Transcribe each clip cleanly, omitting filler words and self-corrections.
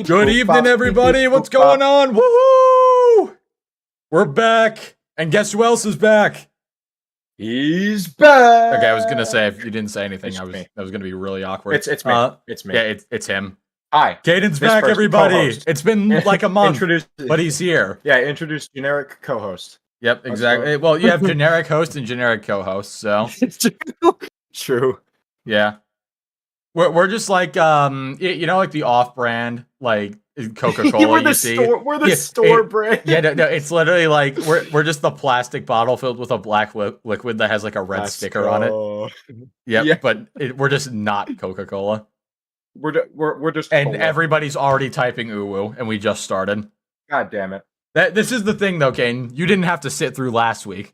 Good evening, everybody. What's going on? Woohoo! We're back. And guess who else is back? He's back. Okay, I was gonna say if you didn't say anything, that was gonna be really awkward. It's me. It's me. Yeah, it's him. Hi. Kaden's back, everybody. Co-host. It's been like a month, but he's here. Yeah, introduce generic co-host. Yep, exactly. Well, you have generic host and generic co-host, so true. Yeah. We're just like you know, like the off-brand like Coca-Cola. We're the store brand. Yeah, no, it's literally like we're just the plastic bottle filled with a black liquid that has like a red sticker on it. Yep, yeah, but we're just not Coca-Cola. We're just and cola. Everybody's already typing uwu, and we just started. God damn it! This is the thing, though, Kaden. You didn't have to sit through last week, True.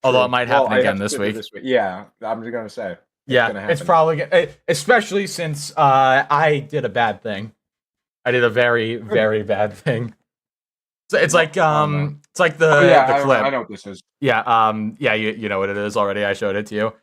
Although it might happen again this week. Yeah, I'm just gonna say. It's probably especially since I did a bad thing. I did a very, very bad thing. So it's like it's like the clip. I know what this is. Yeah, you know what it is already. I showed it to you.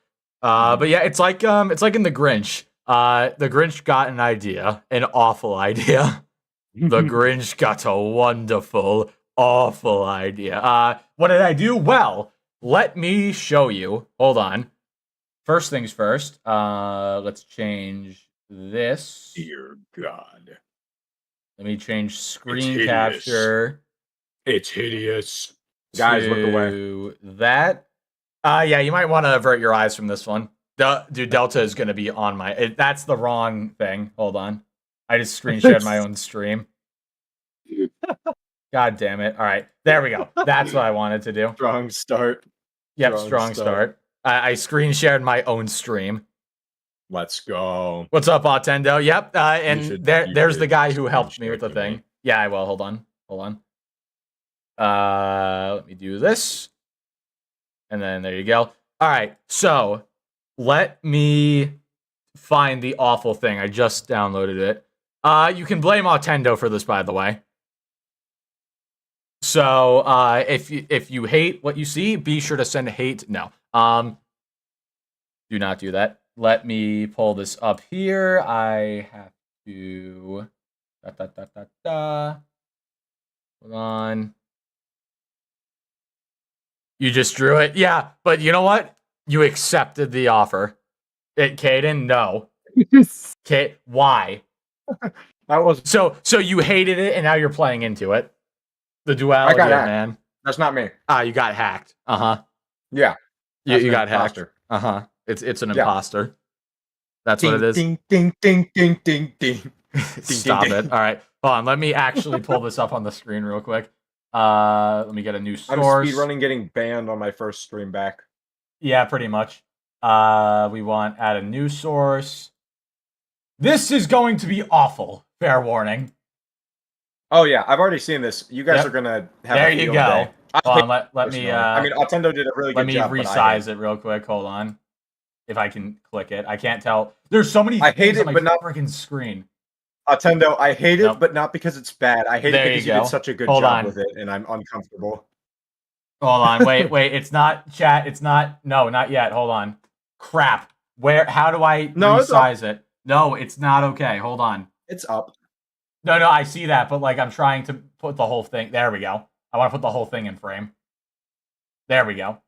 But yeah, it's like in The Grinch. The Grinch got an idea, an awful idea. The Grinch got a wonderful, awful idea. What did I do? Well, let me show you. Hold on. First things first, let's change this. Dear God. Let me change screen capture. It's hideous. Guys, look away. That. Yeah, you might want to avert your eyes from this one. Dude, Delta is going to be on my... that's the wrong thing. Hold on. I just screen shared my own stream. God damn it. All right, there we go. That's what I wanted to do. Strong start. Yep, strong start. I screen shared my own stream. Let's go. What's up, Otendo? Yep, and there's the guy who helped me with the thing. Yeah, I will. Hold on. Let me do this. And then there you go. All right, so let me find the awful thing. I just downloaded it. You can blame Otendo for this, by the way. So if you hate what you see, be sure to send hate. No. Do not do that. Let me pull this up here. I have to... Hold on. You just drew it? Yeah, but you know what? You accepted the offer. Kaden, no. Why? That was... So you hated it, and now you're playing into it. The duality, man. That's not me. You got hacked. Uh-huh. Yeah. You got hacked. Uh-huh. It's an imposter. That's what it is. Ding, ding, ding, ding, ding, ding. Stop it. All right. Hold on. Let me actually pull this up on the screen real quick. Let me get a new source. I'm speedrunning getting banned on my first stream back. Yeah, pretty much. We want add a new source. This is going to be awful. Fair warning. Oh, yeah. I've already seen this. You guys are going to have there you go. Hold on, let me... I mean, Otendo did a really good job. Let me resize it real quick. Hold on. If I can click it. I can't tell. There's so many things on my freaking screen. Otendo, I hate it, but not because it's bad. I hate it because you did such a good job with it, and I'm uncomfortable. Hold on. Wait. It's not chat. It's not... No, not yet. Hold on. Crap. How do I resize it? No, it's not okay. Hold on. It's up. No, I see that, but like I'm trying to put the whole thing... There we go. I want to put the whole thing in frame. There we go.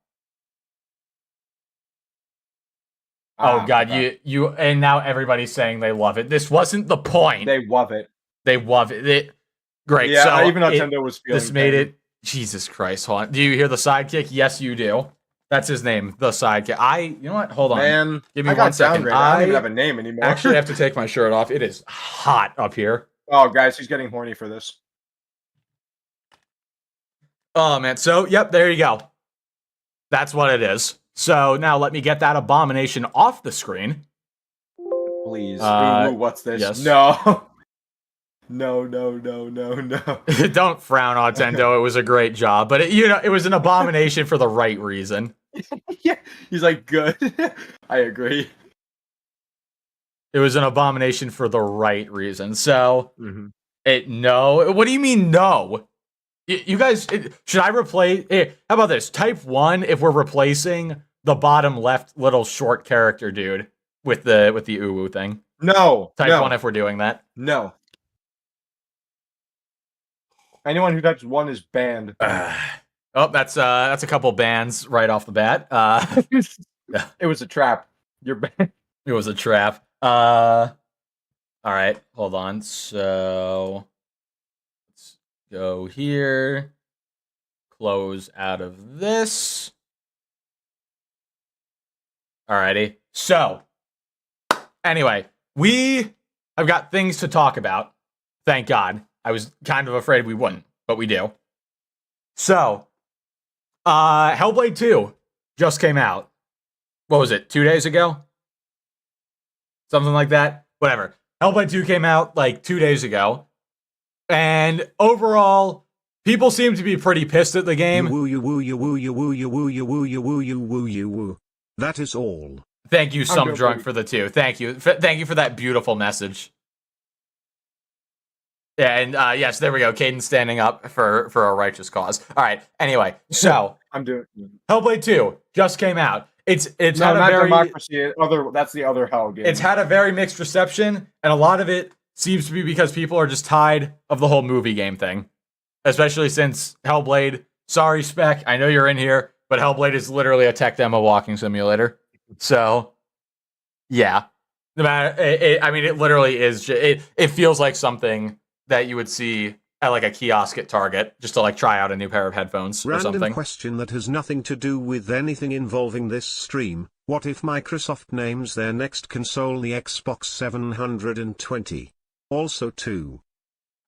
Oh God, you and now everybody's saying they love it. This wasn't the point. They love it. They love it. Great. Yeah, so even Otendo was feeling this made it. Jesus Christ, hold on. Do you hear the sidekick? Yes, you do. That's his name, the sidekick. You know what? Hold on. Man, give me 1 second. I don't even have a name anymore. Actually have to take my shirt off. It is hot up here. Oh, guys, he's getting horny for this. Oh, man. So, yep, there you go. That's what it is. So, now let me get that abomination off the screen. Please. What's this? Yes. No. No. Don't frown, Otendo. It was a great job. But, it was an abomination for the right reason. Yeah. He's like, good. I agree. It was an abomination for the right reason. So, mm-hmm. No. What do you mean, no? You guys, should I replace... how about this? Type 1 if we're replacing the bottom left little short character dude with the uwu thing. No. Type 1 if we're doing that. No. Anyone who types 1 is banned. That's a couple bans right off the bat. It was a trap. You're banned. It was a trap. All right, hold on. So let's go here. Close out of this. Alrighty. So, anyway, we have got things to talk about. Thank God. I was kind of afraid we wouldn't, but we do. So, Hellblade 2 just came out. What was it, 2 days ago? Something like that? Whatever. Hellblade 2 came out like 2 days ago. And overall, people seem to be pretty pissed at the game. That is all. Thank you, Some Drunk, for the 2. Thank you. Thank you for that beautiful message. Yeah, and yes, there we go. Kaden standing up for a righteous cause. All right. Anyway, so I'm doing Hellblade 2 just came out. It's had a very democracy. That's the other Hell game. It's had a very mixed reception, and a lot of it seems to be because people are just tired of the whole movie game thing. Especially since Hellblade, sorry Spec, I know you're in here, but Hellblade is literally a tech demo walking simulator. So, yeah. No matter, it literally is. It feels like something that you would see at like a kiosk at Target just to like try out a new pair of headphones or something. Random question that has nothing to do with anything involving this stream. What if Microsoft names their next console the Xbox 720? Also 2.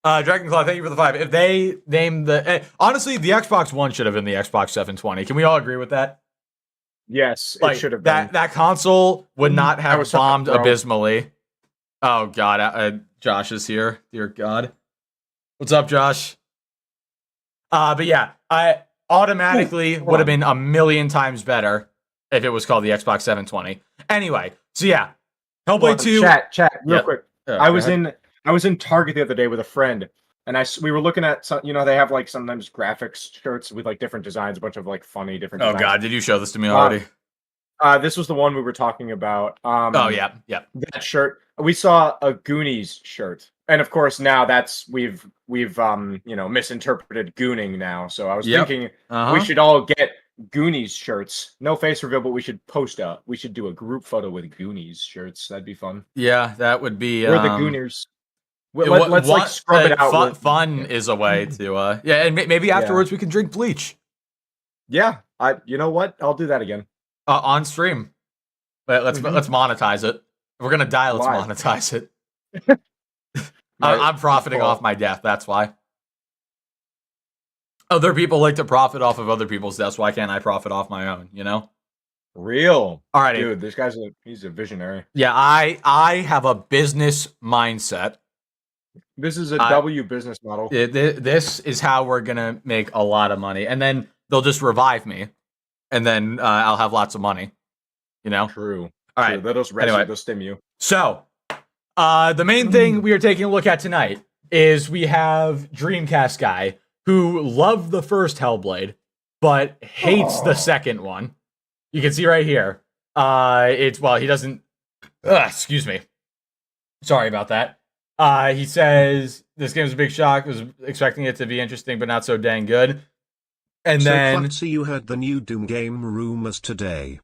Dragonclaw, thank you for the 5. If they name honestly, the Xbox One should have been the Xbox 720. Can we all agree with that? Yes, like, it should have been. That console would not have bombed abysmally. Oh God, Josh is here. Dear God. What's up, Josh? But yeah, I automatically would have been a million times better if it was called the Xbox 720. Anyway, so yeah, Hellblade 2. Chat, real quick. I was in Target the other day with a friend, and we were looking at some. You know, they have like sometimes graphics shirts with like different designs, a bunch of like funny different. Oh God, did you show this to me already? This was the one we were talking about. Oh yeah. That shirt. We saw a Goonies shirt. And of course, now we've misinterpreted gooning now. So I was thinking we should all get Goonies shirts. No face reveal, but we should do a group photo with Goonies shirts. That'd be fun. Yeah, that would be. We're the Gooners. Let's like scrub it out. Fun is a way to and maybe afterwards we can drink bleach. Yeah, you know what? I'll do that again on stream. But let's monetize it. If we're gonna die, let's monetize it. I'm profiting off my death, that's why. Other people like to profit off of other people's deaths. Why can't I profit off my own, you know? Real. All right. Dude, this guy's he's a visionary. Yeah, I have a business mindset. This is a W business model. This is how we're going to make a lot of money. And then they'll just revive me. And then I'll have lots of money, you know? True. All right. They'll just rest you, they'll stim you. So, the main thing we are taking a look at tonight is we have Dreamcast Guy, who loved the first Hellblade, but hates the second one. You can see right here. He doesn't. Excuse me. Sorry about that. He says this game was a big shock. Was expecting it to be interesting, but not so dang good. And then, so you heard the new Doom game rumors today.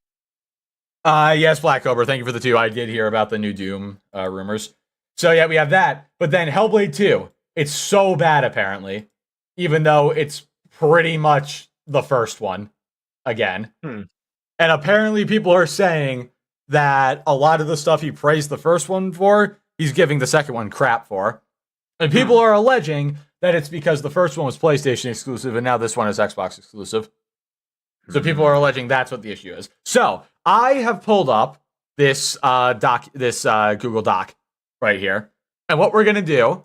Yes, Black Cobra, thank you for the 2. I did hear about the new Doom rumors. So yeah, we have that. But then Hellblade 2, it's so bad apparently, even though it's pretty much the first one again. And apparently people are saying that a lot of the stuff he praised the first one for, he's giving the second one crap for. And people are alleging that it's because the first one was PlayStation exclusive and now this one is Xbox exclusive. So people are alleging that's what the issue is. So I have pulled up this Google Doc right here. And what we're going to do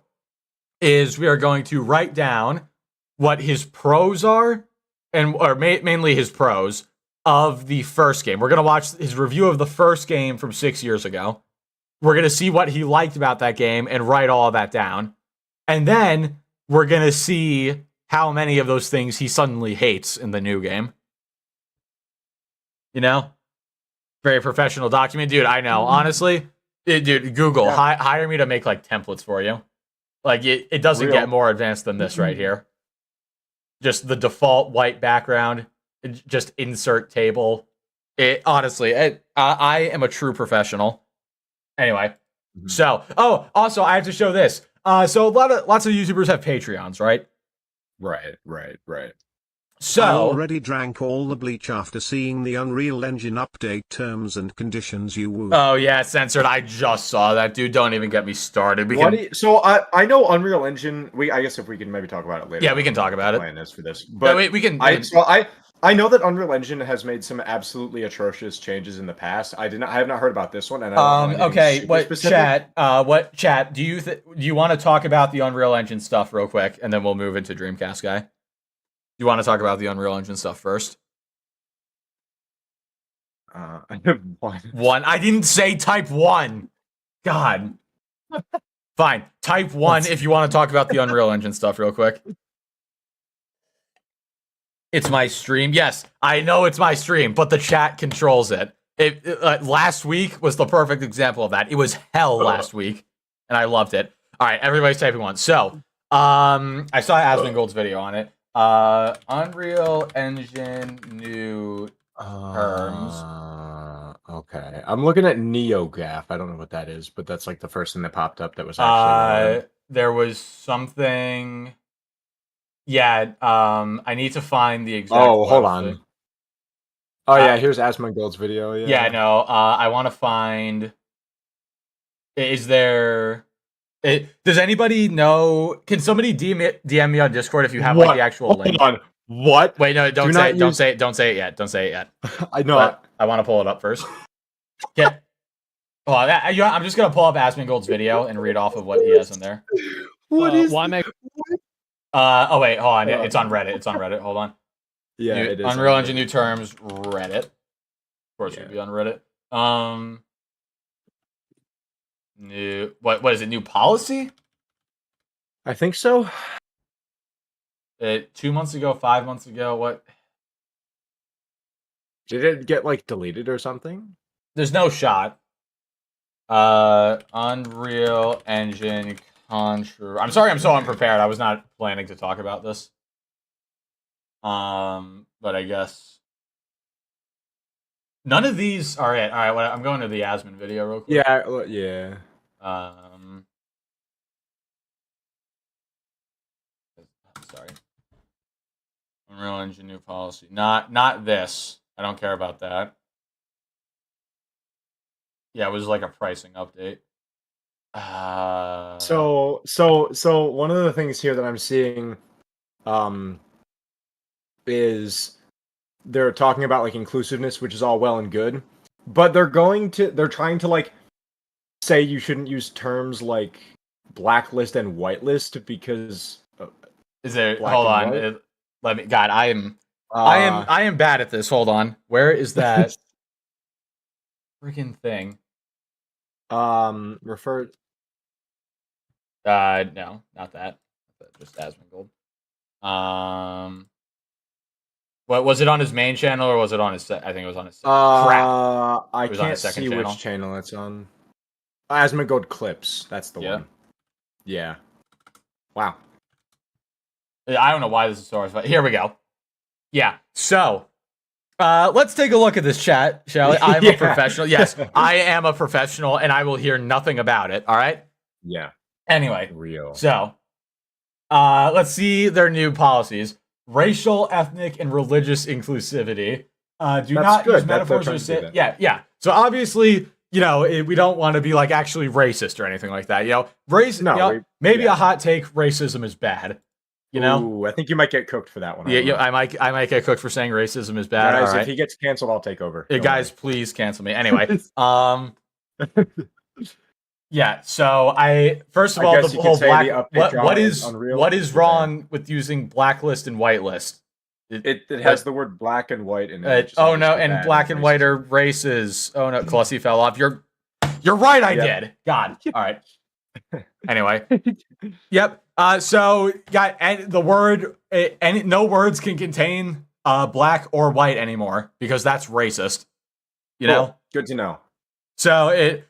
is we are going to write down what his pros are, mainly his pros of the first game. We're going to watch his review of the first game from 6 years ago. We're going to see what he liked about that game and write all of that down. And then we're going to see how many of those things he suddenly hates in the new game. You know? Very professional document. Dude, I know. Honestly, dude, Google, hire me to make like templates for you. Like, it doesn't get more advanced than this right here. just the default white background, just insert table. Honestly, I am a true professional. Anyway, so also I have to show this. So lots of YouTubers have Patreons, right? Right. So I already drank all the bleach after seeing the Unreal Engine update terms and conditions. You woo. Oh yeah, censored. I just saw that, dude. Don't even get me started. So I know Unreal Engine. I guess if we can maybe talk about it later. Yeah, we can talk about it. Plan is for this, but no, we can. I know that Unreal Engine has made some absolutely atrocious changes in the past. I have not heard about this one. And okay, chat? Do you want to talk about the Unreal Engine stuff real quick, and then we'll move into Dreamcast Guy? You want to talk about the Unreal Engine stuff first? I have one. One. I didn't say type 1. God. Fine. Type 1 if you want to talk about the Unreal Engine stuff real quick. It's my stream. Yes, I know it's my stream, but the chat controls it. Last week was the perfect example of that. It was hell last week, and I loved it. All right, everybody's typing 1. So, I saw Asmongold's video on it. Unreal Engine new terms. Okay, I'm looking at NeoGAF. I don't know what that is, but that's like the first thing that popped up that was actually there was something. Yeah, I need to find the exact. Oh, hold on. Oh yeah, here's Asmongold's video. Yeah, no. I want to find. Is there? Does anybody know? Can somebody DM me on Discord if you have like the actual link? Hold on. What? Wait, no, don't say it yet. Don't say it yet. I know. I want to pull it up first. Yeah. Oh, I'm just gonna pull up Asmongold's video and read off of what he has in there. What is? Why make? Oh wait, hold on. It's on Reddit. Hold on. Yeah, it is. Unreal Engine new terms, Reddit. Of course, it would be on Reddit. New what is it? New policy? I think so. 2 months ago, 5 months ago. What? Did it get like deleted or something? There's no shot. Unreal Engine contra. I'm sorry, I'm so unprepared. I was not planning to talk about this. But I guess none of these are it. All right, well, I'm going to the Asmon video real quick. Yeah. Sorry. Unreal Engine new policy. Not this. I don't care about that. Yeah, it was like a pricing update. So one of the things here that I'm seeing, is they're talking about like inclusiveness, which is all well and good, but they're trying to like say you shouldn't use terms like blacklist and whitelist because is there? Hold on, let me. God, I am bad at this. Hold on, where is that freaking thing? Refer. No, not that. Just Asmongold. What was it on his main channel or was it on his? I think it was on his. Crap. I can't see which channel it's on. Asmongold Clips. That's the one. Yeah. Wow. I don't know why this is so hard, but here we go. Yeah. So, let's take a look at this chat, shall we? I'm a professional. Yes, I am a professional, and I will hear nothing about it. All right. Yeah. Anyway. Real. So, let's see their new policies. Racial, ethnic, and religious inclusivity. Do not use metaphors or say. Yeah. So obviously, we don't want to be like actually racist or anything like that. Race. No, maybe a hot take. Racism is bad. Ooh, I think you might get cooked for that one. Yeah, I might get cooked for saying racism is bad. Guys, all right. If he gets canceled, I'll take over. Guys, please cancel me. Anyway, yeah. So first of all, the whole what is wrong with using blacklist and whitelist? It has the word black and white in it. Oh no, and black and white are races. Oh no, Clussy fell off. You're right. I did. God. All right. Anyway. Yep. So and the word and no words can contain black or white anymore because that's racist. Cool. Good to know. So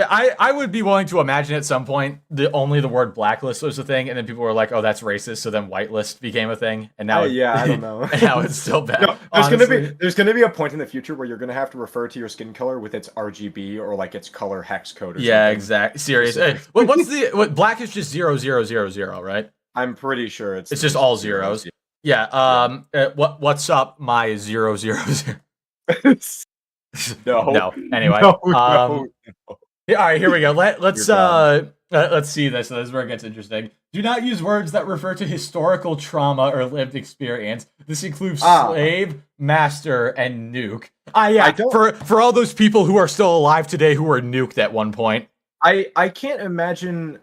I would be willing to imagine at some point only the word blacklist was a thing, and then people were like, "Oh, that's racist," so then whitelist became a thing, and now I don't know. And now it's still bad. No, there's gonna be a point in the future where you're gonna have to refer to your skin color with its RGB or like its color hex code. Or yeah, something. exactly. Serious. What black is just 0000, right? I'm pretty sure it's just all zeros. Yeah. What's up, my 000? No. Anyway. No. All right, here we go. Let's see this. This is where it gets interesting. Do not use words that refer to historical trauma or lived experience. This includes slave, master, and nuke. Yeah. For all those people who are still alive today who were nuked at one point. I can't imagine.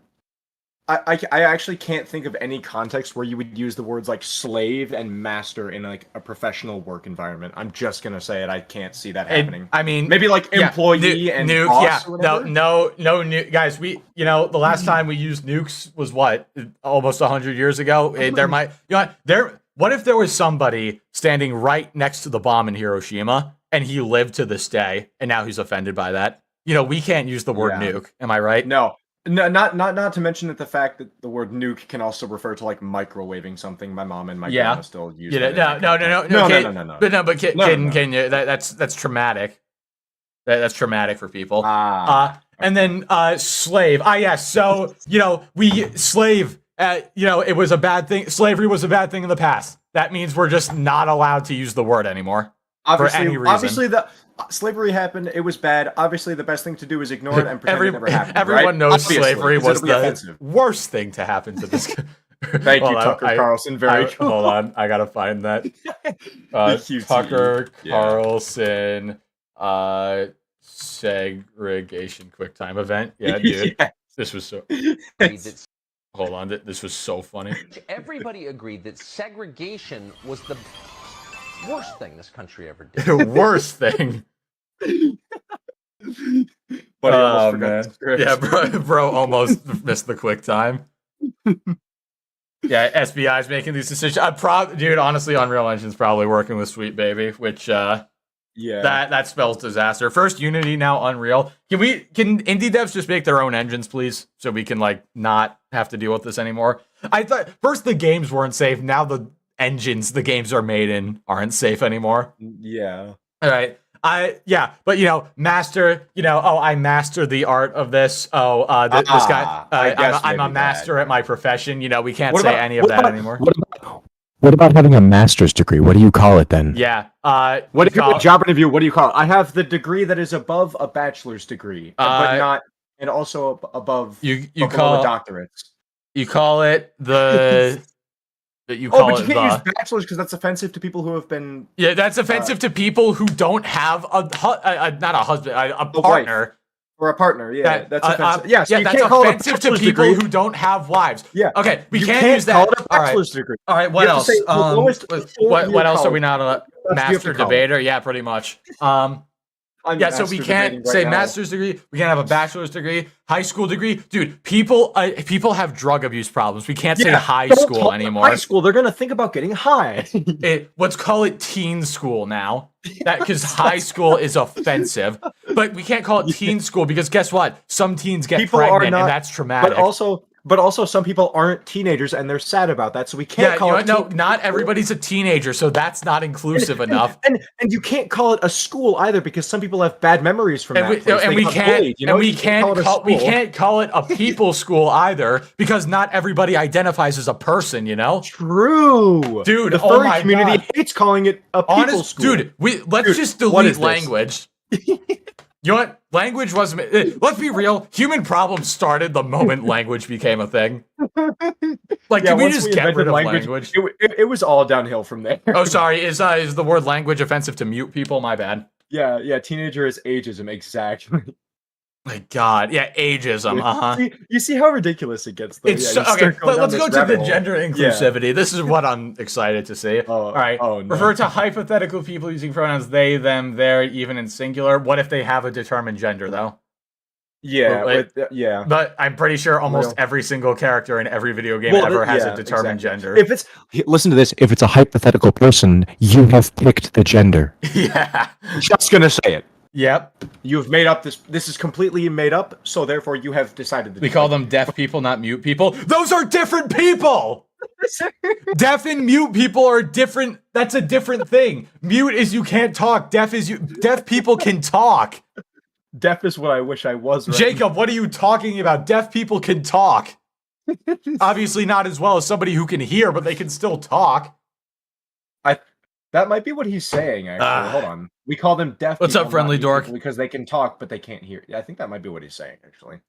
I actually can't think of any context where you would use the words like slave and master in like a professional work environment. I'm just gonna say it. I can't see that happening. I mean, maybe like employee and nuke. Boss or whatever? No nuke, guys. The last time we used nukes was what, almost 100 years ago. There might, what if there was somebody standing right next to the bomb in Hiroshima and he lived to this day and now he's offended by that? We can't use the word nuke. Am I right? No, not to mention that the fact that the word nuke can also refer to like microwaving something. My mom and my grandma still use it. No. But can you? That's traumatic. That's traumatic for people. And then slave. Yes. So slave. It was a bad thing. Slavery was a bad thing in the past. That means we're just not allowed to use the word anymore for any reason. Obviously, slavery happened. It was bad. Obviously, the best thing to do is ignore it and pretend it never happened. Everyone knows slavery was the worst thing to happen to this. Thank you, Tucker Carlson. Very cool. Hold on, I gotta find that. Tucker Carlson segregation QuickTime event. Yeah, dude. Yes. This was so. Hold on, this was so funny. Everybody agreed that segregation was the worst thing this country ever did. The worst thing. But man. Yeah, bro almost missed the quick time. Yeah, SBI is making these decisions. Dude, honestly, Unreal Engine's probably working with Sweet Baby, which that spells disaster. First Unity, now Unreal. Can indie devs just make their own engines, please, so we can not have to deal with this anymore? I thought first the games weren't safe. Now the engines the games are made in aren't safe anymore. Yeah. All right. But master, I master the art of this. This guy, I'm a master at my profession. We can't say any of that anymore. What about having a master's degree? What do you call it then? Yeah. Job interview, what do you call it? I have the degree that is above a bachelor's degree, but not, and also above below a doctorate. You call it the... But you can't use bachelor's because that's offensive to people who have been... Yeah, that's offensive to people who don't have not a husband, a partner. Or a partner, yeah. That's offensive. So you that's can't offensive to people who don't have wives. Yeah. Okay, we you can't use that. Call it a bachelor's degree. All right, what else? What else are we not a master debater? Yeah, pretty much. So we can't say master's degree. We can't have a bachelor's degree, high school degree. Dude, people have drug abuse problems. We can't say high school anymore. High school, they're gonna think about getting high. Let's call it teen school now. Because high school is offensive. But we can't call it teen school because guess what? Some teens get pregnant and that's traumatic. But also, some people aren't teenagers and they're sad about that, so we can't call it. No, not everybody's a teenager, so that's not inclusive enough. And you can't call it a school either because some people have bad memories from that. We can't call it a people school either because not everybody identifies as a person. True, dude. The furry community hates calling it a people school. Dude. Let's just delete language. You know what? Language wasn't... Let's be real. Human problems started the moment language became a thing. Can we just get rid of language? It was all downhill from there. Oh, sorry. Is the word language offensive to mute people? My bad. Yeah. Teenager is ageism. Exactly. My God. Yeah, ageism. You see how ridiculous it gets, though. It's okay. Let's go to the gender inclusivity. Yeah. This is what I'm excited to see. All right. Oh, no. Refer to hypothetical people using pronouns they, them, their, even in singular. What if they have a determined gender, though? Yeah. But I'm pretty sure almost every single character in every video game ever has a determined gender. Listen to this. If it's a hypothetical person, you have picked the gender. Yeah. Just gonna say it. Yep. You've made up this. This is completely made up. So therefore, you have decided. We call them deaf people, not mute people. Those are different people. Deaf and mute people are different. That's a different thing. Mute is you can't talk. Deaf is you. Deaf people can talk. Deaf is what I wish I was. Right? Jacob, what are you talking about? Deaf people can talk. Obviously not as well as somebody who can hear, but they can still talk. That might be what he's saying, actually. Hold on. We call them deaf What's people, up, friendly not mute dork? people, because they can talk, but they can't hear. Yeah, I think that might be what he's saying, actually.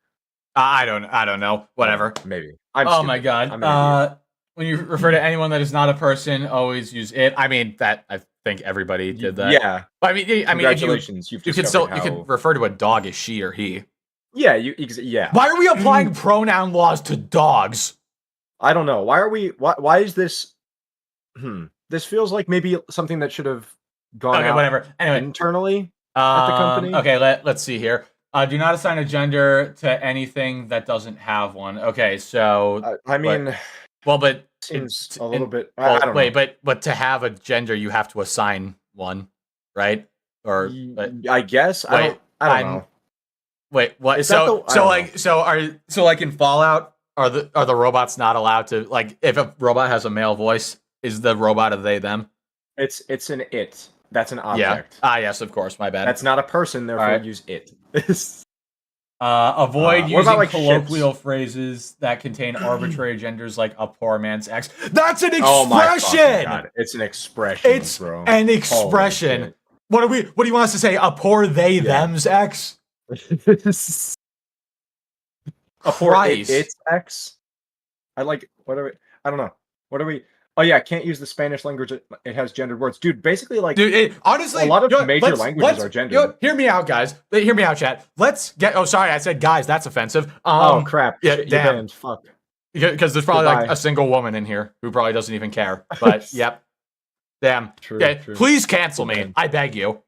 I don't know. Whatever. Maybe. Oh my god. When you refer to anyone that is not a person, always use it. I mean, that I think everybody did that. Yeah. I mean, Congratulations. you can still you can refer to a dog as she or he. Yeah. Yeah. Why are we applying pronoun laws to dogs? I don't know. Why are we? Why is this? This feels like maybe something that should have gone out whatever. Anyway, internally at the company. Okay, let's see here. Do not assign a gender to anything that doesn't have one. Okay, so I mean, but seems a little bit. Well, I don't wait, know. but to have a gender, you have to assign one, right? Or I guess I don't know. Wait, what? Is that So like in Fallout, are the robots not allowed to, like, if a robot has a male voice, is the robot a they them? It's an it. That's an object. Yeah. Yes, of course. My bad. That's not a person. Therefore, use it. Avoid using about, like, colloquial phrases that contain arbitrary genders like a poor man's ex. That's an expression. Oh my fucking God. It's an expression. It's bro. an expression. What do you want us to say? A poor they them's ex? A poor it's ex. I like. What are we? I don't know. What are we? Oh yeah, can't use the Spanish language. It has gendered words, dude. Basically, like, dude, honestly, a lot of major languages are gendered. Hear me out, guys. Hear me out, chat. Let's get. Oh, sorry, I said guys. That's offensive. Oh crap! Yeah, shit, damn. banned. Fuck. Because there's probably like a single woman in here who probably doesn't even care. But yep. Damn. True, yeah, true. Please cancel me. I beg you.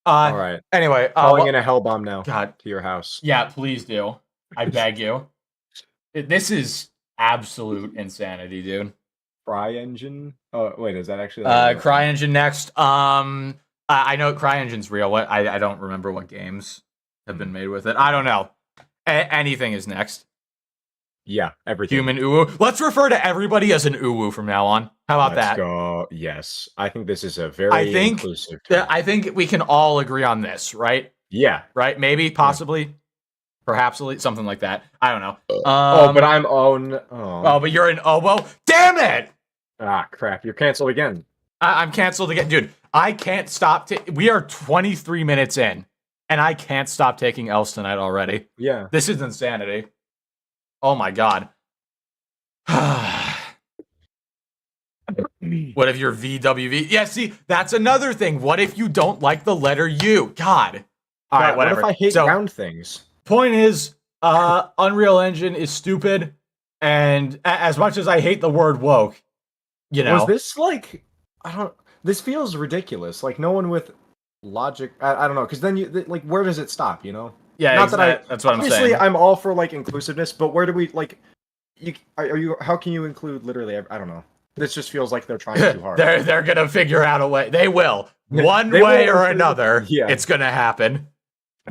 All right. Anyway, calling in a hell bomb now. God, to your house. Yeah, please do. I beg you. This is absolute insanity, dude. CryEngine. Oh wait, is that actually? CryEngine next. I know CryEngine's real. What I don't remember what games have been made with it. I don't know. Anything is next. Yeah, everything. Human uwu. Let's refer to everybody as an uwu from now on. How about that? Let's go. Yes, I think this is a very inclusive term. I think we can all agree on this, right? Yeah. Right? Maybe, possibly, perhaps, something like that. I don't know. But I'm on. Oh, but you're an. Oh, well, damn it! Ah, crap! You're canceled again. I'm canceled again, dude. I can't stop. We are 23 minutes in, and I can't stop taking L's tonight already. Yeah. This is insanity. Oh my god. What if you're VWV? Yeah, see, that's another thing. What if you don't like the letter U? God. All right, whatever. What if I hate round things? Point is, Unreal Engine is stupid, and as much as I hate the word woke, you know. Was this like, this feels ridiculous. Like, no one with logic, I don't know, because then you, like, where does it stop, you know? Yeah, not that that's what I'm saying. Obviously, I'm all for, like, inclusiveness, but where do we, like, how can you include literally, I don't know. This just feels like they're trying too hard. They're gonna figure out a way. They will. One way or another, it's gonna happen.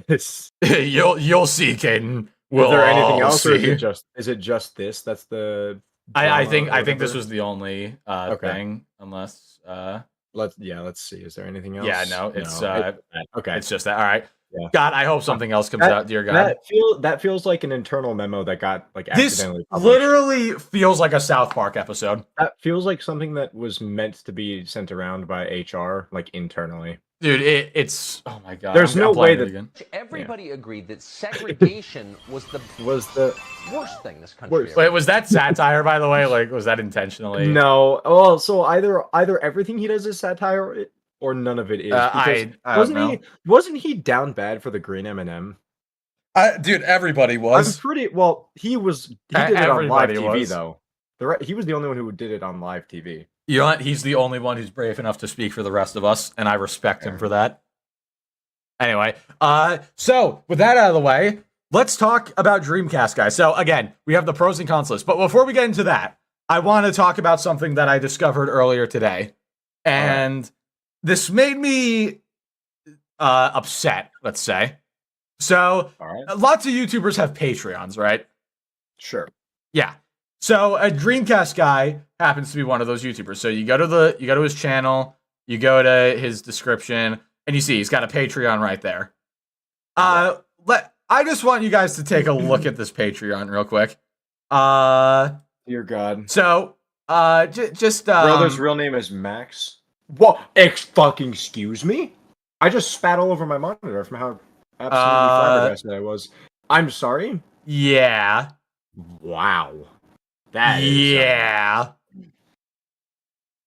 You'll see, Kaden. Is there anything else, or is it just this? That's the. I think this was the only thing, unless. Let's see. Is there anything else? Yeah, no, it's okay. It's just that. All right. Yeah. God, I hope something else comes out, dear God. That feels like an internal memo that got like this accidentally published. Literally feels like a South Park episode. That feels like something that was meant to be sent around by HR, like internally. Dude, it's oh my god. There's no way that everybody agreed that segregation was the worst thing this country. Wait, was that satire, by the way? Like, was that intentionally? No. Well, so either everything he does is satire, or none of it is. I don't know. Wasn't he down bad for the green M&M? Dude, everybody was. I'm pretty well. He was. He did it on live TV though. He was the only one who did it on live TV. You know what? He's the only one who's brave enough to speak for the rest of us, and I respect him for that. Anyway, so with that out of the way, let's talk about Dreamcast Guy. So again, we have the pros and cons list, but before we get into that, I want to talk about something that I discovered earlier today, and this made me upset, let's say. So All right. lots of YouTubers have Patreons, right? Sure. Yeah. So a Dreamcast Guy happens to be one of those YouTubers. So you go to his channel, you go to his description, and you see he's got a Patreon right there. I just want you guys to take a look at this Patreon real quick. Dear God. So just Brother's real name is Max. What? Fucking excuse me? I just spat all over my monitor from how absolutely flabbergasted I was. I'm sorry. Yeah. Wow. That is yeah.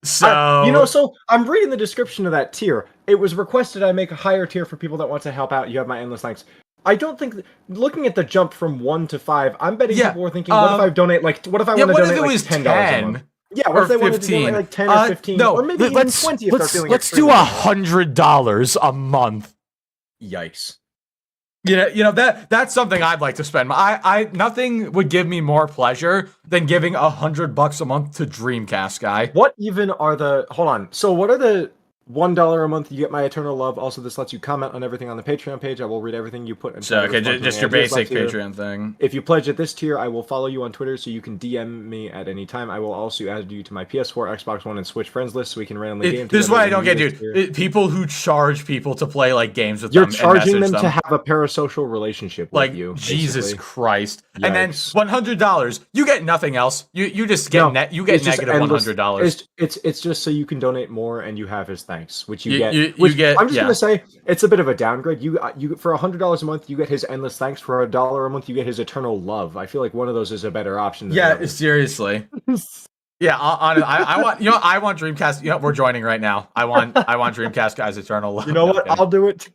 So so I'm reading the description of that tier. It was requested I make a higher tier for people that want to help out. You have my endless thanks. I don't think looking at the jump from 1 to 5, I'm betting people were thinking, what if I donate what if I want to donate like $10 a month? Yeah, what if they wanted to donate like 10 or 15? No, or maybe even 20 if they're feeling let's do $100 a month. Yikes. You know that's something I'd like to spend. I nothing would give me more pleasure than giving $100 a month to Dreamcast Guy. What even are the? Hold on. So what are the $1 a month? You get my eternal love. Also, this lets you comment on everything on the Patreon page. I will read everything you put. So okay, just your basic Patreon thing. If you pledge at this tier, I will follow you on Twitter, so you can DM me at any time. I will also add you to my PS4, Xbox One, and Switch friends list, so we can randomly game. This is what I don't get, dude. People who charge people to play like games with You're them, charging them to have a parasocial relationship with you. Jesus basically. Christ! Yikes. And then $100, you get nothing else. You just get you get negative $100. It's just so you can donate more, and you have his thanks, which you get. You get. I'm just gonna say it's a bit of a downgrade. You for $100 a month, you get his endless thanks. For $1 a month, you get his eternal love. I feel like one of those is a better option. Than Seriously. Yeah, I want I want Dreamcast. We're joining right now. I want Dreamcast Guy's eternal love. You know what? I'll do it.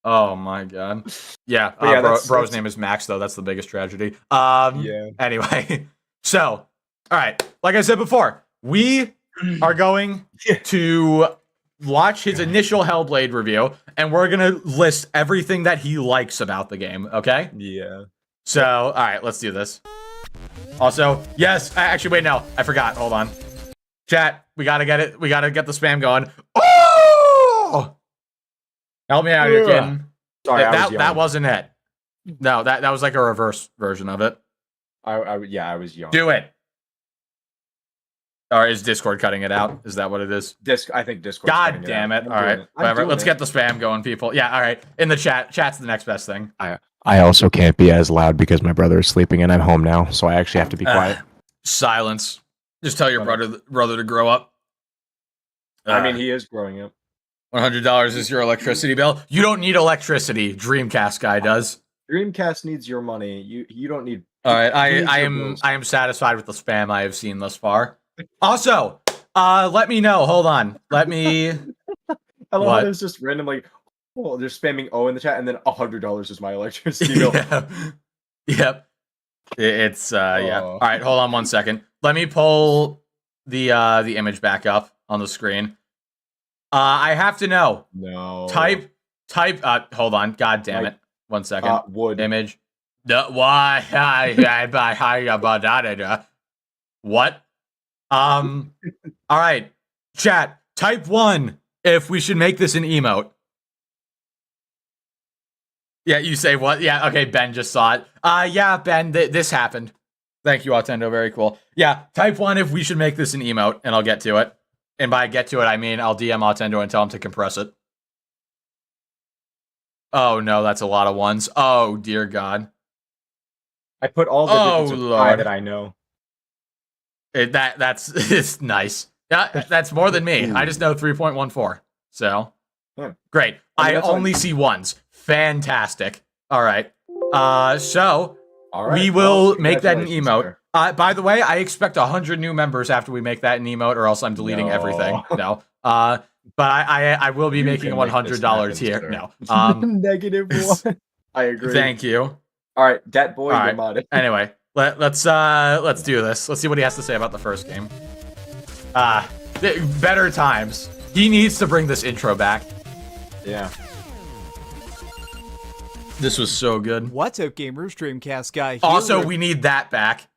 Oh my God. Yeah. Bro's name is Max, though. That's the biggest tragedy. Yeah. Anyway, so all right, like I said before, we are going to watch his initial Hellblade review, and we're gonna list everything that he likes about the game. Okay? Yeah. So, all right, let's do this. Also, yes. Actually, wait, no, I forgot. Hold on. Chat, we gotta get it. We gotta get the spam going. Oh! Help me out here, kid. Sorry, that wasn't it. No, that was like a reverse version of it. I was young. Do it. Or is Discord cutting it out? Is that what it is? I think Discord. God damn it! All right, whatever. Let's get the spam going, people. Yeah, all right. In the chat, chat's the next best thing. I also can't be as loud because my brother is sleeping and I'm home now, so I actually have to be quiet. Silence. Just tell your brother to grow up. I mean, he is growing up. $100 is your electricity bill. You don't need electricity. Dreamcast Guy does. Dreamcast needs your money. You don't need. All right, I am satisfied with the spam I have seen thus far. Also, let me know. Hold on. Let me. I love how it's just randomly. Oh, they're spamming O in the chat, and then $100 is my electricity bill. Yep. It's yeah. All right, hold on 1 second. Let me pull the image back up on the screen. I have to know. No. Type. Hold on. God damn it. 1 second. Wood image. Why? What? All right. Chat. Type 1 if we should make this an emote. Yeah, you say what? Yeah, okay, Ben just saw it. Yeah, Ben, this happened. Thank you, Autendo, very cool. Yeah, type 1 if we should make this an emote, and I'll get to it. And by get to it, I mean I'll DM Autendo and tell him to compress it. Oh, no, that's a lot of ones. Oh, dear God. I put all the digits of pi that I know. That's it's nice. That's more than me. I just know 3.14. So, great. I only see ones. Fantastic. All right. So we will make that an emote. By the way, I expect 100 new members after we make that an emote, or else I'm deleting everything. No. But I will be making $100 here. No. -1. I agree. Thank you. All right, that boy. All right. Anyway, let's do this. Let's see what he has to say about the first game. Better times. He needs to bring this intro back. Yeah. This was so good. What's up, gamers? Dreamcast Guy here. Also, we need that back.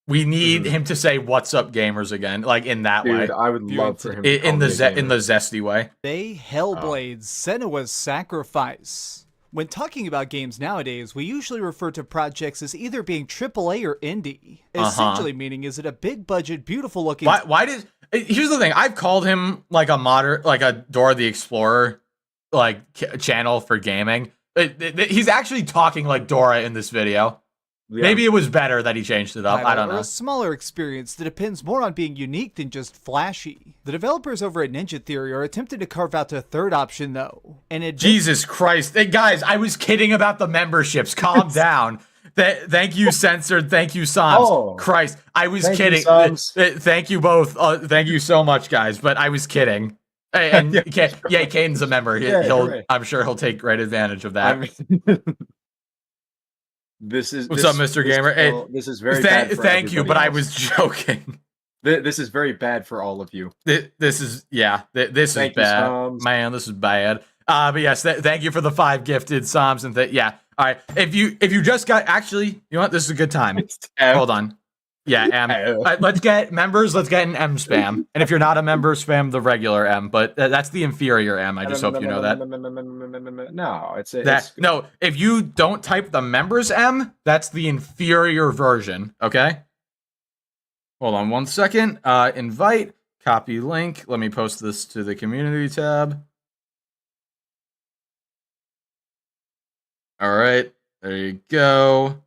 We need him to say "What's up, gamers?" again, like in that way. Dude, I would love for him to in the call me a in the gamer. zesty way. Hellblade, Senua's Sacrifice. When talking about games nowadays, we usually refer to projects as either being AAA or indie. Essentially meaning, is it a big budget, beautiful looking... Why did... Here's the thing. I've called him like a Dora the Explorer like channel for gaming. He's actually talking like Dora in this video. Yeah. Maybe it was better that he changed it up. I don't know. A smaller experience that depends more on being unique than just flashy. The developers over at Ninja Theory are attempting to carve out a third option, though. And Jesus Christ. Hey, guys, I was kidding about the memberships. Calm down. Thank you, Censored. Thank you, Psalms. Oh, Christ, I was kidding. Thank you both. Thank you so much, guys. But I was kidding. And Kaden's a member. I'm sure he'll take great advantage of that. What's up, Mr. Gamer? This is very bad for thank you, but else. I was joking. This is very bad for all of you. This is bad. Man, this is bad. But yes, thank you for the 5 gifted Psalms and all right. If you just got you know what? This is a good time. Hold on. Yeah, M. Let's get members. Let's get an M spam. And if you're not a member, spam the regular M. But that's the inferior M. I just hope you know that. No, no. If you don't type the members M, that's the inferior version. Okay. Hold on 1 second. Invite. Copy link. Let me post this to the community tab. All right. There you go.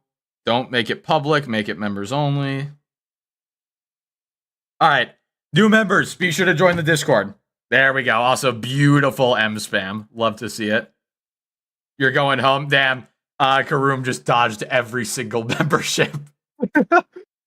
Don't make it public, make it members only. All right, new members, be sure to join the Discord. There we go. Also, beautiful M spam. Love to see it. You're going home. Damn, Karoom just dodged every single membership.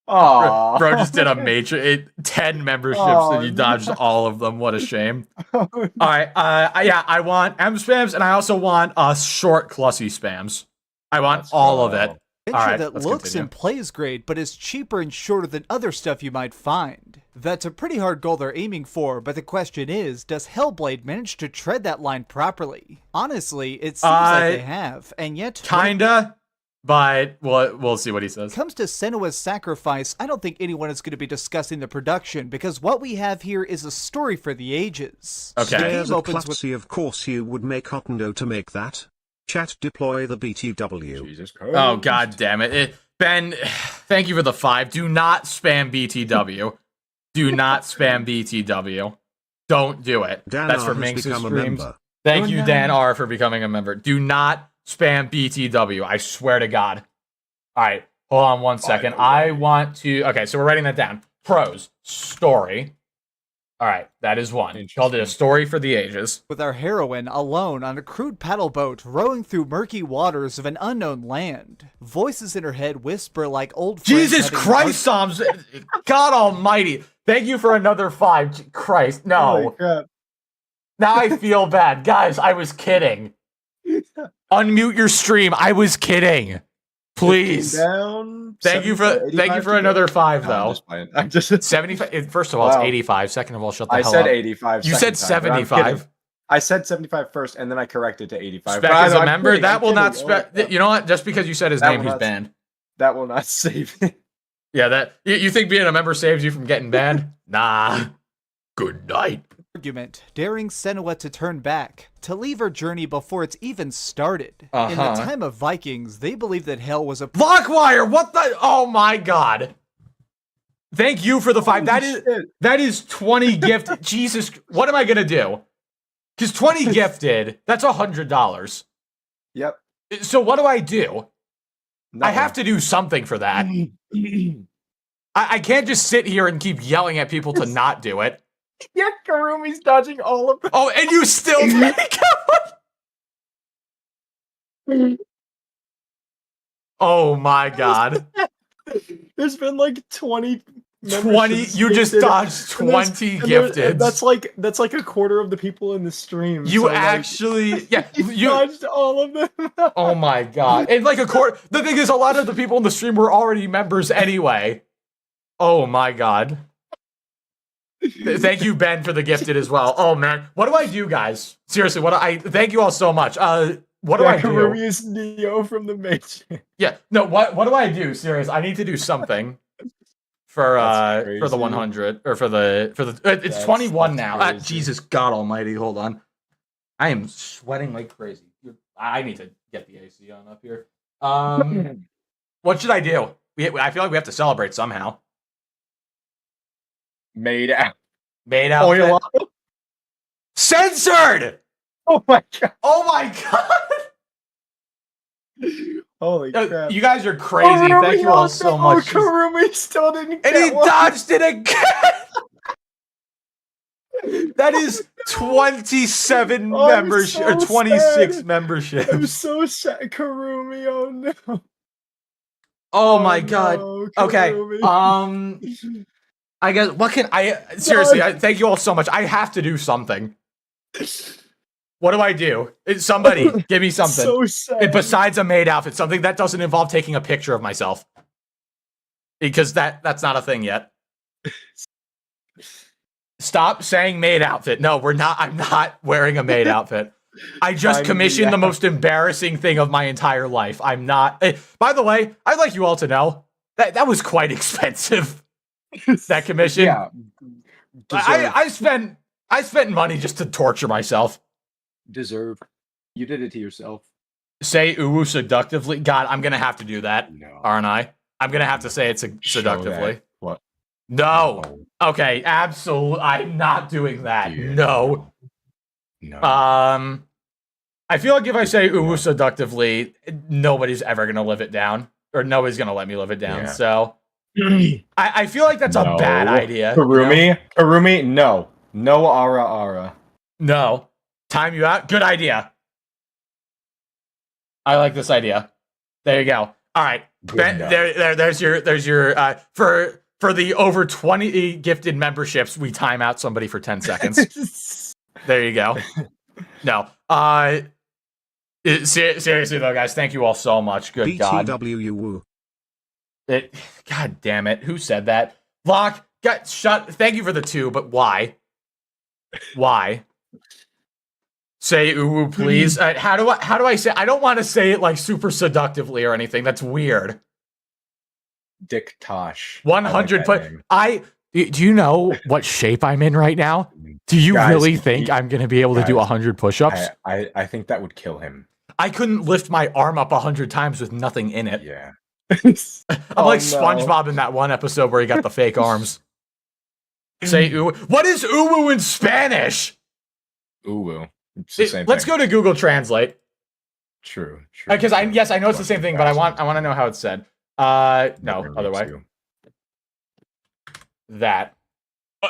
Aww. Bro just did a major 10 memberships and you dodged all of them. What a shame. All right, I want M spams and I also want short, clussy spams. I want all of it. That looks and plays great, but is cheaper and shorter than other stuff you might find. That's a pretty hard goal they're aiming for, but the question is, does Hellblade manage to tread that line properly? Honestly, it seems like they have, and yet... Kinda, but we'll see what he says. When it comes to Senua's Sacrifice, I don't think anyone is going to be discussing the production, because what we have here is a story for the ages. Okay. Of course you would make Hotendo to make that. Chat deploy the BTW. Jesus Christ. Oh, God damn it. Ben, thank you for the 5. Do not spam BTW. Do not spam BTW. Don't do it. Dan That's R for Minx's streams. member. Thank you, Dan R, for becoming a member. Do not spam BTW. I swear to God. All right. Hold on 1 second. I want to... Okay, so we're writing that down. Pros. Story. All right, that is one. Called it A Story for the Ages. With our heroine alone on a crude paddle boat rowing through murky waters of an unknown land. Voices in her head whisper like old friends. Jesus Christ, Psalms! God almighty. Thank you for another 5. Christ, no. Oh, now I feel bad. Guys, I was kidding. Unmute your stream. I was kidding. Please. Thank you for another 5 though. I'm just 75. First of all, it's 85. Second of all, shut the hell up. I said 85. You said 75. I said 75 first, and then I corrected to 85. Spec as a member, that will not. You know what? Just because you said his name, he's banned. That will not save it. Yeah, that you think being a member saves you from getting banned? Nah. Good night. Argument, daring Senua to turn back, to leave her journey before it's even started. In the time of Vikings, they believed that hell was a... Blockwire! What the... Oh my God. Thank you for the 5. That is 20 gifted. Jesus, what am I gonna do? Because 20 gifted, that's $100. Yep. So what do I do? Nothing. I have to do something for that. I can't just sit here and keep yelling at people to not do it. Yeah, Karumi's dodging all of them. Oh, and you still make it? Oh my God. There's been like 20 you just dodged 20 gifted. That's like a quarter of the people in the stream. You actually you dodged all of them. Oh my God. And like a quarter, the thing is a lot of the people in the stream were already members anyway. Oh my God. Thank you, Ben, for the gifted as well. Oh man, what do I do, guys? Seriously, thank you all so much. What do I do? Karumi is Neo from the Matrix. Yeah, no, what do I do? Serious, I need to do something. for That's the crazy. 100 or for the it's That's 21 now. crazy. Jesus God Almighty, hold on. I am sweating like crazy. I need to get the AC on up here. What should I do? I feel like we have to celebrate somehow. Made out. Made out. Oil up. Censored. Oh my god. Oh my God. Holy crap. You guys are crazy. Thank you all so much. Karumi still didn't get And he one. dodged it again. That is 27 Oh, I'm membership so or 26 sad. memberships. I'm so sad, Karumi. Oh no. Oh my God. no, Okay. Karumi. I guess what can I seriously? Thank you all so much. I have to do something. What do I do? Somebody give me something. So sad. Besides a maid outfit, something that doesn't involve taking a picture of myself, because that's not a thing yet. Stop saying maid outfit. No, we're not. I'm not wearing a maid outfit. I just commissioned the most embarrassing thing of my entire life. I'm not. By the way, I'd like you all to know that was quite expensive. That commission. Yeah. I spent money just to torture myself. Deserved. You did it to yourself. Say uwu seductively. God, I'm gonna have to do that, No. aren't I? I'm gonna have to say it seductively. What? No. Okay, absolutely. I'm not doing that. Yeah. No. No. I feel like if I say uwu seductively, nobody's ever gonna live it down, or nobody's gonna let me live it down. Yeah. So I feel like that's a bad idea. Karumi, Karumi, no. No ara. No. Time you out. Good idea. I like this idea. There you go. All right. There's your for the over 20 gifted memberships, we time out somebody for 10 seconds. There you go. No. Seriously though, guys, thank you all so much. Good God. BTW woo. God damn it. Who said that? Lock, shut. Thank you for the 2, but why? Why? Say uwu, please. How do I say? I don't want to say it like super seductively or anything. That's weird. Dick Tosh. 100 do you know what shape I'm in right now? Do you Guys, really think I'm going to be able to do 100 push-ups? I think that would kill him. I couldn't lift my arm up 100 times with nothing in it. Yeah. I'm like SpongeBob in that one episode where he got the fake arms. Say uwu. What is uwu in Spanish? Uwu. It's the same Let's thing. go to Google Translate. True. Because I know it's the same thing, but I want to know how it's said. No, other way. That.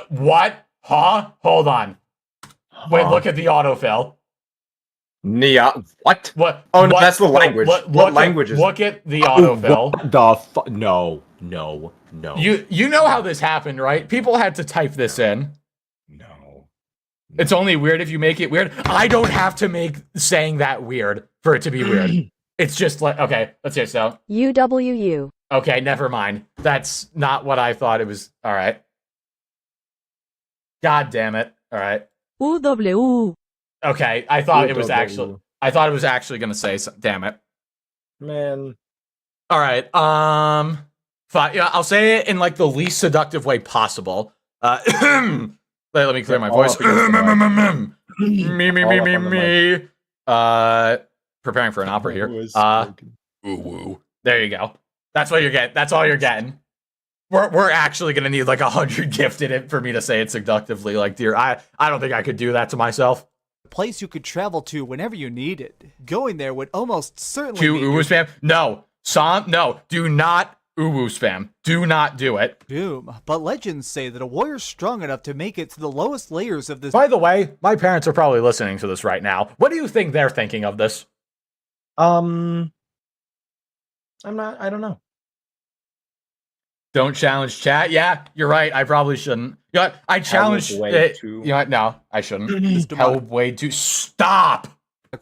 What? Huh? Hold on. Wait, look at the autofill. Nia. What? What? Oh, no, what- that's the language. What language is it? Look at the autofill. What the No. You know how this happened, right? People had to type this in. No. It's only weird if you make it weird. I don't have to make saying that weird for it to be weird. It's just like, okay, let's hear it. So UWU. okay, never mind. That's not what I thought it was. All right. God damn it. All right. UW. Okay, I thought it was actually going to say damn it. Man. All right. Fine. Yeah, I'll say it in like the least seductive way possible. Let me clear my voice. Me. Preparing for an opera here. Woo. There you go. That's what you're getting. That's all you're getting. We're actually gonna need like 100 gifted it for me to say it seductively. Like, dear, I don't think I could do that to myself. A place you could travel to whenever you needed. Going there would almost certainly To mean uwu spam? No. No. Do not uwu spam. Do not do it. doom. But legends say that a warrior's strong enough to make it to the lowest layers of this. By the way, my parents are probably listening to this right now. What do you think they're thinking of this? I don't know. Don't challenge chat. Yeah, you're right. I probably shouldn't. You know what? I challenge. Hellblade You 2. know what? No, I shouldn't. This demonic Hellblade 2. Stop.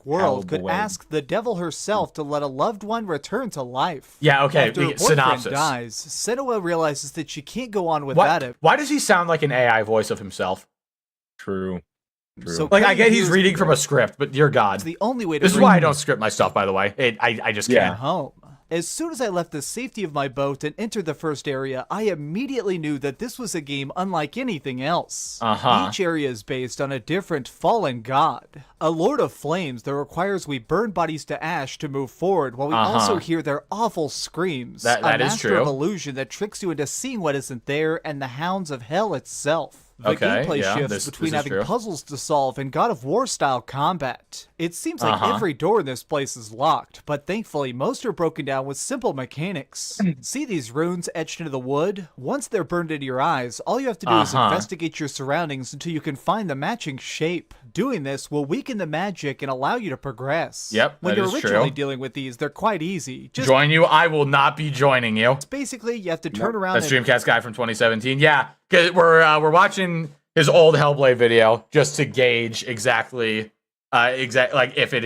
world could Hellblade. ask the devil herself to let a loved one return to life. Yeah. Okay. After her boyfriend Synopsis. dies, Senua realizes that she can't go on without him. Why does he sound like an AI voice of himself? True. So Like, I get he's here's reading from a script, but dear God. the only way to This is bring why I don't script my stuff, by the way. I just him can't. home. As soon as I left the safety of my boat and entered the first area, I immediately knew that this was a game unlike anything else. Each area is based on a different fallen god, a lord of flames that requires we burn bodies to ash to move forward, while we also hear their awful screams. That a is master true. of illusion that tricks you into seeing what isn't there, and the hounds of hell itself. The gameplay shifts between having puzzles to solve and God of War style combat. It seems like every door in this place is locked, but thankfully most are broken down with simple mechanics. See these runes etched into the wood? Once they're burned into your eyes, all you have to do is investigate your surroundings until you can find the matching shape. Doing this will weaken the magic and allow you to progress. Yep, when that you're is originally true. dealing with these, they're quite easy. Just Join you? I will not be joining you. basically, you have to turn around That's and Dreamcast Guy from 2017. Yeah, because we're watching his old Hellblade video just to gauge exactly like if he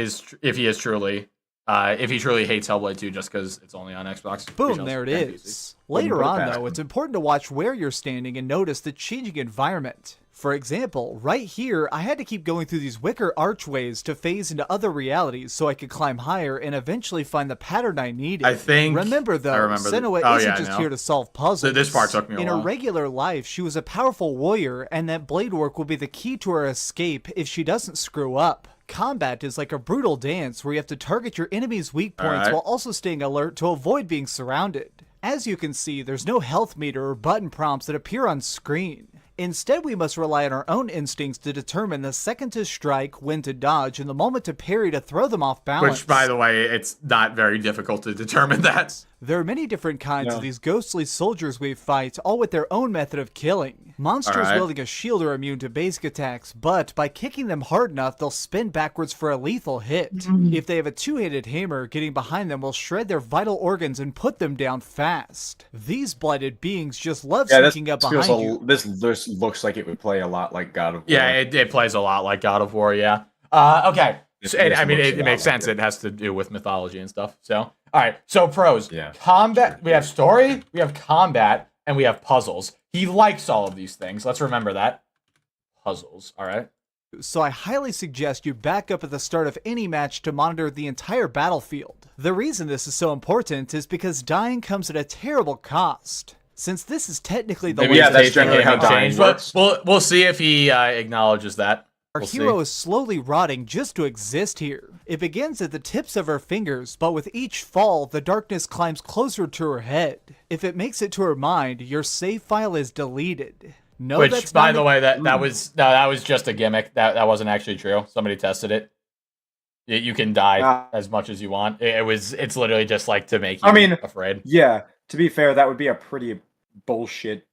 truly hates Hellblade 2 just because it's only on Xbox. boom, there it is. Later on, though, it's important to watch where you're standing and notice the changing environment. For example, right here, I had to keep going through these wicker archways to phase into other realities so I could climb higher and eventually find the pattern I needed. I think... Remember, though, Senua isn't just here to solve puzzles. This part took me a while. In her regular life, she was a powerful warrior, and that blade work will be the key to her escape if she doesn't screw up. Combat is like a brutal dance where you have to target your enemy's weak points while also staying alert to avoid being surrounded. As you can see, there's no health meter or button prompts that appear on screen. Instead, we must rely on our own instincts to determine the second to strike, when to dodge, and the moment to parry to throw them off balance. Which, by the way, it's not very difficult to determine that. There are many different kinds of these ghostly soldiers we fight, all with their own method of killing. Monsters wielding a shield are immune to basic attacks, but by kicking them hard enough, they'll spin backwards for a lethal hit. If they have a two-handed hammer, getting behind them will shred their vital organs and put them down fast. These blighted beings just love sneaking up behind you. This looks like it would play a lot like God of War. Yeah, it plays a lot like God of War, yeah. Okay. So, I mean, it makes sense. It has to do with mythology and stuff. So, all right. So, pros. Yeah. Combat. We have story, we have combat, and we have puzzles. He likes all of these things. Let's remember that. Puzzles, all right? So I highly suggest you back up at the start of any match to monitor the entire battlefield. The reason this is so important is because dying comes at a terrible cost. Since this is technically the that's generally how dying works. We'll see if he acknowledges that. Our hero is slowly rotting just to exist here. It begins at the tips of her fingers, but with each fall, the darkness climbs closer to her head. If it makes it to her mind, your save file is deleted. No, Which, by the way, that was just a gimmick. That wasn't actually true. Somebody tested it. You can die as much as you want. It's literally just like to make you afraid. Yeah, to be fair, that would be a pretty bullshit.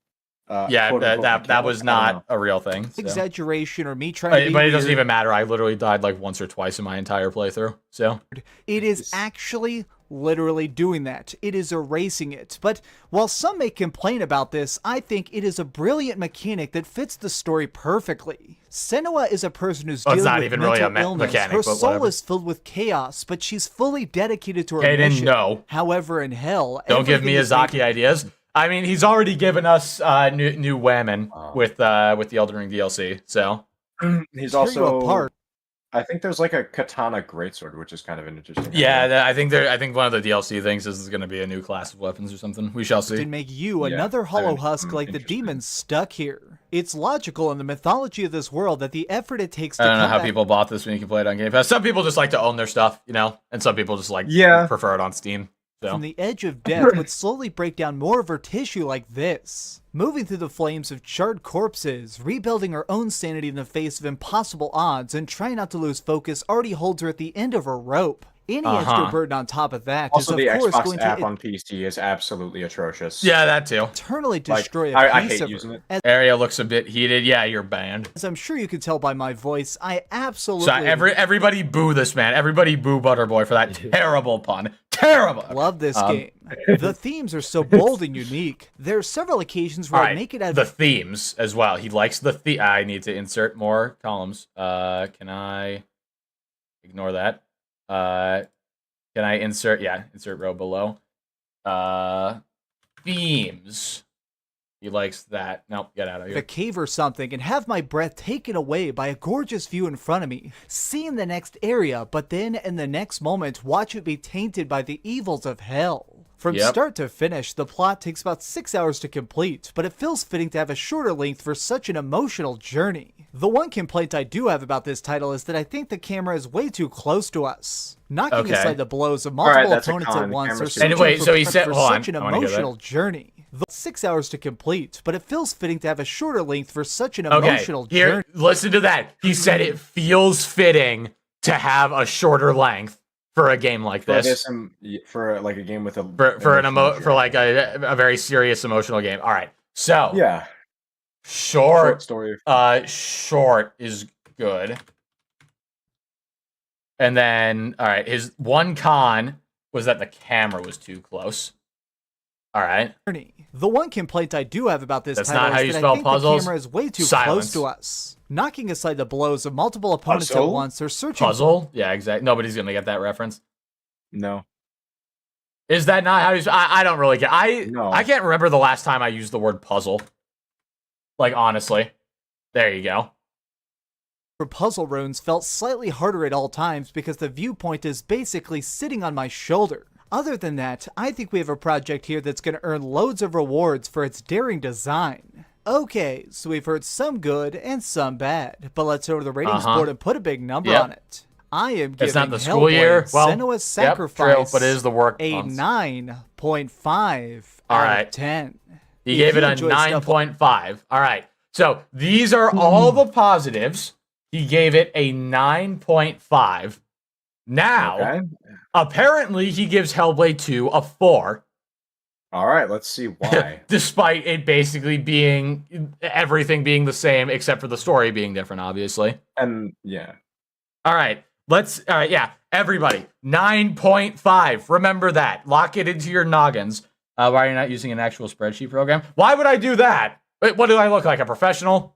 That was not a real thing. So. Exaggeration or me trying to be but it doesn't weird. even matter. I literally died like once or twice in my entire playthrough. So it is actually literally doing that. It is erasing it. But while some may complain about this, I think it is a brilliant mechanic that fits the story perfectly. Senua is a person who's dealing not with even mental really a illness. mechanic, Her but soul whatever. is filled with chaos, but she's fully dedicated to her Kaden, mission. no. However, in hell, don't give everything is Miyazaki ideas. I mean, he's already given us new women with the Elden Ring DLC. So he's tear you also apart. I think there's like a katana greatsword, which is kind of an interesting. yeah, I think one of the DLC things is going to be a new class of weapons or something. We shall see. To make you another hollow husk like the demons stuck here. It's logical in the mythology of this world that the effort it takes to I don't know how combat people bought this when you can play it on Game Pass. Some people just like to own their stuff, and some people just prefer it on Steam. So. from the edge of death would slowly break down more of her tissue like this. Moving through the flames of charred corpses, rebuilding her own sanity in the face of impossible odds, and trying not to lose focus already holds her at the end of her rope. Any extra burden on top of that Also, is, of the course, Xbox going app to on PC is absolutely atrocious. Yeah, that too. eternally destroy I a piece hate of using her. it. Area looks a bit heated. Yeah, you're banned. As I'm sure you can tell by my voice, I absolutely So everybody boo this man. Everybody boo Butterboy for that terrible pun. Terrible. love this game. The themes are so bold and unique. There are several occasions where I make it out the of themes as well. He likes the I need to insert more columns. Can I ignore that? Can I insert? Yeah, insert row below. Themes. He likes that. Nope, get out of a here. cave or something and have my breath taken away by a gorgeous view in front of me, seeing the next area, but then in the next moment watch it be tainted by the evils of hell. From start to finish, the plot takes about 6 hours to complete, but it feels fitting to have a shorter length for such an emotional journey. The one complaint I do have about this title is that I think the camera is way too close to us. Knocking aside the blows of multiple opponents at once, or searching for such an emotional journey. 6 hours to complete, but it feels fitting to have a shorter length for such an emotional journey. Listen to that. He said it feels fitting to have a shorter length for a game like this. For like a game with a for like a very serious emotional game. All right. So yeah, short story. Short is good. And then all right, his one con was that the camera was too close. All right. The one complaint I do have about this That's title not how is you that spell I think puzzles. the camera is way too Silence. close to us. Knocking aside the blows of multiple opponents at once, or searching puzzle. Yeah, exactly. Nobody's gonna get that reference. No. Is that not how you? I don't really get. No. I can't remember the last time I used the word puzzle. Like honestly, there you go. for puzzle runes felt slightly harder at all times because the viewpoint is basically sitting on my shoulder. Other than that, I think we have a project here that's going to earn loads of rewards for its daring design. Okay, so we've heard some good and some bad, but let's go to the ratings board and put a big number on it. I am giving it's not the school year. Hellblade: Well, Senua's Sacrifice true, but it is the work a months. 9.5 All out right. of 10. He gave it a 9.5. All right. So these are all the positives. He gave it a 9.5. Now, apparently he gives Hellblade 2 a 4. All right, let's see why. Despite it basically being everything being the same except for the story being different, obviously. And yeah. All right. Everybody, 9.5. Remember that. Lock it into your noggins. Why are you not using an actual spreadsheet program? Why would I do that? Wait, what do I look like? A professional?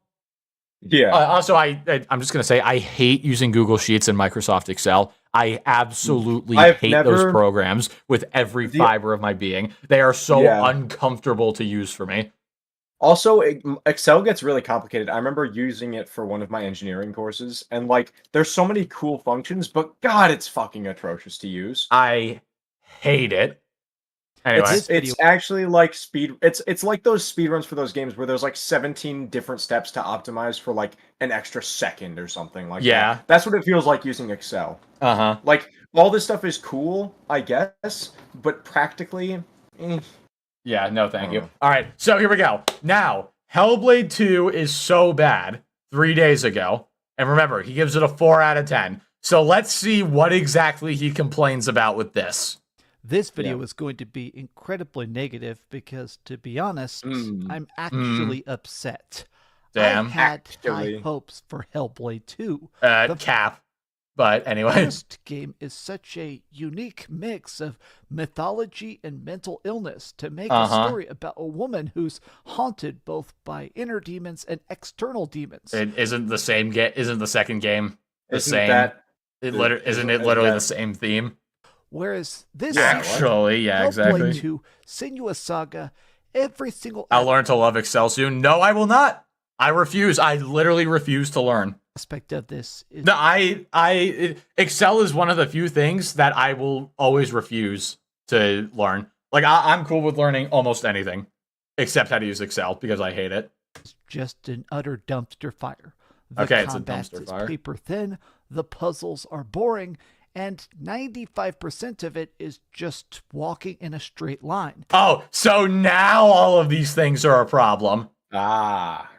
Yeah. Also, I'm just going to say I hate using Google Sheets and Microsoft Excel. I absolutely hate those programs with every fiber of my being. They are so uncomfortable to use for me. Also, Excel gets really complicated. I remember using it for one of my engineering courses, and like, there's so many cool functions, but God, it's fucking atrocious to use. I hate it. Anyway, it's actually like it's like those speedruns for those games where there's like 17 different steps to optimize for like an extra second or something like that. That's what it feels like using Excel. Like, all this stuff is cool, I guess, but practically, yeah, no thank you. All right, so here we go. Now, Hellblade 2 is so bad 3 days ago, and remember, he gives it a 4 out of 10. So let's see what exactly he complains about with this. This video is going to be incredibly negative because, to be honest, I'm actually upset. Damn. I had high hopes for Hellblade 2. Cap. But anyway. This game is such a unique mix of mythology and mental illness to make a story about a woman who's haunted both by inner demons and external demons. It isn't the same isn't the second game the same? Isn't it literally the same theme? Whereas this exactly. Hellblade 2, Senua's Saga, every single I'll learn to love Excel soon. No, I will not. I refuse. I literally refuse to learn. Aspect of this is Excel is one of the few things that I will always refuse to learn. Like, I'm cool with learning almost anything except how to use Excel because I hate it. It's just an utter dumpster fire. It's a dumpster fire. Paper thin, the puzzles are boring, and 95% of it is just walking in a straight line. Oh, so now all of these things are a problem.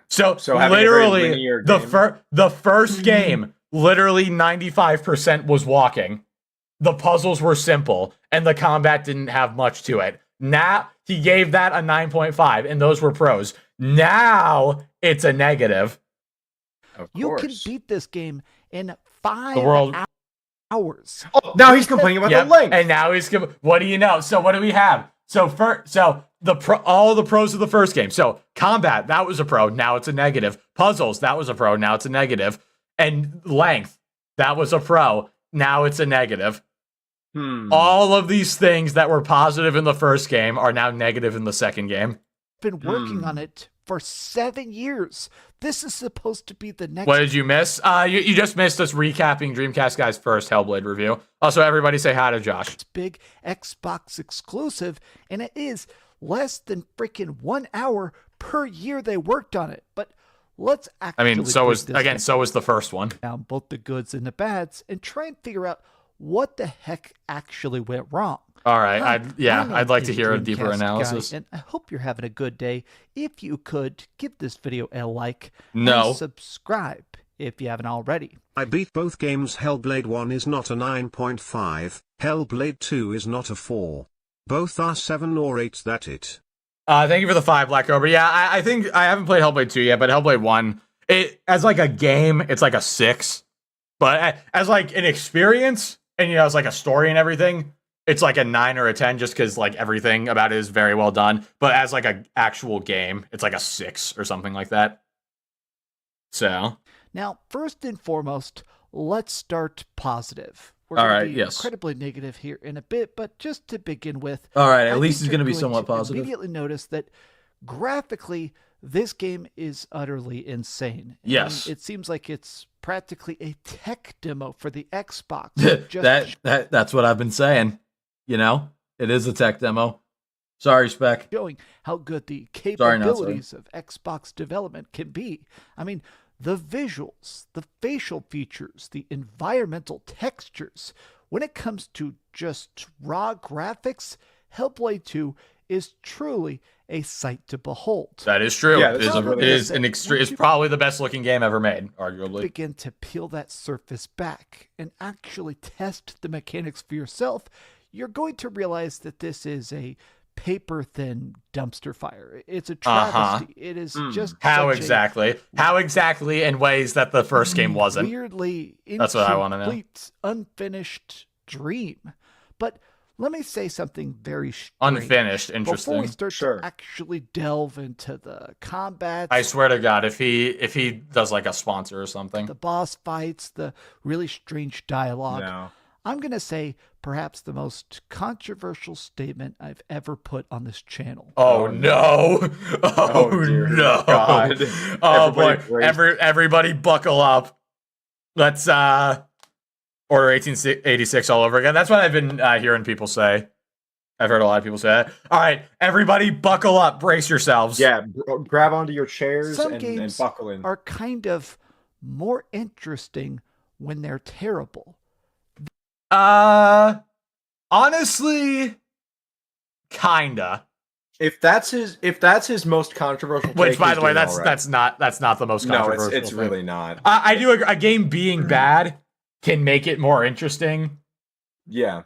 So literally, the first game, literally 95% was walking. The puzzles were simple, and the combat didn't have much to it. Now, he gave that a 9.5, and those were pros. Now, it's a negative. You can beat this game in 5 hours. Oh, now he's complaining about the length. And now what do you know? So what do we have? All the pros of the first game. So combat, that was a pro. Now it's a negative. Puzzles, that was a pro. Now it's a negative. And length, that was a pro. Now it's a negative. All of these things that were positive in the first game are now negative in the second game. been working on it for 7 years. This is supposed to be the next... What did you miss? You just missed us recapping Dreamcast Guy's first Hellblade review. Also, everybody say hi to Josh. big Xbox exclusive, and it is less than freaking 1 hour per year they worked on it. But let's actually... I mean, so was the first one. Down both the goods and the bads and try and figure out what the heck actually went wrong. All right. I'd like to hear a deeper Dreamcast analysis. Guy, and I hope you're having a good day. If you could, give this video a like. No. And subscribe if you haven't already. I beat both games. Hellblade 1 is not a 9.5, Hellblade 2 is not a 4. Both are 7 or 8, that's it. Thank you for the 5, Black Cobra. Yeah, I think I haven't played Hellblade 2 yet, but Hellblade 1, as like a game, it's like a 6. But as like an experience, and you know, it's like a story and everything, it's like a 9 or a 10 just because like everything about it is very well done. But as like an actual game, it's like a 6 or something like that. So now, first and foremost, let's start positive. We're all going right, to be yes. incredibly negative here in a bit, but just to begin with, all right, at I least think it's going to you're be somewhat to positive. Immediately notice that graphically, this game is utterly insane. Yes, and it seems like it's practically a tech demo for the Xbox. That's what I've been saying. You know, it is a tech demo. Sorry, Spec. Showing how good the capabilities of Xbox development can be. I mean, the visuals, the facial features, the environmental textures. When it comes to just raw graphics, Hellblade 2 is truly a sight to behold. That is true. Yeah, it's probably the best looking game ever made, arguably. Begin to peel that surface back and actually test the mechanics for yourself, you're going to realize that this is a paper-thin dumpster fire. It's a travesty. It is just how exactly in ways that the first game wasn't. Weirdly, that's what I want to know. Unfinished dream. But let me say something very strange. Unfinished, interesting. Before we start to actually delve into the combat, I swear to God, if he does like a sponsor or something, the boss fights, the really strange dialogue, I'm going to say perhaps the most controversial statement I've ever put on this channel. Oh no! Oh no! God. Oh boy! Everybody buckle up. Let's order 1886 all over again. That's what I've been hearing people say. I've heard a lot of people say that. All right, everybody buckle up. Brace yourselves. Yeah, grab onto your chairs Some and games buckle in. are kind of more interesting when they're terrible. Honestly, kinda. If that's his most controversial take, which by the way, that's right. that's not the most controversial. No, it's really not. I do agree. A game being bad can make it more interesting. Yeah.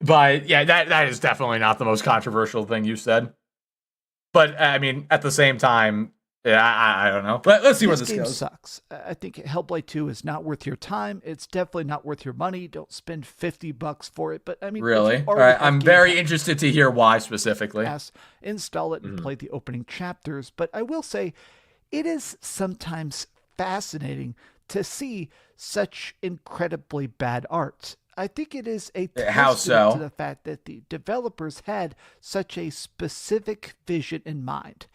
But yeah, that is definitely not the most controversial thing you said. But I mean, at the same time, yeah, I don't know. But let's see where this game goes. Sucks. I think Hellblade 2 is not worth your time. It's definitely not worth your money. Don't spend $50 for it. But I mean, really? All right, I'm very interested to hear why specifically. Install it and play the opening chapters. But I will say, it is sometimes fascinating to see such incredibly bad art. I think it is a testament to the fact that the developers had such a specific vision in mind.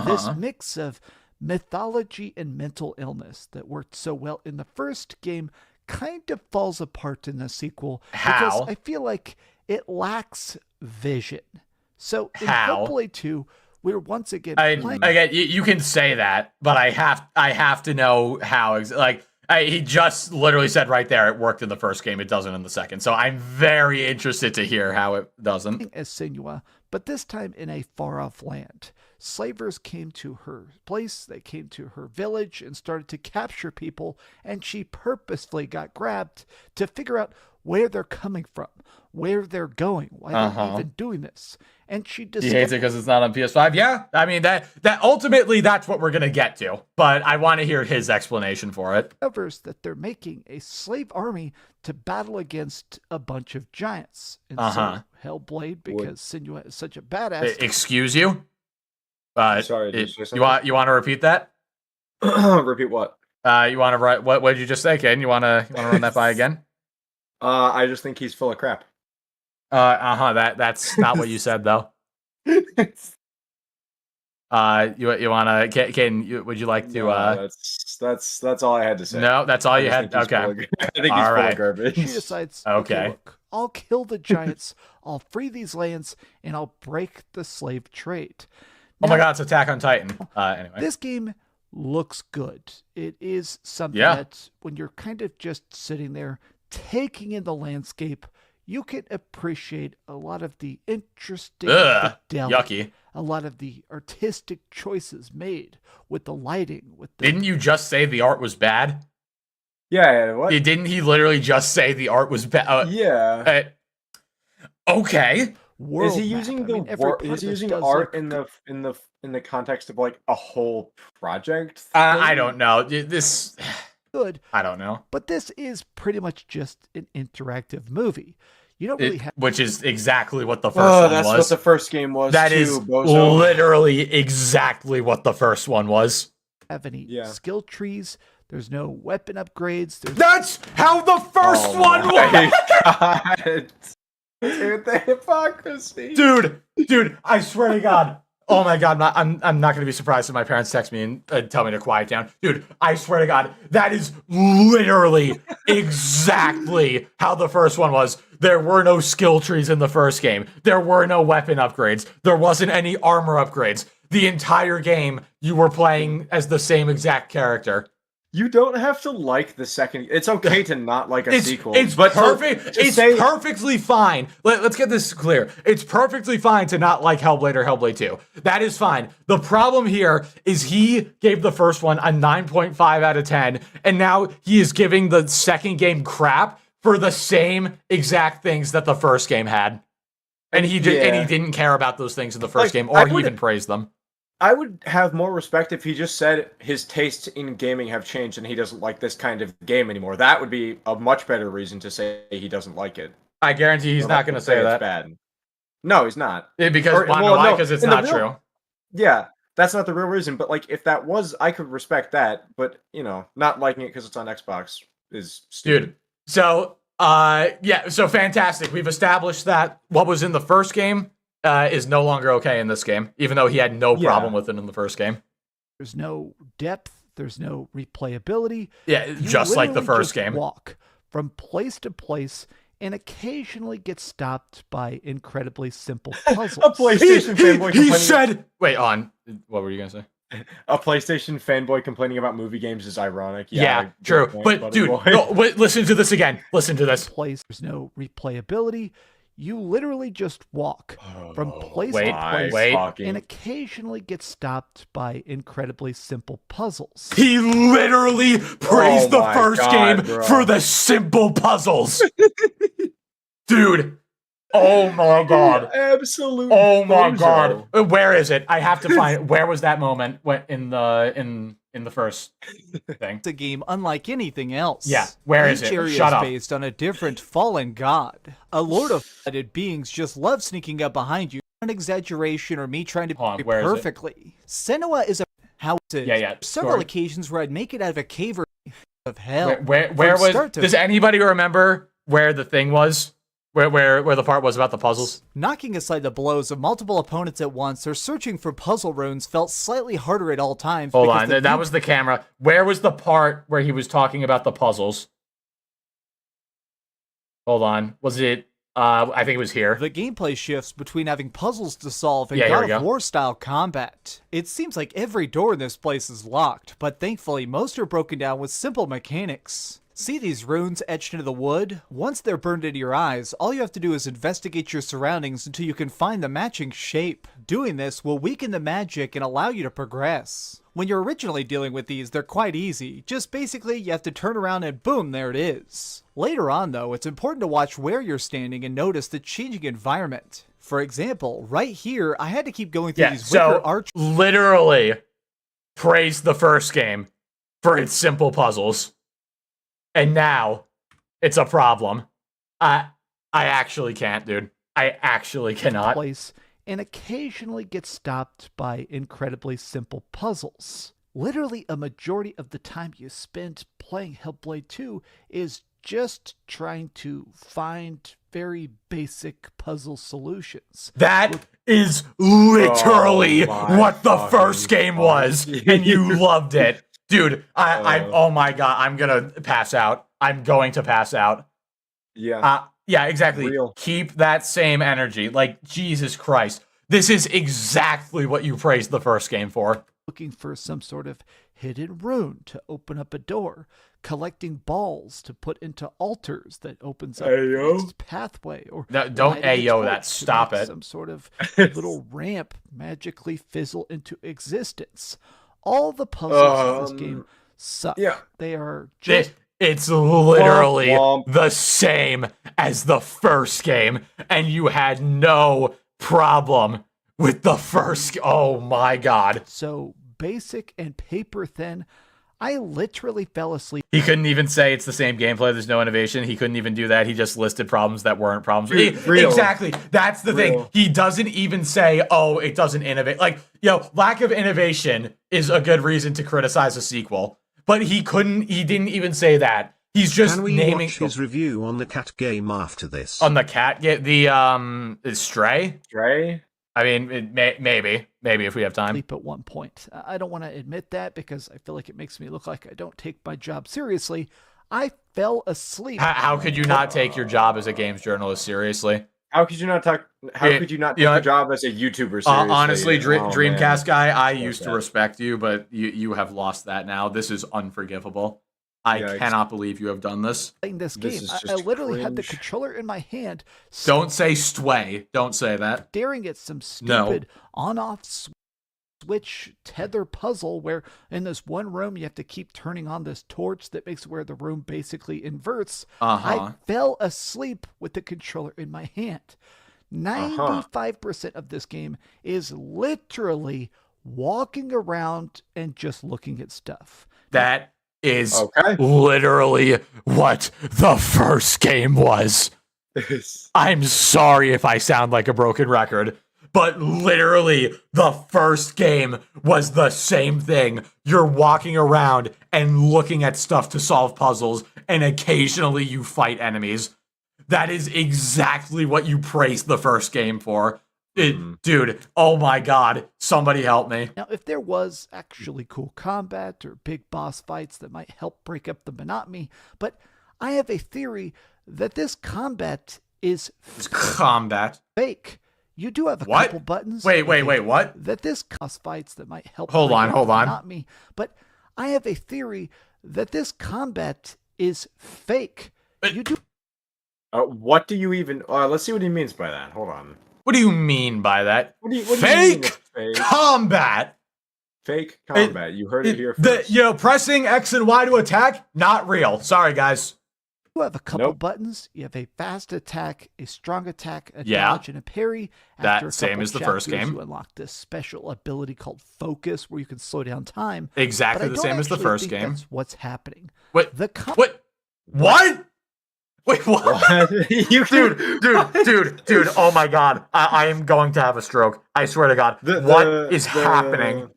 This mix of mythology and mental illness that worked so well in the first game kind of falls apart in the sequel. Because I feel like it lacks vision. So in Hellblade 2, we're once again playing... Again, you can say that, but I have to know how. He just literally said right there it worked in the first game, it doesn't in the second. So I'm very interested to hear how it doesn't. As Senua, but this time in a far-off land. Slavers came to her place, they came to her village and started to capture people, and she purposefully got grabbed to figure out where they're coming from, where they're going, why they're even doing this. And she hates it because it's not on PS5. Yeah, I mean that ultimately that's what we're gonna get to. But I want to hear his explanation for it. Discovers that they're making a slave army to battle against a bunch of giants. And so Hellblade, because Senua is such a badass. Excuse you? Sorry, you want to repeat that? Repeat what? You want to write what did you just say, Kaden? You want to run that by again? I just think he's full of crap. That's not what you said though. You wanna, Kaden, would you like to? No, that's all I had to say. No, that's all you just had. think he's Okay. full of- I think he's All full right. of garbage. She decides, Okay. look, I'll kill the giants, I'll free these lands, and I'll break the slave trade. Oh my Now, God, it's Attack on Titan. Anyway. this game looks good. It is something Yeah. that when you're kind of just sitting there taking in the landscape, you can appreciate a lot of the interesting fidelity, yucky. a lot of the artistic choices made with the lighting, with the Didn't you just say the art was bad? Yeah, what? Didn't he literally just say the art was bad? Yeah. Okay. world Is he map. using I mean, the every part is he of this using does art look in the context of like a whole project? I thing? don't know. This, good, I don't know. but this is pretty much just an interactive movie. You don't really have Which is exactly what the first Oh, one that's was. what the first game was. That too, is bozo. literally exactly what the first one was. any Yeah. skill trees. There's no weapon upgrades. There's That's how the first Oh one my was. God. Dude, the hypocrisy. Dude, I swear to God. Oh my God, I'm not gonna be surprised if my parents text me and tell me to quiet down. Dude, I swear to God, that is literally exactly how the first one was. There were no skill trees in the first game. There were no weapon upgrades. There wasn't any armor upgrades. The entire game, you were playing as the same exact character. You don't have to like the second. It's okay to not like a sequel. It's but perfect. It's perfectly fine. Let's get this clear. It's perfectly fine to not like Hellblade or Hellblade 2. That is fine. The problem here is he gave the first one a 9.5 out of 10, and now he is giving the second game crap for the same exact things that the first game had. And he didn't care about those things in the first game, or he even praised them. I would have more respect if he just said his tastes in gaming have changed and he doesn't like this kind of game anymore. That would be a much better reason to say he doesn't like it. I guarantee he's not going to say it's that. bad. No, he's not. Because why? Because it's not true. Yeah, that's not the real reason. But like, if that was, I could respect that. But you know, not liking it because it's on Xbox is stupid. Dude. So, so fantastic. We've established that what was in the first game is no longer okay in this game, even though he had no problem with it in the first game. There's no depth. There's no replayability. Yeah, just like the literally first just game. Walk from place to place and occasionally get stopped by incredibly simple puzzles. A PlayStation fanboy He complaining. said, wait, what were you going to say? A PlayStation fanboy complaining about movie games is ironic. Yeah, true. good point, But buddy dude, boy. no, wait, listen to this again. Listen to this. Place. There's no replayability. You literally just walk from place wait, to place wait. and occasionally get stopped by incredibly simple puzzles. He literally praised the my first God, game bro. for the simple puzzles. Dude. Oh my God. Absolute. Oh my bozo. God. Where is it? I have to find it. Where was that moment in the first thing? It's a game unlike anything else. Yeah, where is Each it? area Shut is up. based on a different fallen god. A lord of flooded beings just love sneaking up behind you. Not an exaggeration or me trying to Hold on, do it where is it? perfectly. Senua is a how it is. Yeah. Several Story. occasions where I'd make it out of a cave or of hell. Where From was? start to Does anybody remember where the thing was? Where the part was about the puzzles? knocking aside the blows of multiple opponents at once or searching for puzzle runes felt slightly harder at all times. Hold because on, the that was the camera. Where was the part where he was talking about the puzzles? Hold on, was it? I think it was here. The gameplay shifts between having puzzles to solve and Yeah, here we God of go. War style combat. It seems like every door in this place is locked, but thankfully most are broken down with simple mechanics. See these runes etched into the wood? Once they're burned into your eyes, all you have to do is investigate your surroundings until you can find the matching shape. Doing this will weaken the magic and allow you to progress. When you're originally dealing with these, they're quite easy. Just basically, you have to turn around and boom, there it is. Later on though, it's important to watch where you're standing and notice the changing environment. For example, right here, I had to keep going through these wicker arch. Literally praised the first game for its simple puzzles. And now it's a problem. I actually can't, dude. I actually cannot. Place and occasionally get stopped by incredibly simple puzzles. Literally a majority of the time you spend playing Hellblade 2 is just trying to find very basic puzzle solutions. That is literally my what the fucking first game was, God. and you loved it. Dude, oh my god, I'm gonna pass out. I'm going to pass out. Yeah. Yeah, exactly. Real. Keep that same energy. Like, Jesus Christ. This is exactly what you praised the first game for. Looking for some sort of hidden rune to open up a door, collecting balls to put into altars that opens up the next pathway, or No, don't lighting a ayo torch that. to Stop make it. some sort of little ramp magically fizzle into existence. All the puzzles of this game suck. Yeah. They are just It's literally Womp womp. the same as the first game, and you had no problem with the first. Oh my god. so basic and paper thin. I literally fell asleep. He couldn't even say it's the same gameplay, there's no innovation. He couldn't even do that. He just listed problems that weren't problems. Real. Exactly. That's the Real. thing. He doesn't even say, oh, it doesn't innovate. Like, lack of innovation is a good reason to criticize a sequel. But he didn't even say that. He's just Can we naming watch his review on the cat game after this? on the cat game. The Stray. Stray? I mean, maybe if we have time. At one point. I don't want to admit that because I feel like it makes me look like I don't take my job seriously. I fell asleep. How could you not take your job as a games journalist seriously? How could you not take your job as a YouTuber seriously? Honestly, Dreamcast Guy, I Fuck used to that. respect you, but you have lost that now. This is unforgivable. I Yikes. cannot believe you have done this. Playing this This game. is I just literally had the cringe. controller in my hand. Don't say sway. Don't say that. Staring at some No. stupid on-off switch tether puzzle where in this one room you have to keep turning on this torch that makes where the room basically inverts. I fell asleep with the controller in my hand. 95% of this game is literally walking around and just looking at stuff. That is Okay. literally what the first game was. I'm sorry if I sound like a broken record, but literally the first game was the same thing. You're walking around and looking at stuff to solve puzzles, and occasionally you fight enemies. That is exactly what you praised the first game for. Dude, oh my god, somebody help me. Now, if there was actually cool combat or big boss fights that might help break up the monotony, but I have a theory that this combat is It's combat. fake. You do have a What? couple buttons. Wait, what? That this boss fights that might help. Hold break on, up hold the on. monotony, but I have a theory that this combat is fake. You do What do you even? Let's see what he means by that. Hold on. What do you mean by that? What do you mean Fake it's fake? combat. Fake combat. You heard it here first. Pressing X and Y to attack, not real. Sorry, guys. You have a couple Nope. buttons. You have a fast attack, a strong attack, a Yeah. dodge, and a parry. That After a same couple as the first chapters, game. You unlock this special ability called Focus, where you can slow down time. Exactly But I the same don't as the actually first think game. That's what's happening. What? The What? Wait, what? What? Dude, oh my god. I am going to have a stroke. I swear to god. What is happening?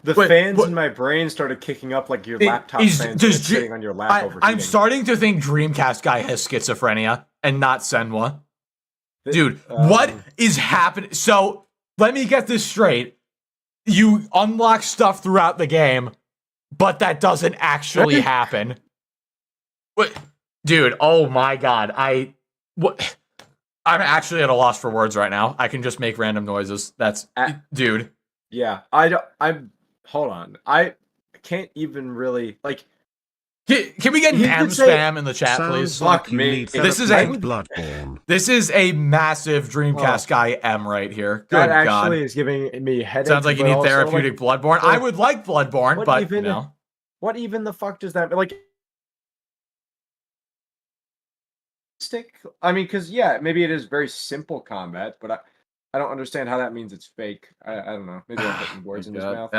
The Wait, fans what- in my brain started kicking up like your It- laptop is- fans does just G- sitting on your lap overheating. I'm starting to think Dreamcast Guy has schizophrenia and not Senwa. Dude, what is happening? So, let me get this straight. You unlock stuff throughout the game, but that doesn't actually happen. What? Dude, oh my god. I'm actually at a loss for words right now. I can just make random noises. Dude. Yeah, hold on. I can't even really like. Can we get an You M could say- spam in the chat, please? Sounds like Fuck you me. need This is therapy a- like Bloodborne. This is a massive Dreamcast Guy M right here. Good That god. actually is giving me a headache. Sounds like you but need also, therapeutic Bloodborne. I would like Bloodborne, what but even- you know. What even the fuck does that like? Stick. I mean, because yeah, maybe it is very simple combat, but I don't understand how that means it's fake. I don't know. Maybe I'm putting words in his mouth.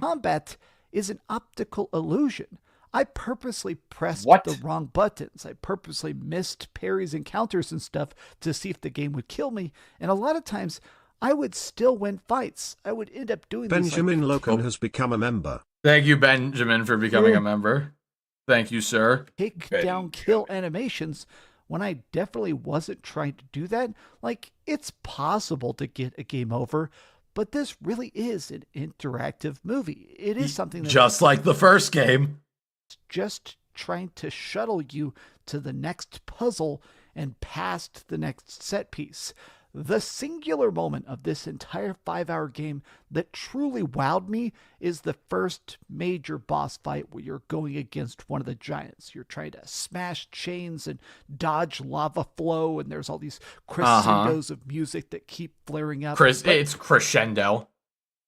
combat is an optical illusion. I purposely pressed What? the wrong buttons. I purposely missed parries and counters and stuff to see if the game would kill me. And a lot of times, I would still win fights. I would end up doing Benjamin these, Locan has become a member. Thank you, Benjamin, for becoming a member. Thank you, sir. take down kill animations when I definitely wasn't trying to do that. Like, it's possible to get a game over, but this really is an interactive movie. It is something that Just like the first game. just trying to shuttle you to the next puzzle and past the next set piece. The singular moment of this entire 5-hour game that truly wowed me is the first major boss fight where you're going against one of the giants. You're trying to smash chains and dodge lava flow, and there's all these crescendos of music that keep flaring up. It's crescendo.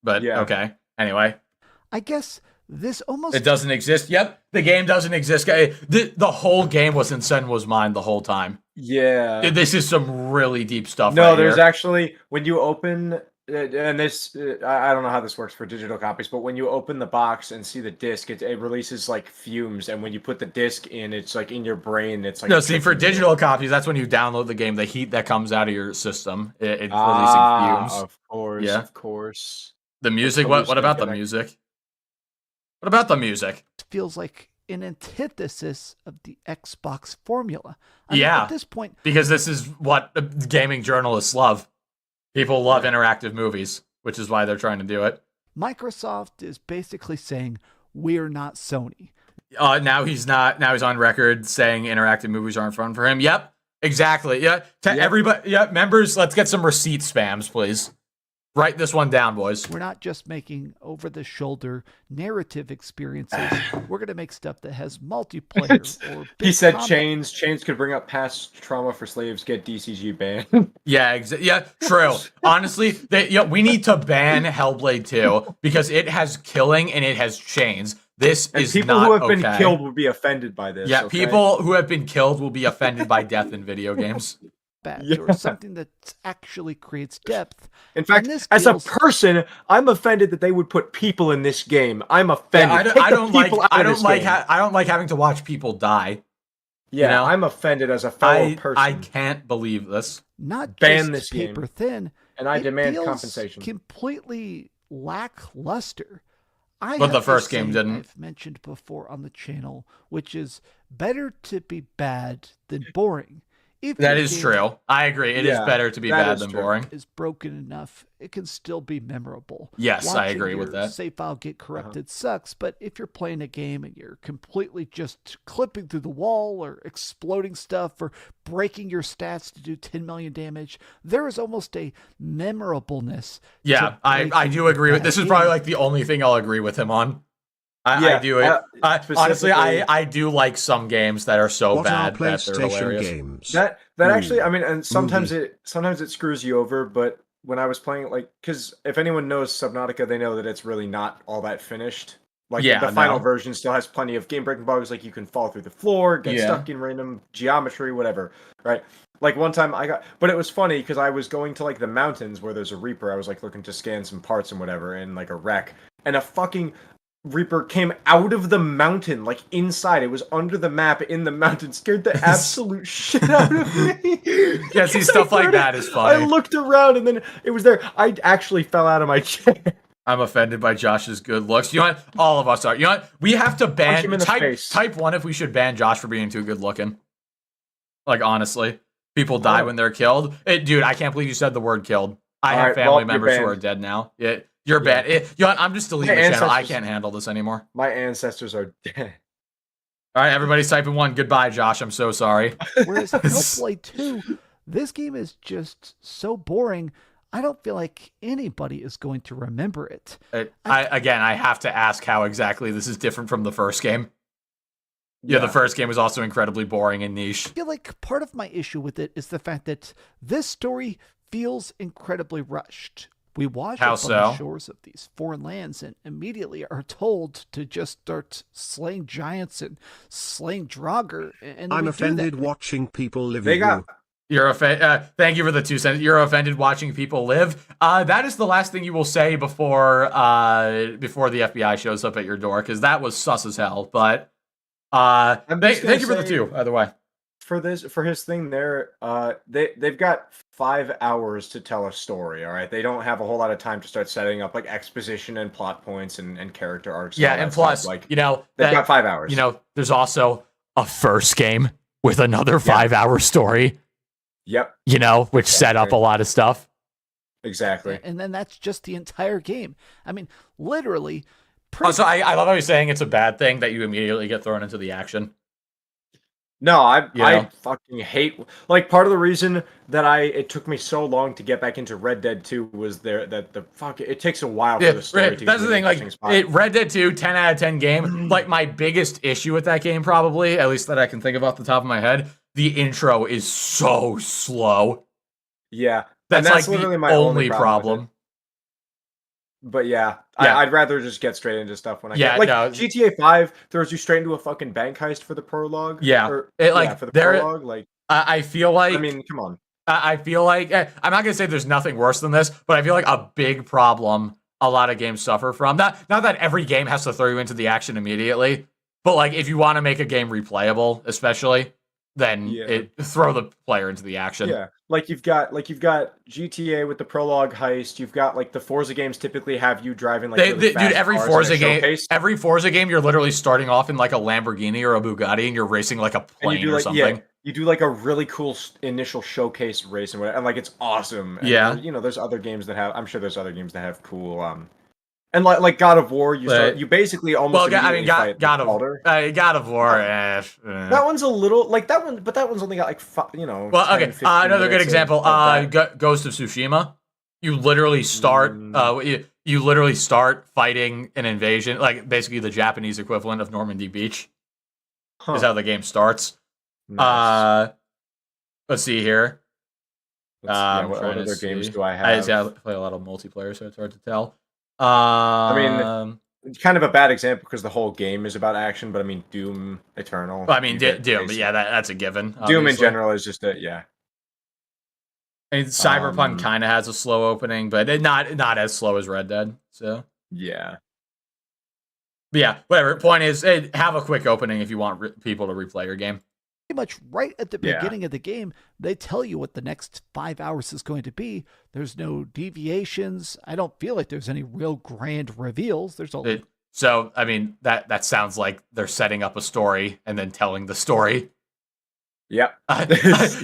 But okay. Anyway. I guess this almost... It doesn't exist. Yep. The game doesn't exist. The whole game was in Senwa's mind the whole time. Yeah. This is some really deep stuff. No, right there's here. actually, when you open, and this, I don't know how this works for digital copies, but when you open the box and see the disc, it releases like fumes, and when you put the disc in, it's like in your brain, it's like... No, see, for digital copies, that's when you download the game, the heat that comes out of your system, it's releasing fumes. Of course, Yeah. of course. The music, what about the music? What about the music? It feels like an antithesis of the Xbox formula. I mean, Yeah. at this point, Because this is what gaming journalists love. People love interactive movies, which is why they're trying to do it. Microsoft is basically saying, we're not Sony. Now he's not. Now he's on record saying interactive movies aren't fun for him. Yep, exactly. Yeah, everybody. Yeah, members, let's get some receipt spams, please. Write this one down, boys. We're not just making over-the-shoulder narrative experiences. We're going to make stuff that has multiplayer or He big said combat. chains could bring up past trauma for slaves, get DCG banned. Yeah, true. Honestly, we need to ban Hellblade 2 because it has killing and it has chains. This And is people not who have okay. been killed will be offended by this. Yeah, okay? people who have been killed will be offended by death in video games. Or something that actually creates depth. In fact, And this as a feels- person, I'm offended that they would put people in this game. I'm Yeah, offended. I don't like. I don't like. Game. I don't like having to watch people die. Yeah, you know? I'm offended as a fellow person. I can't believe this. not ban just this game. paper thin, And I it demand feels compensation. completely lackluster. I But have the this first game saying didn't. I've mentioned before on the channel, which is better to be bad than boring. If That your is game true. I agree. It is Yeah, better to be that bad is than true. boring. is broken enough, it can still be memorable. Yes, I Watching agree with your that. save file get corrupted sucks, but if you're playing a game and you're completely just clipping through the wall or exploding stuff or breaking your stats to do 10 million damage, there is almost a memorableness. Yeah, to I breaking do agree with. that This is game. probably like the only thing I'll agree with him on. I Yeah, do. Honestly, specifically- I do like some games that are so What are bad that they're PlayStation hilarious. games? That actually, I mean, and sometimes it screws you over. But when I was playing, like, because if anyone knows Subnautica, they know that it's really not all that finished. Like, Yeah, the final no. version still has plenty of game breaking bugs. Like, you can fall through the floor, get Yeah. stuck in random geometry, whatever. Right? Like one time but it was funny because I was going to like the mountains where there's a Reaper. I was like looking to scan some parts and whatever, and like a wreck, and a fucking Reaper came out of the mountain, like inside. It was under the map in the mountain. Scared the absolute shit out of me. Yeah, see, stuff like that is funny. I looked around and then it was there. I actually fell out of my chair. I'm offended by Josh's good looks. You know what? All of us are. You know what? We have to ban. him in the face. Type 1 if we should ban Josh for being too good looking. Like, honestly. People die when they're killed. Dude, I can't believe you said the word killed. I have Alright, family well, you're members who banned. are dead now. Yeah, you're banned. You know what? I'm just deleting My the channel. I ancestors- can't handle this anymore. My ancestors are dead. All right, everybody's typing 1. Goodbye, Josh. I'm so sorry. Whereas Hellblade 2, this game is just so boring. I don't feel like anybody is going to remember it. I have to ask how exactly this is different from the first game. Yeah, the first game was also incredibly boring and niche. I feel like part of my issue with it is the fact that this story feels incredibly rushed. We wash How up on the so? shores of these foreign lands and immediately are told to just start slaying giants and slaying Draugr. And I'm we do offended that. watching people live They in got You're thank you for the 2 cents. You're offended watching people live. That is the last thing you will say before the FBI shows up at your door, because that was sus as hell. But I'm just thank you for gonna the say- 2, by the way. for his thing there, they've got 5 hours to tell a story. All right, they don't have a whole lot of time to start setting up like exposition and plot points and character arcs. Yeah, all and that plus, stuff. Like you know, they've got 5 hours. You know, there's also a first game. with another 5-hour story. Yep. You know, which set up a lot of stuff. Exactly. And then that's just the entire game. I mean, literally. So I love how you're saying it's a bad thing that you immediately get thrown into the action. No, You know? I fucking hate, like, part of the reason that it took me so long to get back into Red Dead 2 was it takes a while for the story to that's the thing, like, Red Dead 2, 10 out of 10 game, like, my biggest issue with that game probably, at least that I can think of off the top of my head, the intro is so slow. Yeah. That's like literally the my only problem. But yeah, Yeah. I'd rather just get straight into stuff when I Yeah, can. Like, no. GTA 5 throws you straight into a fucking bank heist for the prologue. Yeah. For the there- prologue, like, I feel like... I mean, come on. I feel like... I'm not going to say there's nothing worse than this, but I feel like a big problem a lot of games suffer from. Not that every game has to throw you into the action immediately, but, like, if you want to make a game replayable, especially, then throw the player into the action. Yeah, like you've got GTA with the prologue heist. You've got, like, the Forza games typically have you driving like really fast every cars Forza in a game, showcase. every Forza game, you're literally starting off in like a Lamborghini or a Bugatti, and you're racing like a And you plane do, or like, something. you do like a really cool initial showcase race and whatever, and like it's awesome. And Yeah. you know, there's other games that have. I'm sure there's other games that have cool. And like God of War, you basically almost. Well, I mean, fight God Baldur. of War. That one's a little like that one, but that one's only got like Well, 10, okay. 15 Another good minutes example. of that. Ghost of Tsushima. You literally start. You literally start fighting an invasion, like basically the Japanese equivalent of Normandy Beach. Is how the game starts. Nice. Let's see here. What other games do I have? I just play a lot of multiplayer, so it's hard to tell. I mean, it's kind of a bad example because the whole game is about action, but I mean, Doom Eternal. I mean, Doom, but yeah, that's a given. Doom obviously. in general is just yeah. I mean, Cyberpunk kind of has a slow opening, but not as slow as Red Dead. So yeah. But yeah, whatever. Point is, have a quick opening if you want people to replay your game. Pretty much right at the beginning of the game, they tell you what the next 5 hours is going to be. There's no deviations. I don't feel like there's any real grand reveals. There's a So, I mean, that sounds like they're setting up a story and then telling the story. Yep.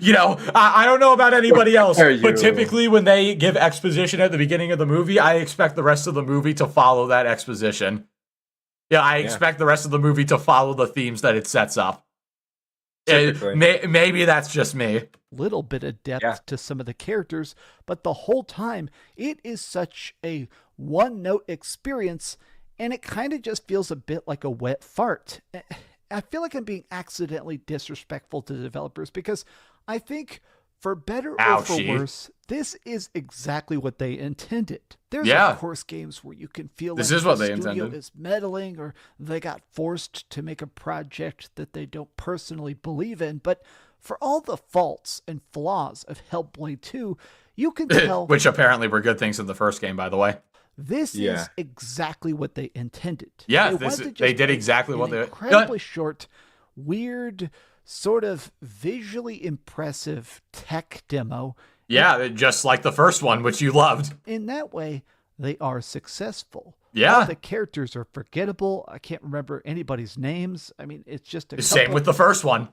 You know, I don't know about anybody else, Are but you? typically when they give exposition at the beginning of the movie, I expect the rest of the movie to follow that exposition. Yeah, I expect the rest of the movie to follow the themes that it sets up. Maybe that's just me. little bit of depth to some of the characters, but the whole time it is such a one-note experience, and it kind of just feels a bit like a wet fart. I feel like I'm being accidentally disrespectful to the developers because I think, for better or for worse, this is exactly what they intended. There's of course games where you can feel this like is what the they studio intended. is meddling, or they got forced to make a project that they don't personally believe in. But for all the faults and flaws of Hellblade 2, you can tell which apparently were good things in the first game, by the way. this is exactly what they intended. Yeah, they did exactly what they incredibly short, weird, sort of visually impressive tech demo. Yeah, just like the first one, which you loved. In that way, they are successful. Yeah. All the characters are forgettable. I can't remember anybody's names. I mean, it's just a Same with the first one.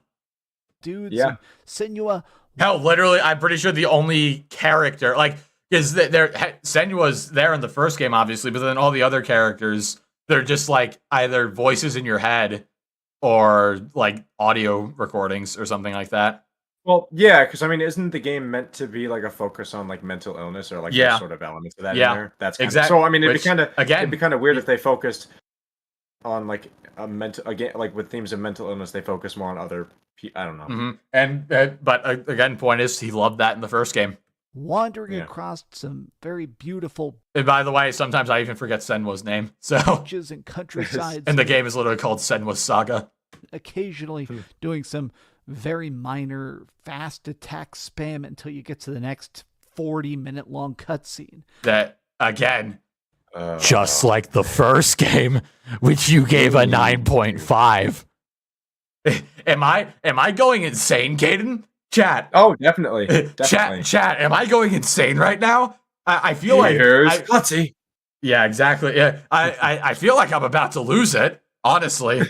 dudes. Yeah. Senua. Hell, literally, I'm pretty sure the only character, like, is that Senua's there in the first game, obviously, but then all the other characters, they're just like either voices in your head or like audio recordings or something like that. Well, yeah, because I mean, isn't the game meant to be like a focus on like mental illness or like some sort of elements of that in there? That's exactly. So I mean, it'd be kind of weird if they focused on like a mental like with themes of mental illness. They focus more on other. I don't know. Mm-hmm. And but again, point is, he loved that in the first game. Wandering across some very beautiful. And by the way, sometimes I even forget Senwa's name. So beaches and countrysides. And the game is literally called Senwa's Saga. Occasionally doing some very minor fast attack spam until you get to the next 40-minute long cutscene. That, again, just like the first game, which you gave a 9.5. Am I going insane, Kaden? Chat. Oh, definitely. Chat. Am I going insane right now? I feel like Gutsy. Yeah, exactly. Yeah, I feel like I'm about to lose it. Honestly.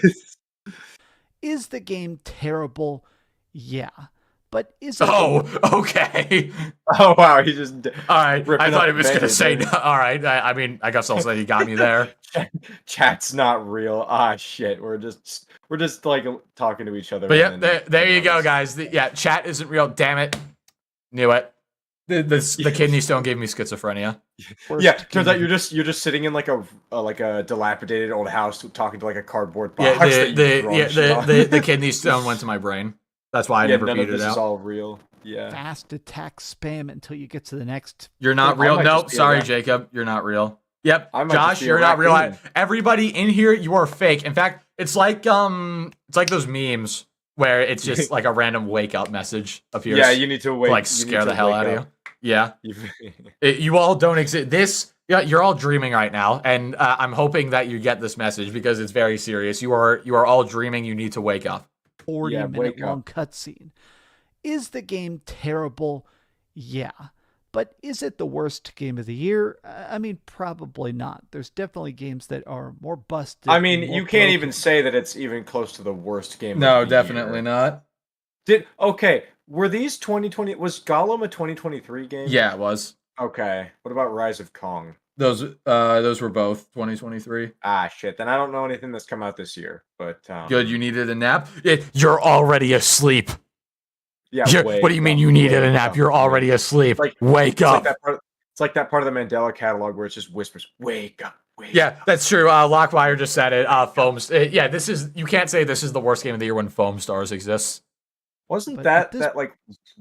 Is the game terrible? Yeah. But is it Oh, okay. Oh wow, he just All right. I ripping thought up he was going to Band-Aid say, there. no. All right. I mean, I guess I'll say he got me there. Chat's not real. Ah shit, we're just like talking to each other. But yeah, and then there you go, anonymous. guys. Yeah, chat isn't real. Damn it. Knew it. The kidney stone gave me schizophrenia. worst Yeah, turns out game? you're just sitting in like a dilapidated old house talking to like a cardboard box. Yeah, that you've thrown shit on. the kidney stone went to my brain. That's why I Yeah, never none of beat it this is out. all real. Yeah. Fast attack spam until you get to the next. You're not I real. might Nope. just be Sorry, a Jacob. You're not real. Yep. I might just Josh, be a you're not real. raccoon. Everybody in here, you are fake. In fact, it's like those memes where it's just like a random wake up message appears. Yeah, you need to to wait. like scare the hell out of you. Yeah. you. You all don't exist. Yeah, you're all dreaming right now, and I'm hoping that you get this message because it's very serious. You are all dreaming. You need to wake up. 40-minute wake up. long cutscene. Is the game terrible? Yeah. But is it the worst game of the year? I mean, probably not. There's definitely games that are more busted. I and mean, more you can't even broken. say that it's even close to the worst game. No, of the definitely year. not. Okay? Were these 2020? Was Gollum a 2023 game? Yeah, it was. Okay. What about Rise of Kong? Those were both 2023. Ah, shit. Then I don't know anything that's come out this year. But Good, you needed a nap. You're already asleep. yeah. What do you mean you needed a nap? You're already asleep. Like- Wake It's like up. that part. It's like that part of the Mandela catalog where it just whispers, "Wake up, wake Yeah, up." that's true. Lockwire just said it. Foams. Yeah, this is. You can't say this is the worst game of the year when Foam Stars exists. Wasn't But that at this- that like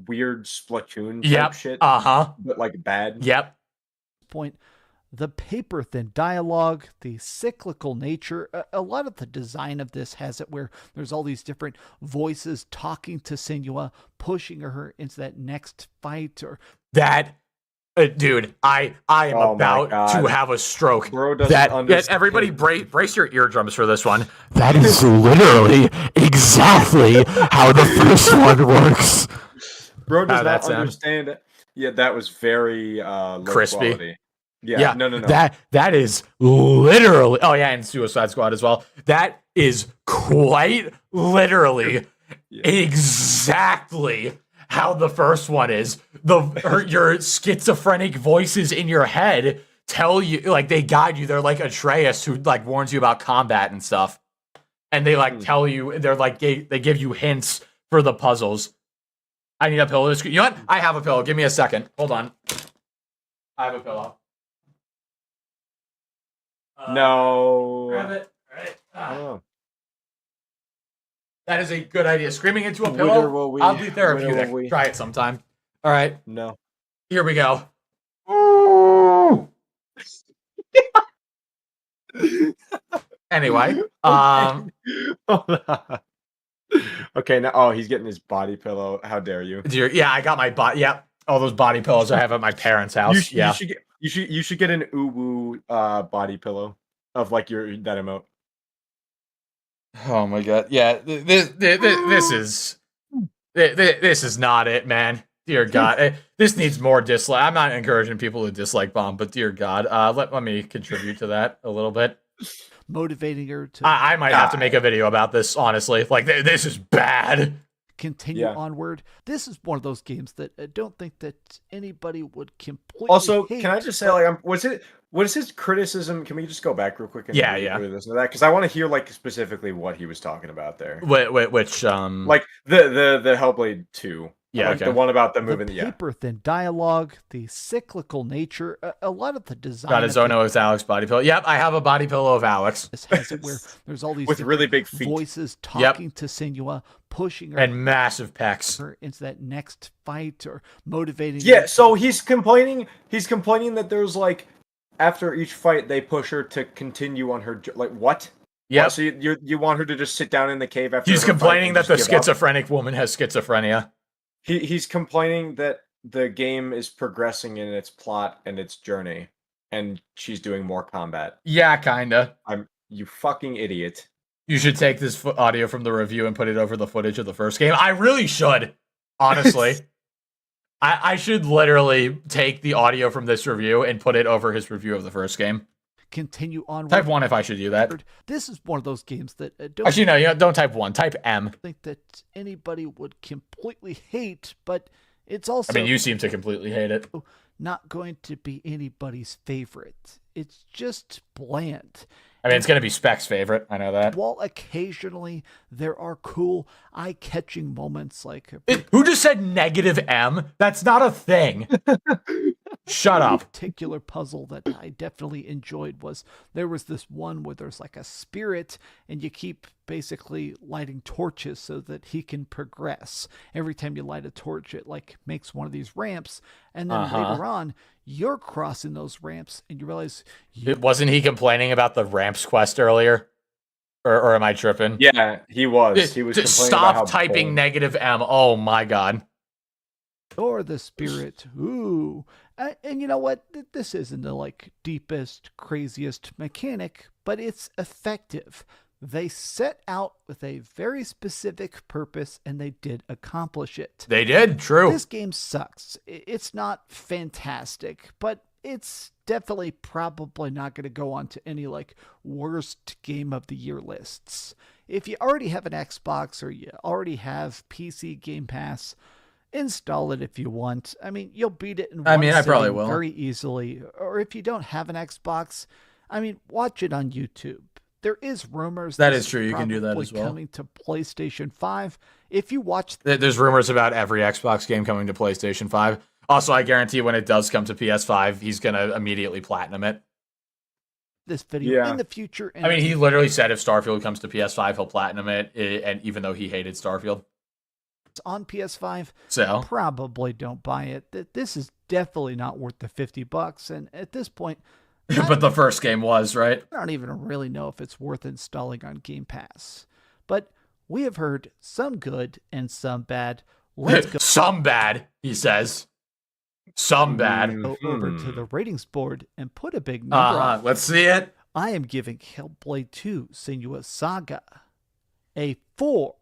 weird Splatoon type Yep. shit? Uh-huh. But like bad. Yep. Point, the paper thin dialogue, the cyclical nature, a lot of the design of this has it where there's all these different voices talking to Senua, pushing her into that next fight. Or That, dude, I am Oh my about God. to have a stroke. Bro doesn't That understand. everybody brace your eardrums for this one. That is literally exactly how the first one works. Bro does How'd that not sound? understand. Yeah, that was very low Crispy. quality. Yeah, no. That is literally. Oh yeah, and Suicide Squad as well. That is quite literally Yeah. exactly how the first one is. Your schizophrenic voices in your head tell you, like, they guide you. They're like Atreus, who like warns you about combat and stuff, and they like tell you. They're like they give you hints for the puzzles. I need a pillow. You know what? I have a pillow. Give me a second. Hold on. I have a pillow. No. Grab it. All right. Oh. That is a good idea. Screaming into a Whither pillow. will we- I'll be whither therapeutic. will we- Try it sometime. All right. No. Here we go. Ooh. Anyway, Okay, now he's getting his body pillow. How dare you? yeah, I got my body. Yeah, all those body pillows I have at my parents' house. You should get an uwu body pillow of like that emote. Oh my god. Yeah, this is not it, man. Dear God, this needs more dislike. I'm not encouraging people to dislike Bomb, but dear God, let me contribute to that a little bit. motivating her to I might have to make a video about this, honestly. Like, this is bad. continue Yeah. onward. This is one of those games that I don't think that anybody would completely Also, hate, can I just say, but like, what is his criticism? Can we just go back real quick and Yeah, really- yeah. really listen to that? Because I want to hear like specifically what he was talking about there. Which Like the Hellblade 2. Yeah, like okay. the one about the the moving. Yeah. paper thin dialogue, the cyclical nature, a lot of the design got of his Ono with Alex body pillow. Yep, I have a body pillow of Alex. this has it where there's all these With different really big feet. voices talking to Senua, pushing her, And massive pecs. her into that next fight or motivating Yeah, her. so he's complaining that there's like after each fight they push her to continue on her like what? Yep. What, so you want her to just sit down in the cave after He's her fight complaining and that the just give up? schizophrenic woman has schizophrenia. He's complaining that the game is progressing in its plot and its journey and she's doing more combat. Yeah, kinda. You fucking idiot. You should take this audio from the review and put it over the footage of the first game. I really should, honestly. I should literally take the audio from this review and put it over his review of the first game. continue on. Type 1 if I should do that. This is one of those games that don't Actually, no, don't type 1. Type M. think that anybody would completely hate, but it's also I mean, you seem to completely hate it. not going to be anybody's favorite. It's just bland. I mean, it's going to be Spec's favorite. I know that. While occasionally there are cool, eye-catching moments like Who just said negative M? That's not a thing. Shut up. particular puzzle that I definitely enjoyed was there was this one where there's like a spirit and you keep basically lighting torches so that he can progress. Every time you light a torch, it like makes one of these ramps, and then later on you're crossing those ramps and you realize Wasn't he complaining about the ramps quest earlier? Or am I tripping? Yeah, he was. He was complaining Stop about how typing boring. negative M. Oh my god. you're the spirit. Ooh. And you know what? This isn't the like deepest, craziest mechanic, but it's effective. They set out with a very specific purpose and they did accomplish it. They did, true. This game sucks. It's not fantastic, but it's definitely probably not going to go on to any like worst game of the year lists. If you already have an Xbox or you already have PC Game Pass, install it if you want. I mean, you'll beat it in one I probably sitting will. very easily. Or if you don't have an Xbox, I mean, watch it on YouTube. There is rumors That this is true. You can do that probably as well. coming to PlayStation 5. If you watch There's rumors about every Xbox game coming to PlayStation 5. Also, I guarantee when it does come to PS5, he's going to immediately platinum it. this video Yeah. in the future, and I mean, he literally said if Starfield comes to PS5, he'll platinum it, and even though he hated Starfield. it's on PS5, So, probably don't buy it. This is definitely not worth the $50, and at this point, but the first game was, right? I don't even really know if it's worth installing on Game Pass. But we have heard some good and some bad. Let's go Some bad, he says. Some bad. over to the ratings board and put a big number on it. Let's see it. I am giving Hellblade 2 Senua's Saga a 4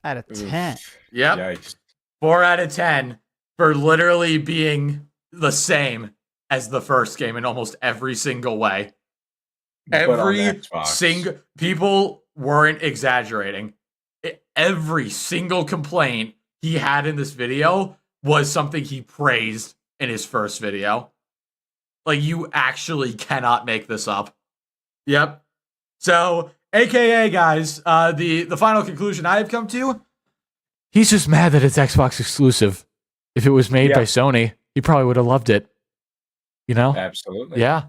out of 10. Yep. Yikes. 4 out of 10 for literally being the same as the first game in almost every single way. But on Every Xbox. single people weren't exaggerating. Every single complaint he had in this video was something he praised in his first video. Like, you actually cannot make this up. Yep. So, AKA, guys, the final conclusion I have come to, he's just mad that it's Xbox exclusive. If it was made by Sony, he probably would have loved it. You know? Absolutely. Yeah.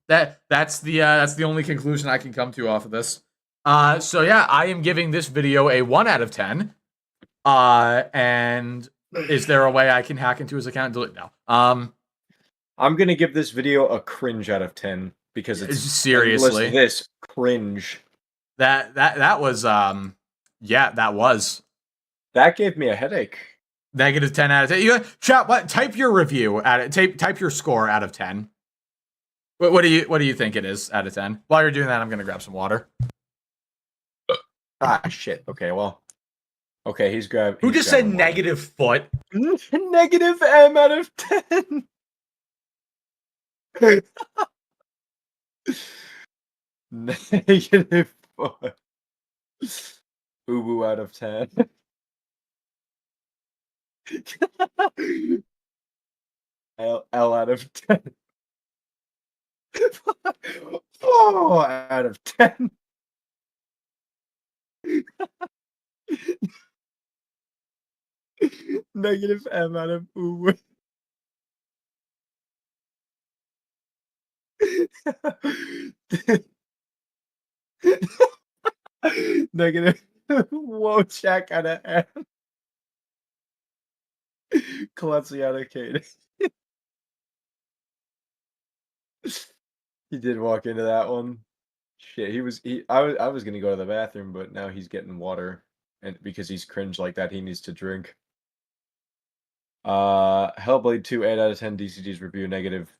That's the only conclusion I can come to off of this. So yeah, I am giving this video a 1 out of 10. And is there a way I can hack into his account and delete? No. I'm gonna give this video a cringe out of 10 because it's Seriously. this cringe. That was yeah, that was That gave me a headache. negative 10 out of 10. You chat, what? Type your review at it. Type your score out of 10. What do you think it is out of 10? While you're doing that, I'm gonna grab some water. Ah, shit. Okay, well. Okay, he's grabbing. Who just said negative foot? Negative M out of 10. Negative 4. Boo out of 10. L out of 10. 4 out of 10. Negative M out of ooh. Negative Wojak out of M. Klutzy out of Kaden. He did walk into that one. Shit, I was gonna go to the bathroom, but now he's getting water, and because he's cringed like that, he needs to drink. Hellblade 2, 8 out of 10. DCG's review negative.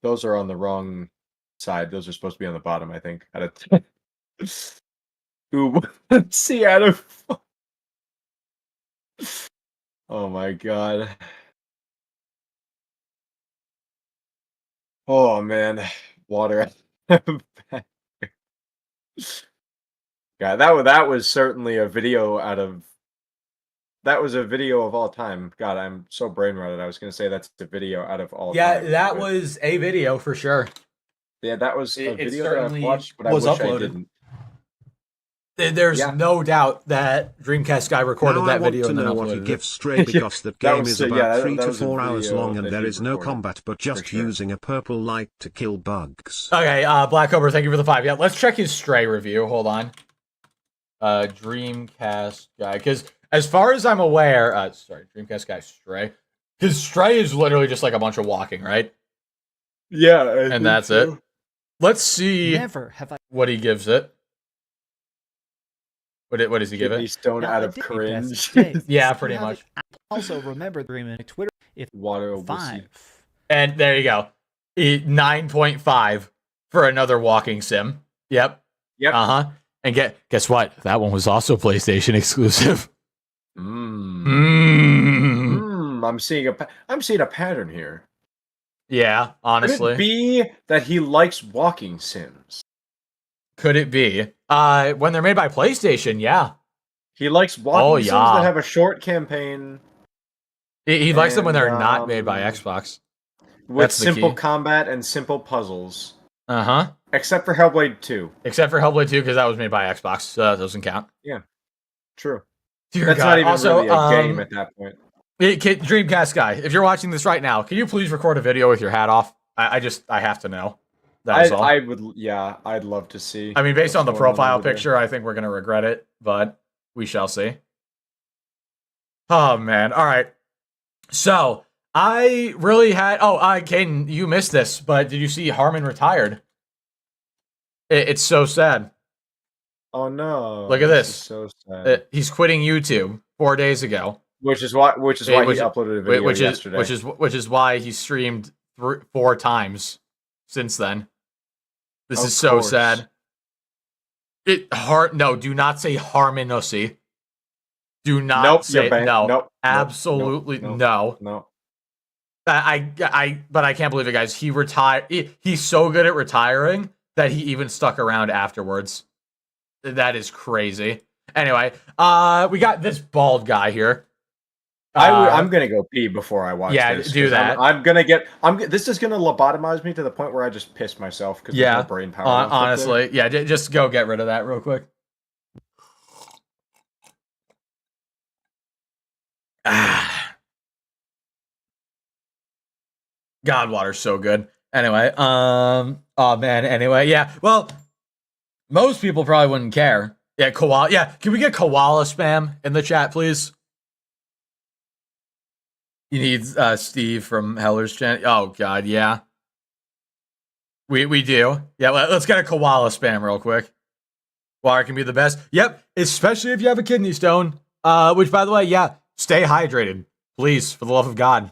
Those are on the wrong side. Those are supposed to be on the bottom, I think. Out of 10. Ooh, C out of. Oh my god. Oh man, water. Yeah, that was certainly a video out of that was a video of all time. God, I'm so brain rotted. I was gonna say that's a video out of all Yeah, time. that but was a video for sure. yeah, that was a It video that I've certainly watched, but I was wish I uploaded. didn't. There's Yeah. no doubt that Dreamcast Guy recorded Now that I want video to and then know what he uploaded it. gives Stray because that That game was is so- about yeah, that- 3 that to was a 4 hours video long and that there he is no recorded, combat but just sure. using a purple light to kill bugs. Okay, Black Cobra, thank you for the 5. Yeah, let's check his Stray review. Hold on. Dreamcast Guy, because as far as I'm aware, Dreamcast Guy Stray, because Stray is literally just like a bunch of walking, right? Yeah, And that's it. Let's see Never have I what he gives it. What does he give Kidney it? stone Now, out I of did cringe. pass the Yeah, days. pretty You have much. it. Also, remember the Dream Twitter if Water will see. 5. And there you go. 9.5 for another walking sim. Yep. Yep. Uh-huh. And guess what? That one was also PlayStation exclusive. I'm seeing a pattern here. Yeah, Could honestly. it be that he likes walking sims? Could it be? When they're made by PlayStation, yeah. He likes walking sims yeah. that have a short campaign He likes them when they're And, not made by Xbox. with That's the simple key. combat and simple puzzles. Uh-huh. Except for Hellblade 2. Except for Hellblade 2, because that was made by Xbox, so that doesn't count. True. Dear That's God. not even Also, really a game at that point. Dreamcast Guy, if you're watching this right now, can you please record a video with your hat off? I have to know. That is all. I would, yeah, I'd love to see. I mean, based on the what's going on profile over there. picture, I think we're going to regret it, but we shall see. Oh, man. All right. So, I really had... Oh, Kaden, you missed this, but did you see Harmon retired? It's so sad. Oh no! Look at this. Is so sad. He's quitting YouTube 4 days ago. Which is why he uploaded a video yesterday. Which is why he streamed 4 times since then. This Of is so course. sad. No, do not say Harmonousy. Do not Nope, say you're banned. no. Nope, Absolutely nope, no. No. But I can't believe it, guys. He retired. He's so good at retiring that he even stuck around afterwards. That is crazy. Anyway, we got this bald guy here. I'm gonna go pee before I watch yeah, this. do 'cause that. This is gonna lobotomize me to the point where I just piss myself because there's no brain power. left up there. honestly, yeah. Just go get rid of that real quick. God, water's so good. Anyway, oh man. Anyway, yeah. Well, most people probably wouldn't care. Yeah, koala. Yeah, can we get koala spam in the chat, please? You need Steve from Heller's channel. Oh God, yeah. We do. Yeah, let's get a koala spam real quick. Water can be the best. Yep, especially if you have a kidney stone. Which, by the way, yeah, stay hydrated, please, for the love of God,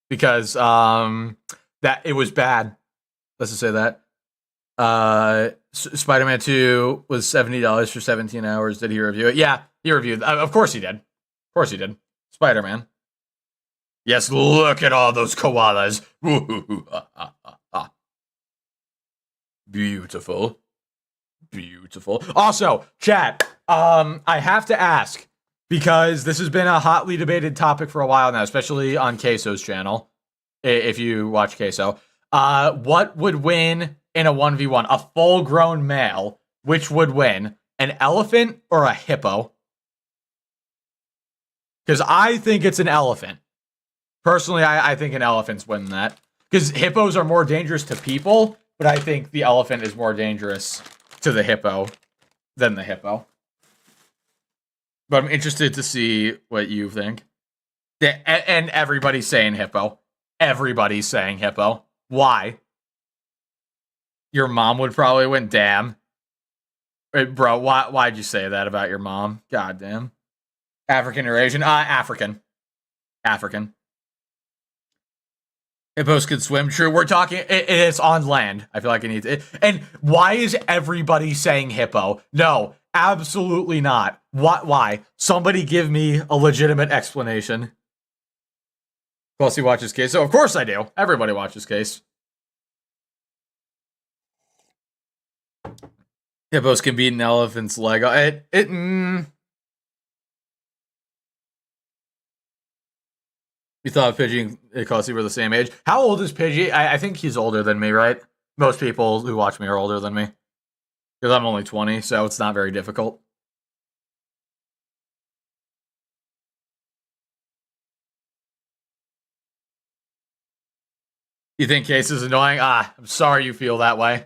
because that it was bad. Let's just say that. Spider-Man 2 was $70 for 17 hours. Did he review it? Yeah, he reviewed. Of course he did. Of course he did. Spider-Man. Yes, look at all those koalas. Beautiful. Beautiful. Also, chat, I have to ask, because this has been a hotly debated topic for a while now, especially on Queso's channel, if you watch Queso. What would win in a 1v1? A full-grown male, which would win? An elephant or a hippo? Because I think it's an elephant. Personally, I think an elephant's winning that. Because hippos are more dangerous to people, but I think the elephant is more dangerous to the hippo than the hippo. But I'm interested to see what you think. And everybody's saying hippo. Everybody's saying hippo. Why? Your mom would probably win. Damn. Wait, bro, why'd you say that about your mom? God damn. African or Asian? African. African. Hippos could swim. True, we're talking. It's on land. I feel like it needs it. And why is everybody saying hippo? No, absolutely not. Why? Somebody give me a legitimate explanation. Plus, he watches Case. So, of course I do. Everybody watches Case. Hippos can beat an elephant's leg. You thought Pidgey and Kelsey were the same age? How old is Pidgey? I think he's older than me, right? Most people who watch me are older than me. Because I'm only 20, so it's not very difficult. You think Case is annoying? I'm sorry you feel that way.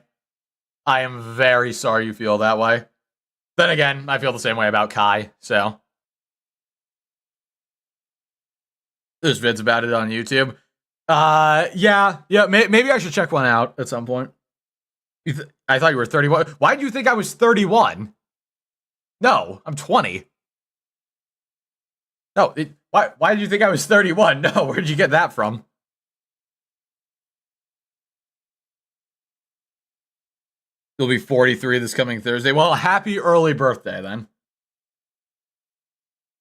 I am very sorry you feel that way. Then again, I feel the same way about Kai, so. There's vids about it on YouTube. Yeah, maybe I should check one out at some point. I thought you were 31. Why did you think I was 31? No, I'm 20. No, why did you think I was 31? No, where'd you get that from? You'll be 43 this coming Thursday. Well, happy early birthday then.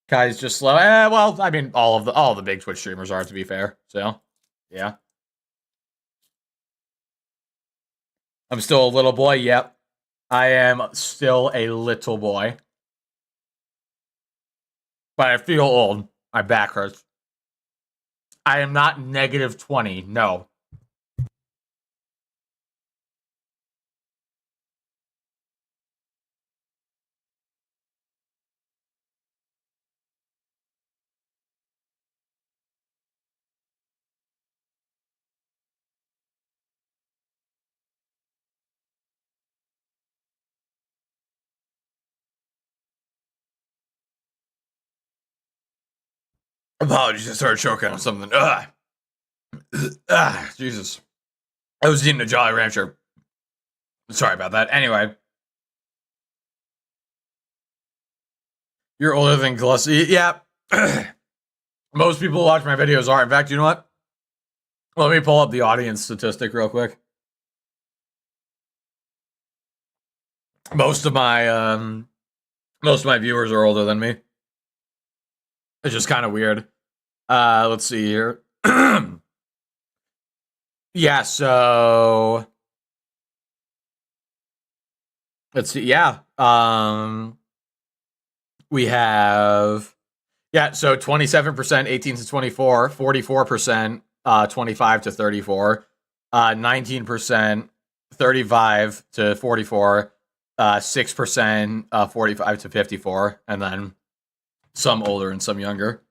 Kai's just slow. Well, I mean, all the big Twitch streamers are, to be fair. So, yeah. I'm still a little boy. Yep. I am still a little boy. But I feel old. My back hurts. I am not negative 20. No. Apologies, I started choking on something. Jesus. I was eating a Jolly Rancher. Sorry about that. Anyway. You're older than Glusty. Yeah. Most people who watch my videos are. In fact, you know what? Let me pull up the audience statistic real quick. Most of my viewers are older than me. It's just kind of weird. Let's see here. Yeah, so let's see. Yeah. We have so 27% 18 to 24, 44% 25 to 34, 19% 35 to 44, 6% 45 to 54, and then some older and some younger.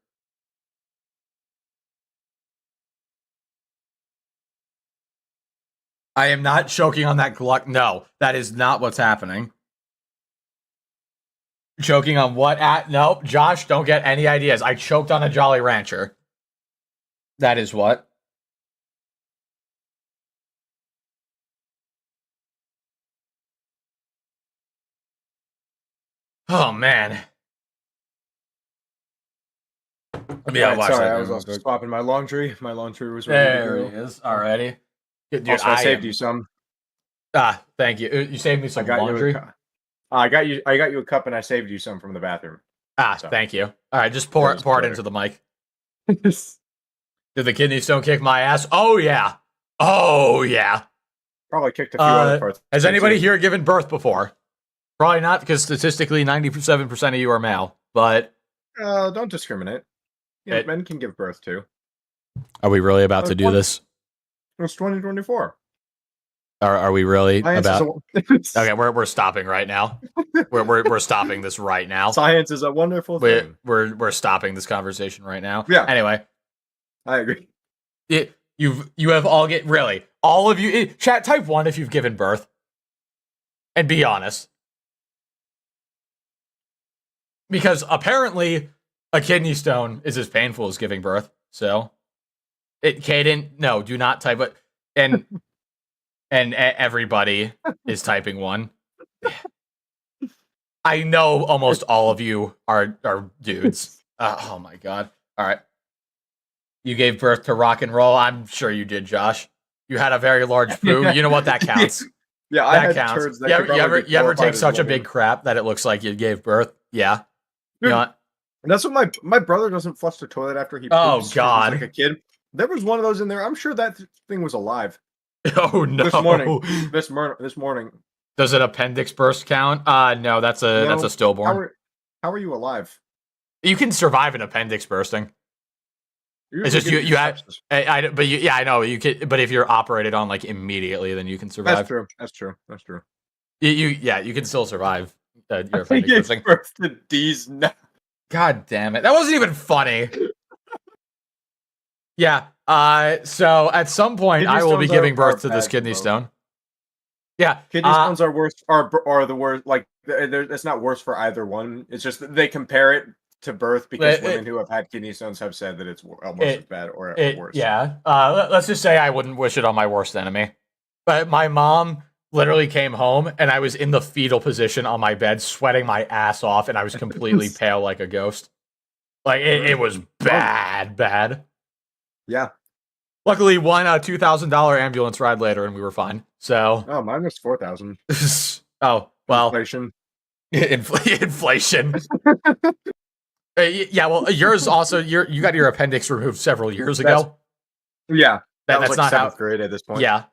I am not choking on that Gluck. No, that is not what's happening. Choking on what? Nope, Josh, don't get any ideas. I choked on a Jolly Rancher. That is what? Oh, man. Yeah, sorry, I was also swapping my laundry. My laundry was ready to go. There he is, already. Dude, also, I saved you some. Thank you. You saved me some laundry. I got you a cup, and I saved you some from the bathroom. So. Thank you. All right, just pour it into the mic. Did the kidney stone kick my ass? Oh yeah. Probably kicked a few other parts. Has anybody here given birth before? Probably not, because statistically 97% of you are male. But don't discriminate. Yeah, men can give birth too. Are we really about to do this? It's 2024. Are we really about? Okay, we're stopping right now. We're stopping this right now. Science is a wonderful thing. We're stopping this conversation right now. Yeah. Anyway, I agree. You have all of you. Chat, type 1 if you've given birth, and be honest, because apparently a kidney stone is as painful as giving birth. So, Kaden, no, do not type it. And everybody is typing 1. I know almost all of you are dudes. Oh my god. All right. You gave birth to rock and roll. I'm sure you did, Josh. You had a very large poo. You know what? That counts. Yeah, that counts. You ever take such a big crap that it looks like you gave birth? Yeah. Dude, you know what? And that's what my brother doesn't flush the toilet after he poops. Oh god. Like a kid. There was one of those in there. I'm sure that thing was alive. Oh no! This morning, Does an appendix burst count? No, that's a stillborn. How are you alive? You can survive an appendix bursting. It's just you have, I know you can, but if you're operated on like immediately, then you can survive. That's true. You can still survive. Your appendix bursting. Birth to D's now. God damn it, that wasn't even funny. Yeah. So at some point, I will be giving birth to this kidney stone. Yeah, kidney stones are worse. Are the worst? Like, it's not worse for either one. It's just that they compare it to birth because women who have had kidney stones have said that it's almost as bad or worse. Yeah. Let's just say I wouldn't wish it on my worst enemy. But my mom literally came home and I was in the fetal position on my bed, sweating my ass off, and I was completely pale like a ghost. Like it was bad. Yeah. Luckily, one $2,000 ambulance ride later, and we were fine. So. Oh, mine was $4,000. Oh well. Inflation. Inflation. Yeah, well, yours also. You got your appendix removed several years ago. That was that's like not seventh grade at this point. Yeah,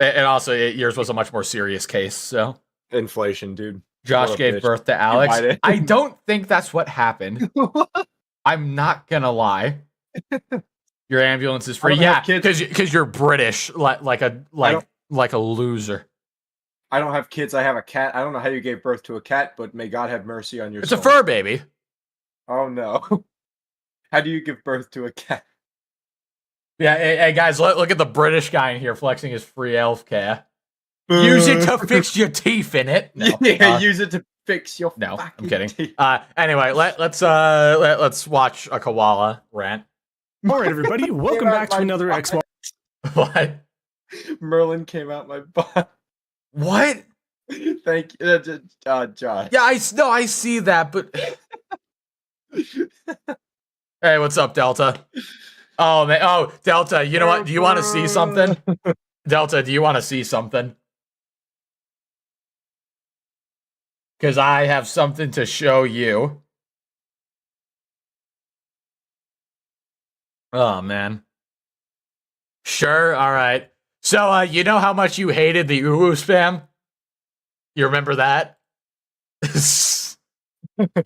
and also yours was a much more serious case. So inflation, dude. Josh gave birth to Alex. I don't think that's what happened. I'm not gonna lie. Your ambulance is free. Yeah, because you're British, like a loser. I don't have kids. I have a cat. I don't know how you gave birth to a cat, but may God have mercy on your soul. It's a fur baby. Oh no! How do you give birth to a cat? Yeah, hey guys, look at the British guy in here flexing his free elf care. Use it to fix your teeth in it. No. Yeah, use it to fix your. No, I'm kidding. Teeth. Anyway, let's watch a koala rant. All right, everybody, welcome back to another Xbox. What? Merlin came out my butt. What? Thank you, Josh. Yeah, I see that, but hey, what's up, Delta? Oh man, Delta, you know what? Do you want to see something? Delta, do you want to see something? Because I have something to show you. Oh, man. Sure, all right. So, you know how much you hated the uwu spam? You remember that?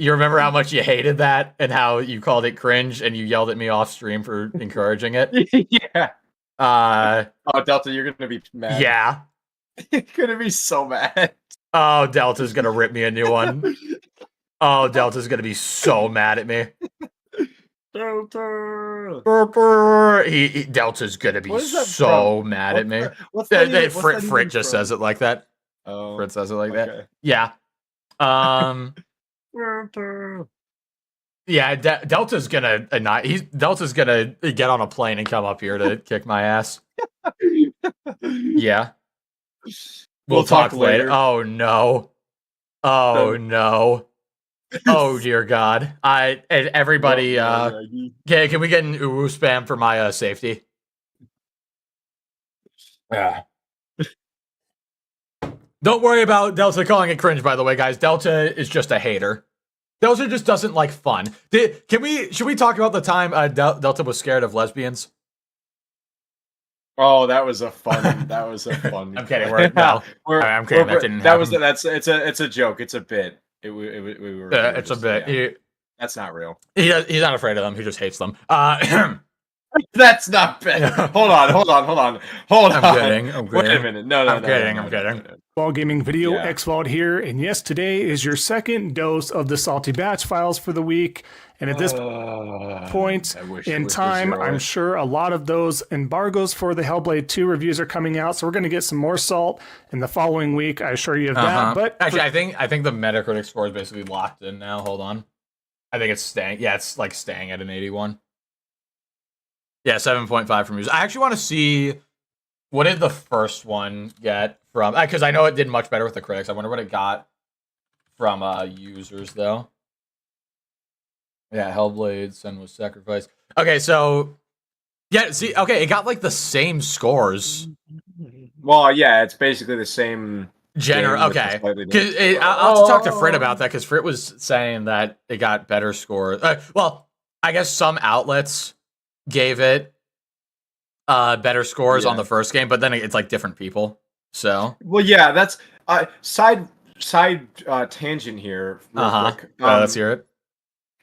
You remember how much you hated that and how you called it cringe and you yelled at me off stream for encouraging it? Yeah. Oh, Delta, you're going to be mad. Yeah. You're going to be so mad. Oh, Delta's going to rip me a new one. Oh, Delta's going to be so mad at me. Delta. Delta's gonna be so mad at me. Frit just says it like that. Oh, Frit says it like that. Yeah. Yeah. Delta's gonna Delta's gonna get on a plane and come up here to kick my ass. Yeah. We'll talk later. Oh no. Oh no. Oh dear God! Everybody, can we get an uwu spam for my safety? Yeah. Don't worry about Delta calling it cringe. By the way, guys, Delta is just a hater. Delta just doesn't like fun. Should we talk about the time Delta was scared of lesbians? Oh, that was a fun. I'm kidding. I'm kidding. That didn't happen. It's a joke. It's a bit. It's a bit. Yeah. That's not real. He's not afraid of them. He just hates them. That's not bad. Hold on. I'm kidding. Wait a minute. No. I'm kidding. Ball Gaming Video, Xvault here, and yes, today is your second dose of the Salty Batch files for the week. And at this point in time, I'm sure a lot of those embargoes for the Hellblade 2 reviews are coming out, so we're going to get some more salt in the following week. I assure you of that. But actually, I think the Metacritic score is basically locked in now. Hold on, I think it's staying. Yeah, it's like staying at an 81. Yeah, 7.5 from users. I actually want to see what did the first one get from, because I know it did much better with the critics. I wonder what it got from users though. Yeah, Hellblade, Sun was sacrificed. Okay, so yeah, see, okay, it got like the same scores. Well, yeah, it's basically the same. Okay, because I'll have to talk to Frit about that because Frit was saying that it got better scores. Well, I guess some outlets gave it better scores on the first game, but then it's like different people. So well, yeah, Side tangent here. Real quick. Let's hear it.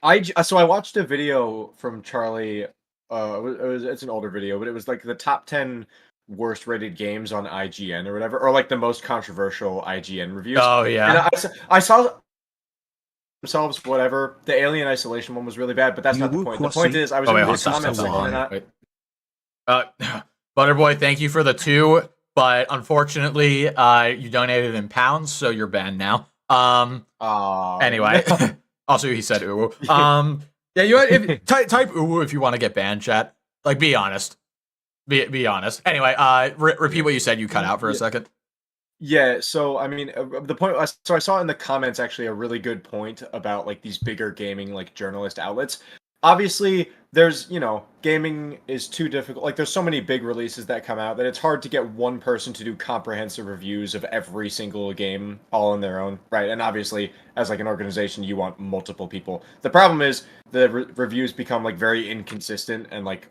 I watched a video from Charlie. It's an older video, but it was like the top 10 worst rated games on IGN or whatever, or like the most controversial IGN reviews. Oh yeah. And I saw themselves, whatever. The Alien Isolation one was really bad, but that's not the point. The point is, I was in the comments Butterboy, thank you for the 2, but unfortunately, you donated in pounds, so you're banned now. Anyway, also he said ooh. Yeah, you type ooh if you want to get banned, chat. Like, be honest. Be honest. Anyway, repeat what you said. You cut out for a second. Yeah, so I mean, the point. So I saw in the comments actually a really good point about like these bigger gaming like journalist outlets. Obviously, there's gaming is too difficult. Like, there's so many big releases that come out that it's hard to get one person to do comprehensive reviews of every single game all on their own, right? And obviously, as like an organization, you want multiple people. The problem is the reviews become like very inconsistent and like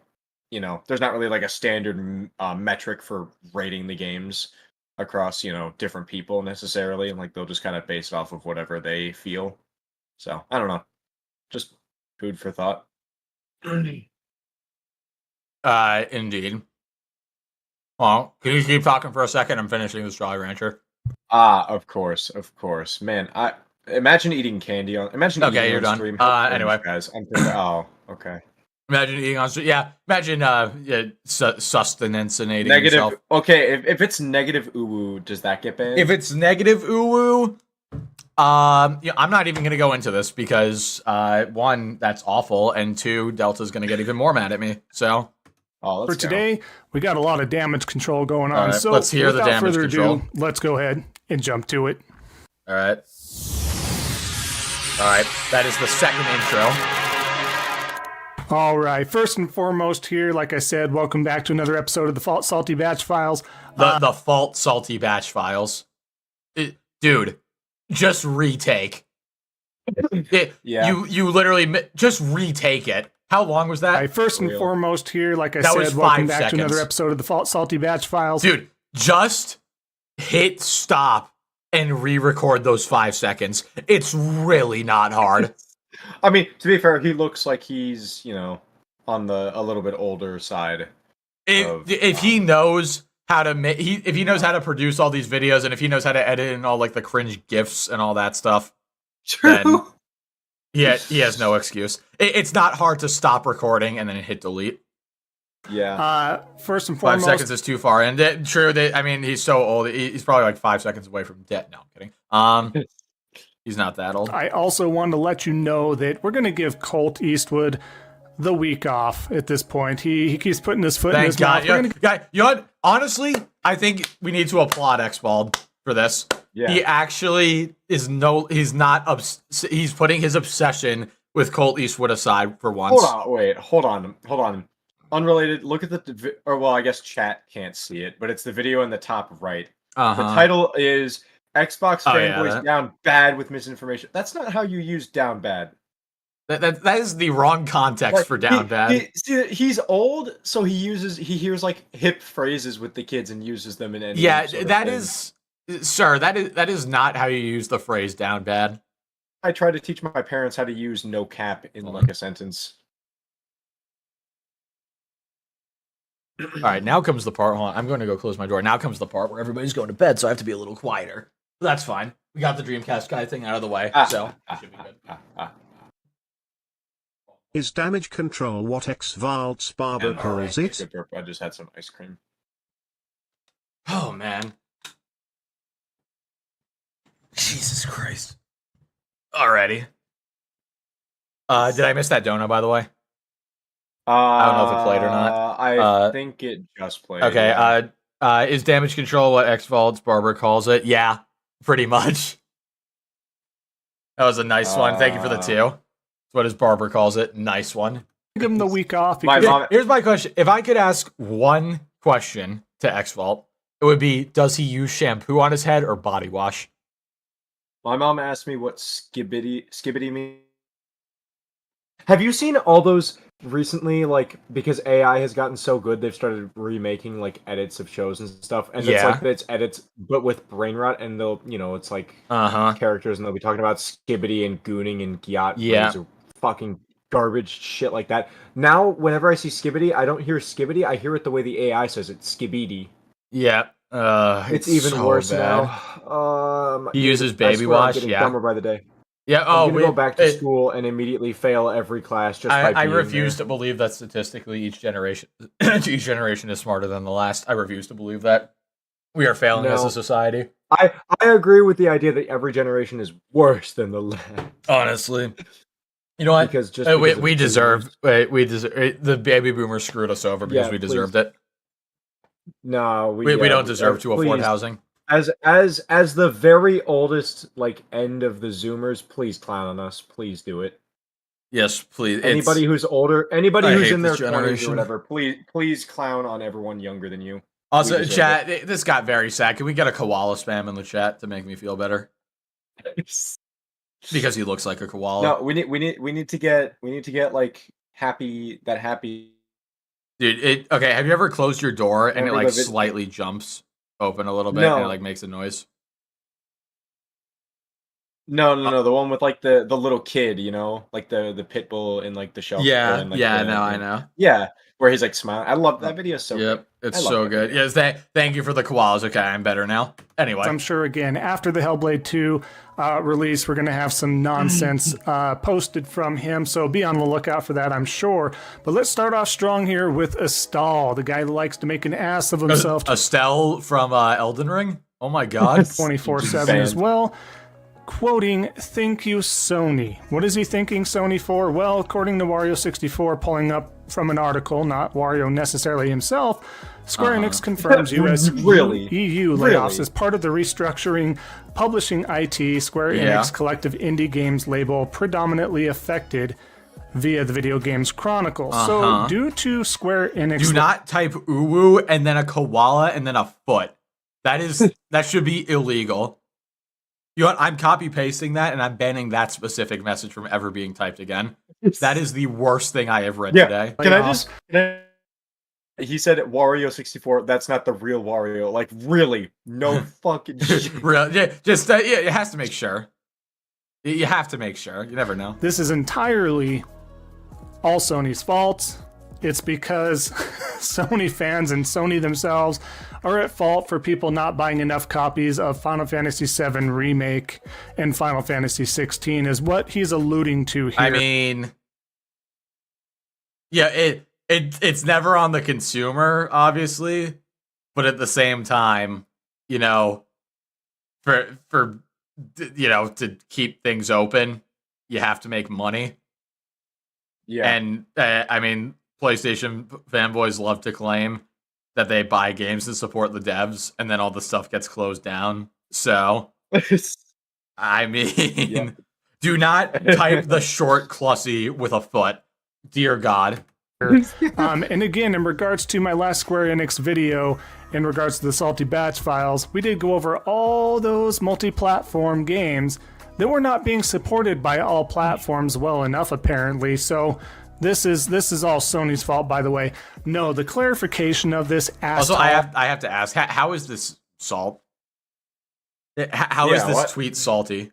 there's not really like a standard metric for rating the games across different people necessarily, and like they'll just kind of base it off of whatever they feel. So I don't know, just food for thought. Indeed. Well, can you keep talking for a second? I'm finishing this Jolly Rancher. Of course, man. I imagine eating candy on. Imagine. Okay, you're done. Stream. Anyway, guys, I'm thinking. Oh, okay. Imagine eating on stream. Yeah, imagine sustenance-inating negative. yourself. Okay, if it's negative uwu, does that get banned? If it's negative uwu, I'm not even gonna go into this because 1, that's awful, and 2, Delta's gonna get even more mad at me. So, for today, we got a lot of damage control going on. Right, so let's hear the without damage further control. ado, let's go ahead and jump to it. All right, that is the second intro. All right, first and foremost here, like I said, welcome back to another episode of the Fault Salty Batch Files. The Fault Salty Batch Files. Dude, just retake. Yeah. You literally just retake it. How long was that? All right, first and foremost here, like I That was said, 5 welcome back seconds. to another episode of the Fault Salty Batch Files. Dude, just hit stop and re-record those 5 seconds. It's really not hard. I mean, to be fair, he looks like he's on the a little bit older side. If he knows how to if he knows how to produce all these videos, and if he knows how to edit in all like the cringe gifs and all that stuff, then he has no excuse. It's not hard to stop recording and then hit delete. Yeah. First and 5 foremost, seconds is too far, and true that I mean he's so old. He's probably like 5 seconds away from death. No, I'm kidding. He's not that old. I also wanted to let you know that we're going to give Colt Eastwood the week off at this point. He keeps putting his foot in his mouth. You know what? Honestly, I think we need to applaud Xbald for this. Yeah. He actually is he's putting his obsession with Colt Eastwood aside for once. Hold on. Unrelated, look at I guess chat can't see it, but it's the video in the top right. The title is Xbox Fanboys Down Bad with Misinformation. That's not how you use down bad. That is the wrong context for down bad. He's old, so he hears like hip phrases with the kids and uses them in any. Yeah, that is not how you use the phrase down bad. I try to teach my parents how to use no cap in like a sentence. All right, now comes the part. Hold on, I'm going to go close my door. Now comes the part where everybody's going to bed, so I have to be a little quieter. That's fine. We got the Dreamcast Guy thing out of the way, so it should be good. Is damage control what Xvalds Barber calls it? I just had some ice cream. Oh, man. Jesus Christ. Alrighty. Did I miss that donut, by the way? I don't know if it played or not. I think it just played. Okay, is damage control what Xvalds Barber calls it? Yeah, pretty much. That was a nice one. Thank you for the 2. That's what his barber calls it. Nice one. Give him the week off. Here's my question. If I could ask one question to Xvault, it would be, does he use shampoo on his head or body wash? My mom asked me what skibbity means. Have you seen all those recently? Like, because AI has gotten so good, they've started remaking like edits of shows and stuff, and it's like it's edits, but with brain rot, and they'll, it's like characters, and they'll be talking about Skibbity and Gooning and Gyat, or fucking garbage shit like that. Now, whenever I see Skibbity, I don't hear Skibbity. I hear it the way the AI says it, Skibbity. Yeah. It's even so worse bad. now. He uses baby wash. I'm getting dumber by the day. Yeah. I'm gonna go back to school and immediately fail every class. Just I refuse to believe that statistically each generation is smarter than the last. I refuse to believe that we are failing as a society. I agree with the idea that every generation is worse than the last. Honestly, you know what? Because we deserve the baby boomers screwed us over because we deserved it. No, we don't deserve to afford housing. As the very oldest end of the Zoomers, please clown on us. Please do it. Yes, please. Anybody who's older, anybody who's in their 20s or whatever, please clown on everyone younger than you. Also, chat, this got very sad. Can we get a koala spam in the chat to make me feel better? Because he looks like a koala. No, we need to get happy. Dude, okay. Have you ever closed your door and it slightly jumps open a little bit and it makes a noise? No. The one with the little kid, the pit bull in the shelter. Yeah, I know. Yeah, where he's smiling. I love that video. So yep, good. It's so good. Yes, thank you for the koalas. Okay, I'm better now. Anyway, I'm sure again after the Hellblade 2 release, we're gonna have some nonsense posted from him. So be on the lookout for that, I'm sure. But let's start off strong here with Estelle, the guy who likes to make an ass of himself. Estelle from Elden Ring. Oh my god, 24/7 as well. Quoting, "Thank you, Sony." What is he thanking Sony for? Well, according to Wario64, pulling up from an article, not Wario necessarily himself, Square Enix confirms US EU layoffs as part of the restructuring publishing IT. Square Enix collective indie games label predominantly affected via the Video Games Chronicle. So due to Square Enix... Do not type uwu and then a koala and then a foot. That should be illegal. You know what? I'm copy pasting that and I'm banning that specific message from ever being typed again. That is the worst thing I have read today. He said Wario64. That's not the real Wario. Really, no fucking shit. It has to make sure. You have to make sure. You never know. This is entirely all Sony's fault. It's because Sony fans and Sony themselves are at fault for people not buying enough copies of Final Fantasy VII Remake and Final Fantasy 16 is what he's alluding to here. I mean, yeah, it's never on the consumer, obviously, but at the same time, for to keep things open, you have to make money. Yeah, and I mean, PlayStation fanboys love to claim that they buy games to support the devs, and then all the stuff gets closed down. So, I mean, do not type the short Clussy with a foot. Dear God. And again, in regards to my last Square Enix video, in regards to the Salty Batch files, we did go over all those multi-platform games that were not being supported by all platforms well enough, apparently. So this is all Sony's fault, by the way. No, the clarification of this. Also, I have to ask, how is this salt? How is this tweet salty?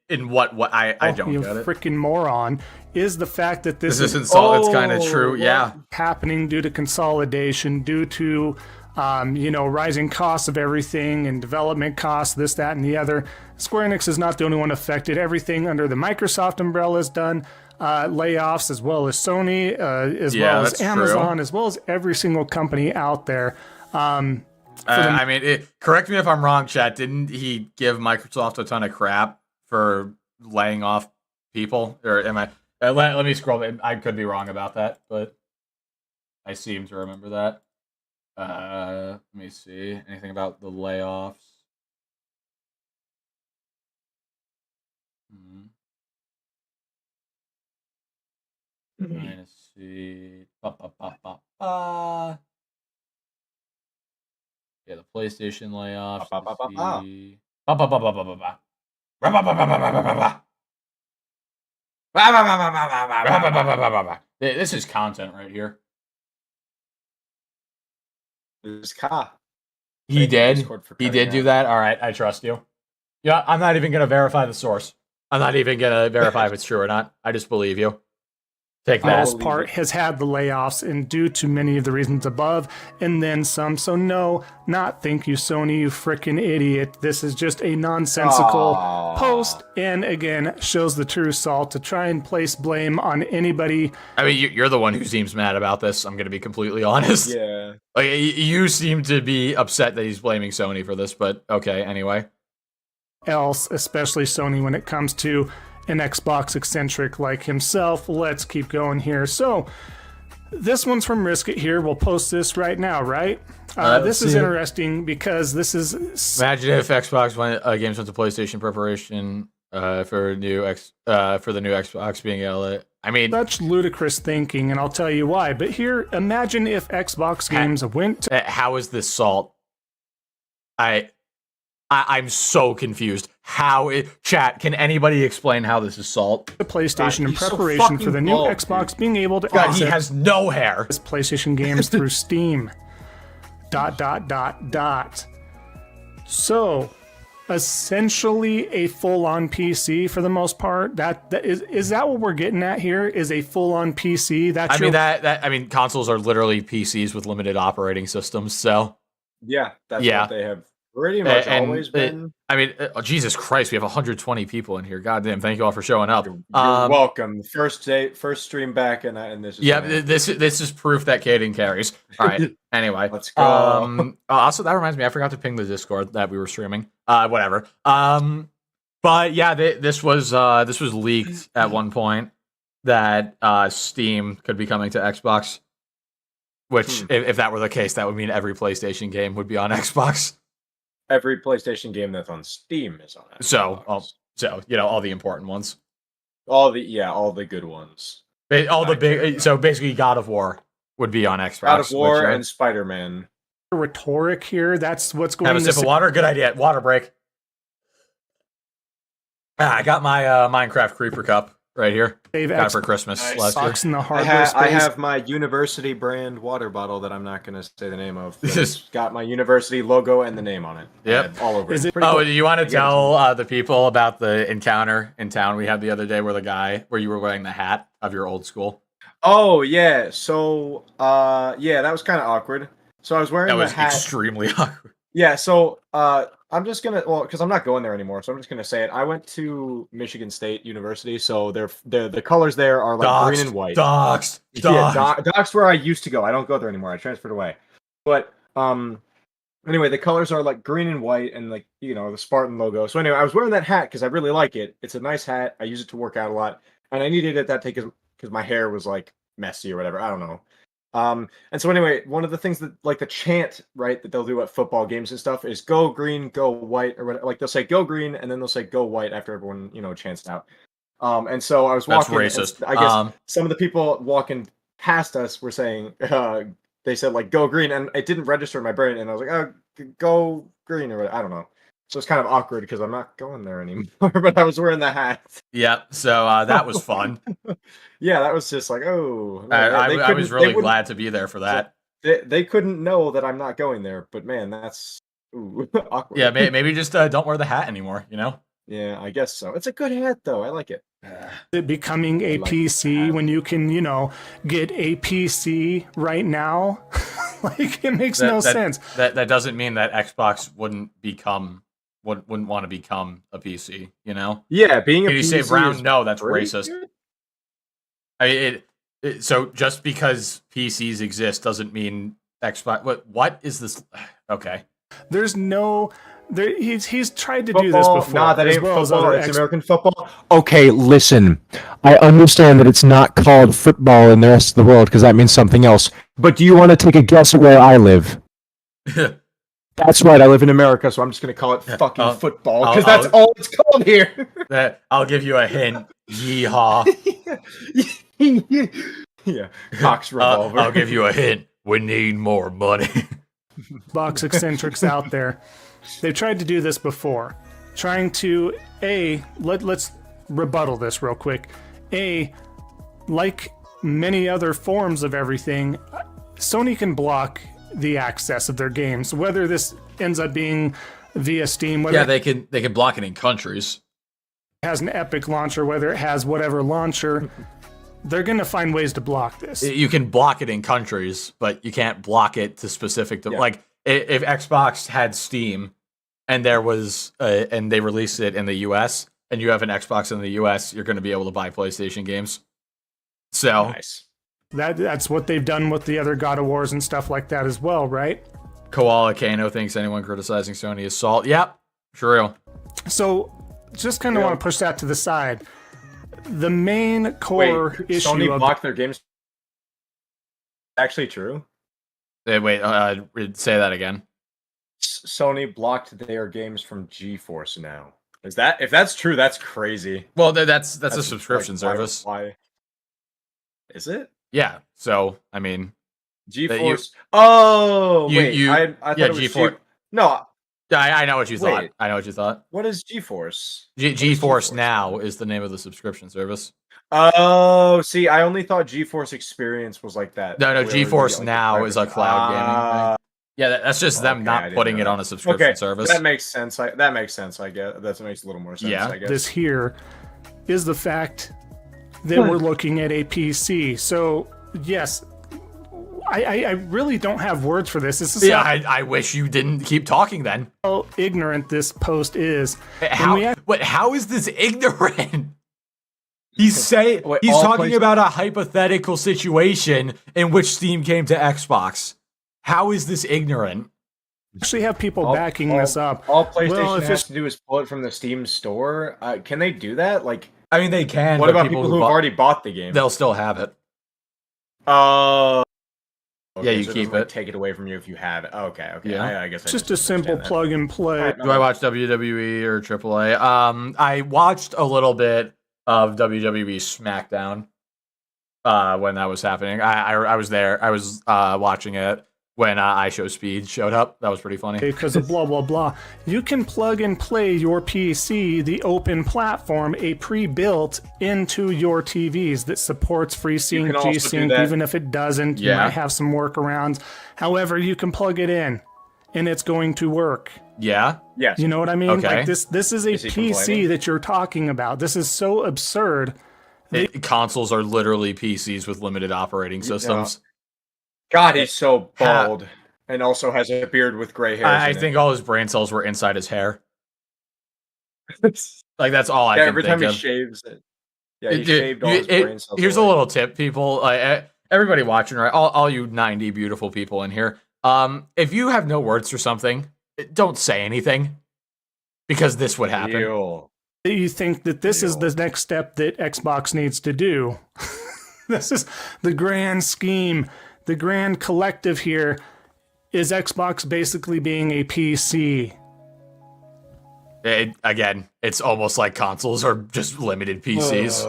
In what I don't get it. Freaking moron. Is the fact that this isn't salt. It's kind of true. Yeah, happening due to consolidation, due to rising costs of everything and development costs, this, that, and the other. Square Enix is not the only one affected. Everything under the Microsoft umbrella is done. Layoffs, as well as Sony, as well as Amazon, as well as every single company out there. I mean, correct me if I'm wrong, chat. Didn't he give Microsoft a ton of crap for laying off people? Or am I? Let me scroll. I could be wrong about that, but I seem to remember that. Let me see. Anything about the layoffs? Trying to see. Yeah, the PlayStation layoffs. This is content right here. It's Ka. He did. He did do that. All right, I trust you. Yeah, I'm not even gonna verify the source. I'm not even gonna verify if it's true or not. I just believe you. Take that. Most part has had the layoffs and due to many of the reasons above and then some. So no, not thank you, Sony, you freaking idiot. This is just a nonsensical post and again shows the true salt to try and place blame on anybody. I mean, you're the one who seems mad about this. I'm gonna be completely honest. Yeah. Like you seem to be upset that he's blaming Sony for this, but okay, anyway. Else, especially Sony when it comes to an Xbox eccentric like himself. Let's keep going here. So this one's from Risk It here. We'll post this right now, right? This is interesting because this is... Imagine if Xbox games went to PlayStation preparation for the new Xbox being able to... I mean... Such ludicrous thinking, and I'll tell you why. But here, imagine if Xbox games went to... How is this salt? I'm so confused. Chat, can anybody explain how this is salt? The PlayStation in preparation for the new Xbox being able to God, he has no hair. PlayStation games through Steam. ... So, essentially a full-on PC for the most part. Is that what we're getting at here? Is a full-on PC? I mean consoles are literally PCs with limited operating systems. So yeah, that's what they have. Pretty much always been. I mean, Jesus Christ, we have 120 people in here. Goddamn, thank you all for showing up. You're welcome. First stream back, and this is this is proof that Kaden carries. All right. Anyway, let's go. Also, that reminds me, I forgot to ping the Discord that we were streaming. Whatever. But yeah, this was leaked at one point that Steam could be coming to Xbox. Which, if that were the case, that would mean every PlayStation game would be on Xbox. Every PlayStation game that's on Steam is on Xbox. So you know, all the important ones. All the good ones. So basically, God of War would be on Xbox. God of War and Spider-Man. Rhetoric here. That's what's going on. Have a sip of water. Good idea. Water break. I got my Minecraft Creeper Cup right here. Got it for Christmas last year. In the hardware space. I have my university brand water bottle that I'm not going to say the name of. It's got my university logo and the name on it. Yep. All over. Do you want to tell the people about the encounter in town we had the other day where you were wearing the hat of your old school? Oh, yeah. So, that was kind of awkward. So I was wearing the hat. That was extremely awkward. Yeah, so I'm just gonna because I'm not going there anymore, so I'm just gonna say it. I went to Michigan State University, so the colors there are like green and white. Doxed. Yeah, Doxed where I used to go. I don't go there anymore. I transferred away. But anyway, the colors are like green and white, and like the Spartan logo. So anyway, I was wearing that hat because I really like it. It's a nice hat. I use it to work out a lot, and I needed it that day because my hair was like messy or whatever. I don't know. And so anyway, one of the things that like the chant, right, that they'll do at football games and stuff is go green, go white, or whatever. Like they'll say go green and then they'll say go white after everyone, chants out. And so I was walking. That's racist. I guess some of the people walking past us were saying, they said like go green, and it didn't register in my brain, and I was like, oh, go green or whatever. I don't know. So it's kind of awkward because I'm not going there anymore, but I was wearing the hat. Yeah, so that was fun. Yeah, that was just like, oh. I was really glad to be there for that. So they couldn't know that I'm not going there, but man, that's awkward. Yeah, maybe just don't wear the hat anymore, Yeah, I guess so. It's a good hat, though. I like it. It becoming a PC when you can, get a PC right now? Like, it makes no sense. That doesn't mean that Xbox wouldn't want to become a PC, Yeah, being a PC. You say Brown? No, that's racist. Good. I mean, so just because PCs exist doesn't mean Xbox. What is this? Okay. There's no. He's tried to do this before. Nah, that ain't football. It's American football. Okay, listen. I understand that it's not called football in the rest of the world because that means something else. But do you want to take a guess at where I live? That's right. I live in America, so I'm just going to call it fucking football because that's all it's called here. I'll give you a hint. Yeehaw. Yeah. Cox revolver. I'll give you a hint. We need more money. Box eccentrics out there. They've tried to do this before. Trying to, let's rebuttal this real quick. Like many other forms of everything, Sony can block the access of their games, whether this ends up being via Steam, whether they can block it in countries. it has an Epic launcher, whether it has whatever launcher. They're going to find ways to block this. You can block it in countries, but you can't block it to specific. Like if Xbox had Steam, and there was and they released it in the U.S. and you have an Xbox in the U.S., you're going to be able to buy PlayStation games. So Nice. That's what they've done with the other God of Wars and stuff like that as well, right? Koala Kano thinks anyone criticizing Sony is salt. Yep, true. So just kind of want to push that to the side. The main core issue Sony of blocked their games. Actually true. Wait, say that again. Sony blocked their games from GeForce now. Is that, if that's true, that's crazy. Well, that's a subscription service. Why? Is it? Yeah. So I mean, GeForce. I thought it was GeForce. No, I know what you thought. Wait. I know what you thought. what is GeForce? GeForce Now is the name of the subscription service. Oh, see, I only thought GeForce Experience was like that. No, where it would be, GeForce like, Now private- is a cloud gaming thing. Yeah, that's just them okay, I not didn't putting know it that. on a subscription Okay, service. that makes sense. That makes sense. I guess that makes a little more sense. Yeah. I guess. this here is the fact that we're looking at a PC. So, yes, I really don't have words for this. This is I wish you didn't keep talking then. how ignorant this post is. How is this ignorant? He's all talking about a hypothetical situation in which Steam came to Xbox. How is this ignorant? Actually have people backing this up. All PlayStation if has to do is pull it from the Steam store. Can they do that? Like, I mean, they can. what but about people who've already bought the game? They'll still have it. Okay, Yeah, you so it keep doesn't, like, it. take it away from you if you have it. Okay. Yeah. I guess Just a simple plug and play. Do I watch WWE or AAA? I watched a little bit of WWE SmackDown when that was happening. I was there. I was watching it when iShowSpeed showed up. That was pretty funny. Because of blah, blah, blah. You can plug and play your PC, the open platform, a pre-built into your TVs that supports FreeSync, can also do G-Sync, that. even if it doesn't. You Yeah. might have some workarounds. However, you can plug it in, and it's going to work. Yeah. Yes. You know what I mean? Okay. Like this is a Is he PC complaining? that you're talking about. This is so absurd. Consoles are literally PCs with limited operating systems. God, he's so bald, and also has a beard with gray hair. I think all his brain cells were inside his hair. Like that's all I can every think time of. he shaves it. Yeah, he Dude, shaved all his brain cells. here's a away. little tip, people. Everybody watching, right? All you 90 beautiful people in here. If you have no words for something, don't say anything, because this would happen. Ew. You think that this is the next step that Xbox needs to do. This is the grand scheme, the grand collective here is Xbox basically being a PC. Again, it's almost like consoles are just limited PCs.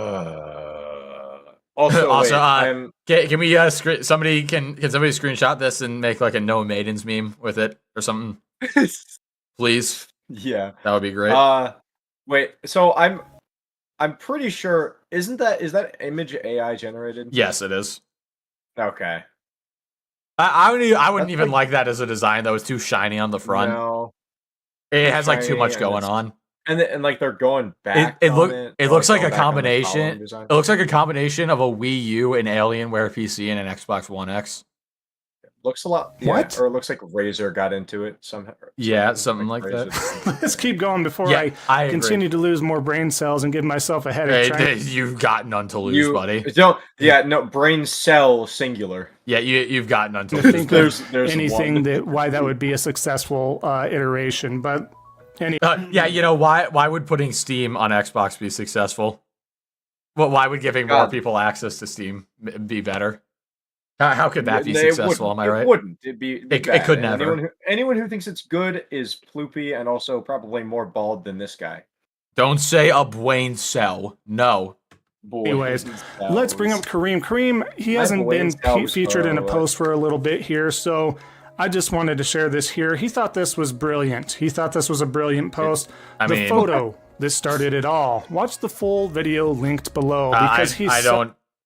Also, Also, wait, can we somebody screenshot this and make like a No Maidens meme with it or something, please? yeah. That would be great. Wait. So I'm pretty sure. Is that image AI generated? Yes, it is. Okay. I wouldn't That's even like- like that as a design though. It's too shiny on the front. No. It has like too shiny much and going it's- on. And like they're going back. It on looks like going a back on the combination. column design. It looks like a combination of a Wii U, an Alienware PC, and an Xbox One X. Looks a lot. What? Yeah, or it looks like Razer got into it somehow. Yeah, something like that. Razer. Let's keep going before Yeah, I agree. continue to lose more brain cells and give myself a headache. Hey, you've got none to lose, buddy. Don't. Yeah. No. Brain cell singular. Yeah, you've got none to I lose. think buddy. There's anything one. why that would be a successful iteration, but Yeah, you know why would putting Steam on Xbox be successful? Well, why would giving more people access to Steam be better? How could that be successful? Am I right? It wouldn't. It'd be It bad. could And never. Anyone who thinks it's good is ploopy and also probably more bald than this guy. Don't say a brain cell. No. Boy, anyways, let's bring up Kareem. Kareem, he My hasn't been brain cells featured in a are- post for a little bit here, so I just wanted to share this here. He thought this was brilliant. He thought this was a brilliant post. I the mean- photo this started it all. Watch the full video linked below because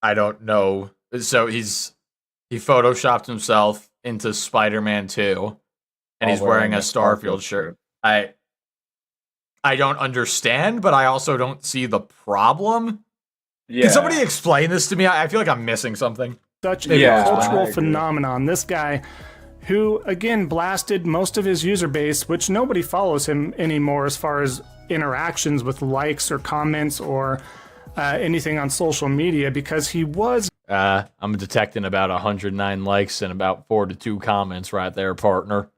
I don't know. So he photoshopped himself into Spider-Man 2 and he's wearing a Starfield shirt. I don't understand, but I also don't see the problem. Yeah. Can somebody explain this to me? I feel like I'm missing something. Such a cultural phenomenon. This guy, who again blasted most of his user base, which nobody follows him anymore as far as interactions with likes or comments or anything on social media, because he was. I'm detecting about 109 likes and about 42 comments right there, partner.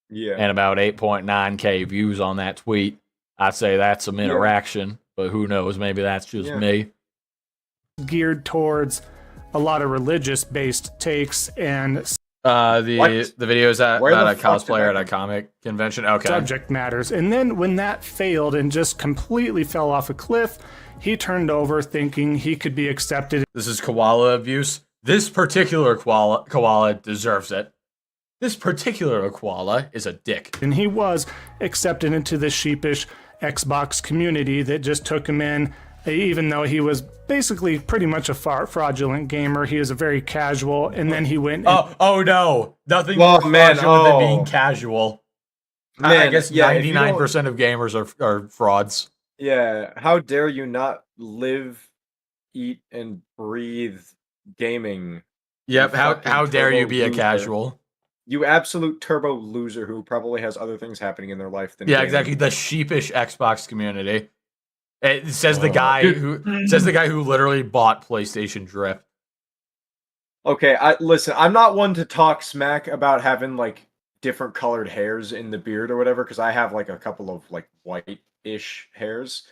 Yeah. And about 8.9K views on that tweet. I'd say that's some interaction, but who knows? Maybe that's just me. Geared towards a lot of religious-based takes and the videos at a cosplayer at a comic convention. Okay. Subject matters. And then when that failed and just completely fell off a cliff, he turned over thinking he could be accepted. This is koala abuse. This particular koala deserves it. This particular koala is a dick. And he was accepted into the sheepish Xbox community that just took him in, even though he was basically pretty much a fraudulent gamer. He was a very casual, and then he went. Oh no! Nothing more fraudulent than being casual. I guess 99% of gamers are frauds. Yeah, how dare you not live, eat, and breathe gaming? Yep. How dare you be a casual? You absolute turbo loser who probably has other things happening in their life than gaming. Exactly. The sheepish Xbox community. It says the guy who literally bought PlayStation Drip. Okay, listen. I'm not one to talk smack about having like different colored hairs in the beard or whatever, because I have like a couple of like white-ish hairs.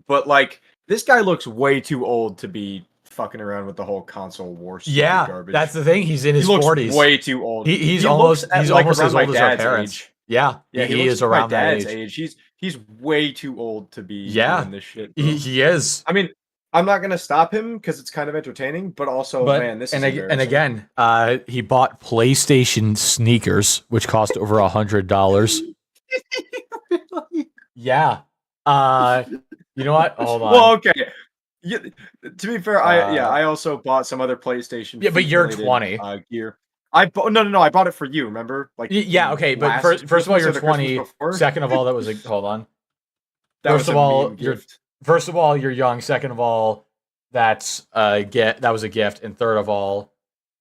But like this guy looks way too old to be fucking around with the whole console war garbage. That's the thing. He's in his 40s. Looks way too old. He's almost as old as our parents. Age. Yeah, he is around that age. He's way too old to be doing this shit. He is. I mean, I'm not gonna stop him because it's kind of entertaining, but also, man, this is and again, he bought PlayStation sneakers, which cost over $100. Yeah. You know what? Hold on. Well, okay. Yeah, to be fair, I also bought some other PlayStation. Yeah, but you're 20. Gear. I bought it for you. Remember? Like okay, but first of all, you're 20. Second of all, that was a hold on. First of all, you're young. Second of all, that was a gift. And third of all,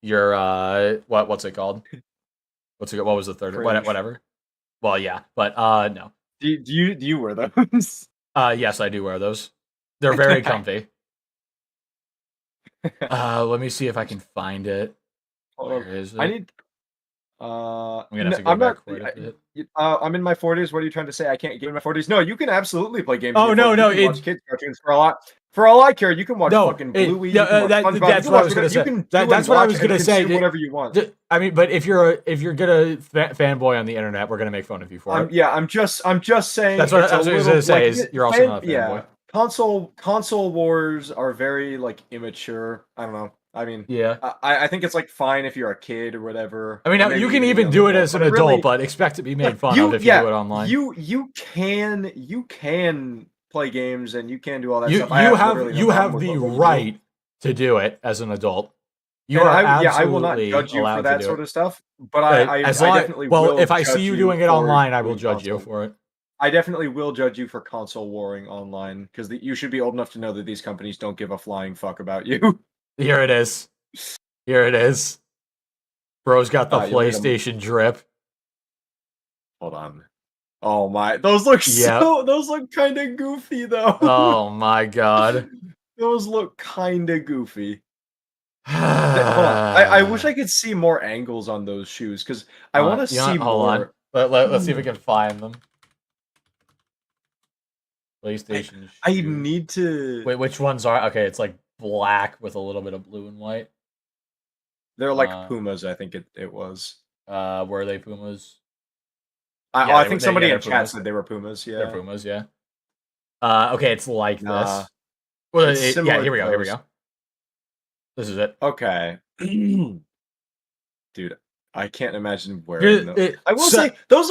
you're what's it called? What was the third? Whatever. Well, yeah, but no. Do you wear those? Yes, I do wear those. They're very comfy. Let me see if I can find it. Where is it? I need. I'm gonna have to go back quite a bit. I'm in my 40s. What are you trying to say? I can't get in my 40s. No, you can absolutely play games. Oh no, watch kids cartoons for a lot. For all I care, you can watch fucking Bluey. That's what I was gonna say. That's what I was gonna say. Whatever you want. I mean, but if you're gonna fanboy on the internet, we're gonna make fun of you for it. Yeah, I'm just saying. That's what I was gonna say. Is you're also not a fanboy. Yeah, console wars are very like immature. I don't know. I mean, yeah, I think it's like fine if you're a kid or whatever. I mean, you can even do it as an adult, but expect to be made fun of if you do it online. You can play games and you can do all that stuff. You have the right to do it as an adult. I will not judge you for that sort of stuff. But I definitely will. Well, if I see you doing it online, I will judge you for it. I definitely will judge you for console warring online because you should be old enough to know that these companies don't give a flying fuck about you. Here it is. Bro's got the PlayStation drip. Hold on. Oh my, those look kind of goofy though. Oh my god. Those look kind of goofy. Hold on. I wish I could see more angles on those shoes because I want to see more. Hold on. Let's see if we can find them. PlayStation. I need to. Wait, which ones are? Okay, it's like black with a little bit of blue and white. They're like Pumas, I think it was. Were they Pumas? I think somebody in chat said they were Pumas. Yeah, they're Pumas. Yeah. Okay, it's like this. Well, yeah. Here we go. This is it. Okay. Dude, I can't imagine wearing them. I will say those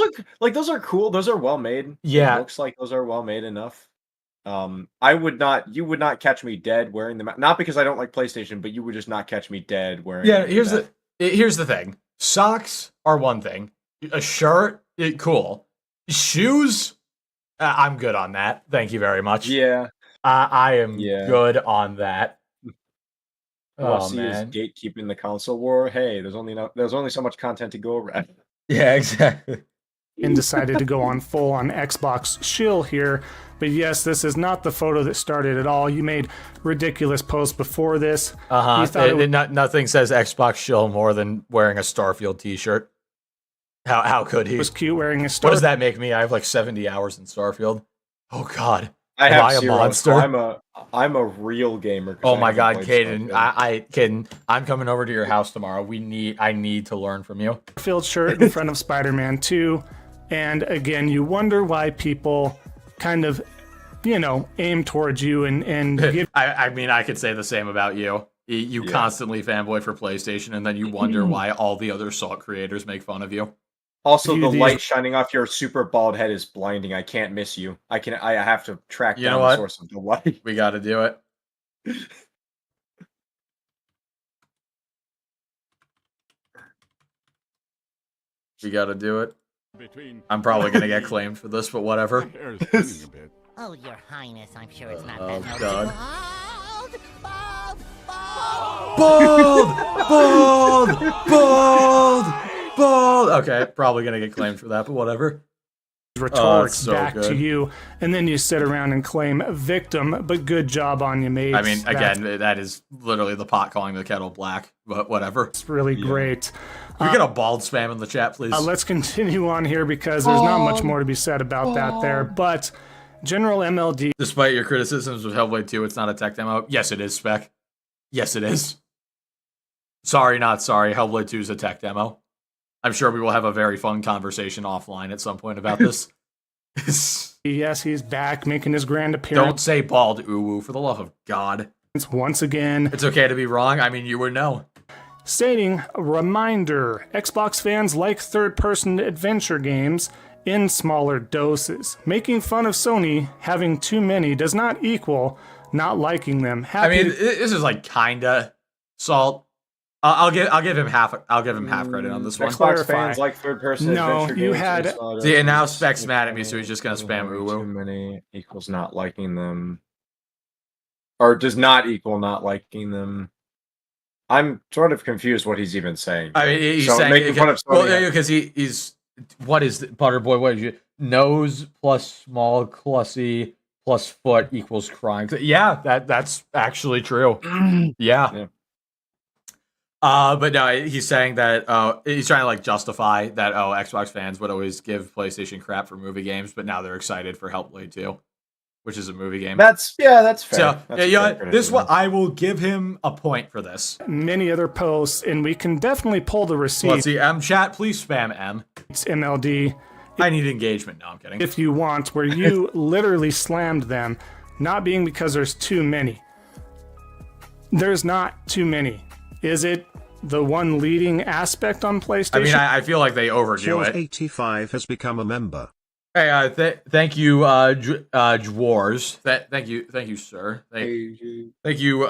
are cool. Those are well made. Yeah, it looks like those are well made enough. you would not catch me dead wearing them. Not because I don't like PlayStation, but you would just not catch me dead wearing. Yeah, here's the thing. Socks are one thing. A shirt, cool. Shoes, I'm good on that. Thank you very much. Yeah, I am good on that. Is gatekeeping the console war. Hey, there's only so much content to go around. Yeah, exactly. And decided to go on full on Xbox shill here. But yes, this is not the photo that started it all. You made ridiculous posts before this. Nothing says Xbox shill more than wearing a Starfield t-shirt. How could he? It was cute wearing a Starfield. What does that make me? I have like 70 hours in Starfield. Oh God. Am I a monster? So I'm a real gamer. Oh my God, Kaden! Kaden, I'm coming over to your house tomorrow. I need to learn from you. Starfield shirt in front of Spider-Man 2, and again, you wonder why people kind of, aim towards you and give. I mean, I could say the same about you. You constantly fanboy for PlayStation, and then you wonder why all the other Salt creators make fun of you. Also, the light shining off your super bald head is blinding. I can't miss you. I have to track down the source of the light. We got to do it. We got to do it. I'm probably going to get claimed for this, but whatever. Oh, Your Highness, I'm sure it's not that noticeable. God. Bald! Okay, probably gonna get claimed for that, but whatever. Rhetorics back to you, and then you sit around and claim victim, but good job on you, mates. I mean, again, that is literally the pot calling the kettle black, but whatever. It's really great. Can we get a bald spam in the chat, please? Let's continue on here because there's not much more to be said about that there, but General MLD. Despite your criticisms of Hellblade 2, it's not a tech demo. Yes, it is, Spec. Yes, it is. Sorry, not sorry. Hellblade 2 is a tech demo. I'm sure we will have a very fun conversation offline at some point about this. Yes, he's back making his grand appearance. Don't say bald, uwu, for the love of God. Once again. It's okay to be wrong. I mean, you would know. Stating, reminder, Xbox fans like third-person adventure games in smaller doses. Making fun of Sony having too many does not equal not liking them. I mean, this is like kinda Salt. I'll give him half credit on this one. Xbox fans like third-person adventure games. You had. See, and now Spec's mad at me, so he's just gonna spam uwu. Too many equals not liking them, or does not equal not liking them. I'm sort of confused what he's even saying. I mean, he's saying making fun of Sony. Well, because he's what is Butterboy? What is you? Nose plus small clussy plus foot equals crying. Yeah, that's actually true. Yeah. But no, he's saying that he's trying to like justify that Xbox fans would always give PlayStation crap for movie games, but now they're excited for Hellblade 2, which is a movie game. That's fair. So this one I will give him a point for this. Many other posts, and we can definitely pull the receipt. Let's see, chat, please spam M. It's MLD. I need engagement. No, I'm kidding. If you want, where you literally slammed them, not being because there's too many. There's not too many. Is it the one leading aspect on PlayStation? I mean, I feel like they overdo it. 85 has become a member. Hey, thank you, Dwars. Thank you, sir. Thank you,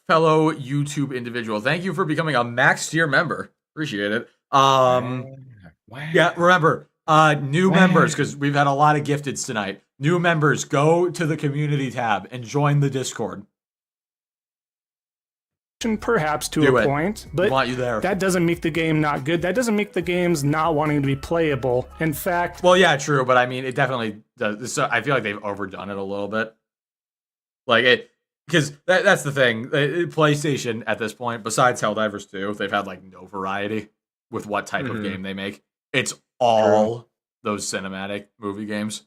fellow YouTube individual. Thank you for becoming a max tier member. Appreciate it. Yeah, remember, new members, because we've had a lot of gifteds tonight. New members, go to the community tab and join the Discord. Perhaps to a point, but want you there. That doesn't make the game not good. That doesn't make the games not wanting to be playable. In fact, well, yeah, true, but I mean, it definitely does. So I feel like they've overdone it a little bit, like it, because that's the thing. PlayStation at this point, besides Helldivers 2, they've had like no variety with what type of game they make. It's all those cinematic movie games,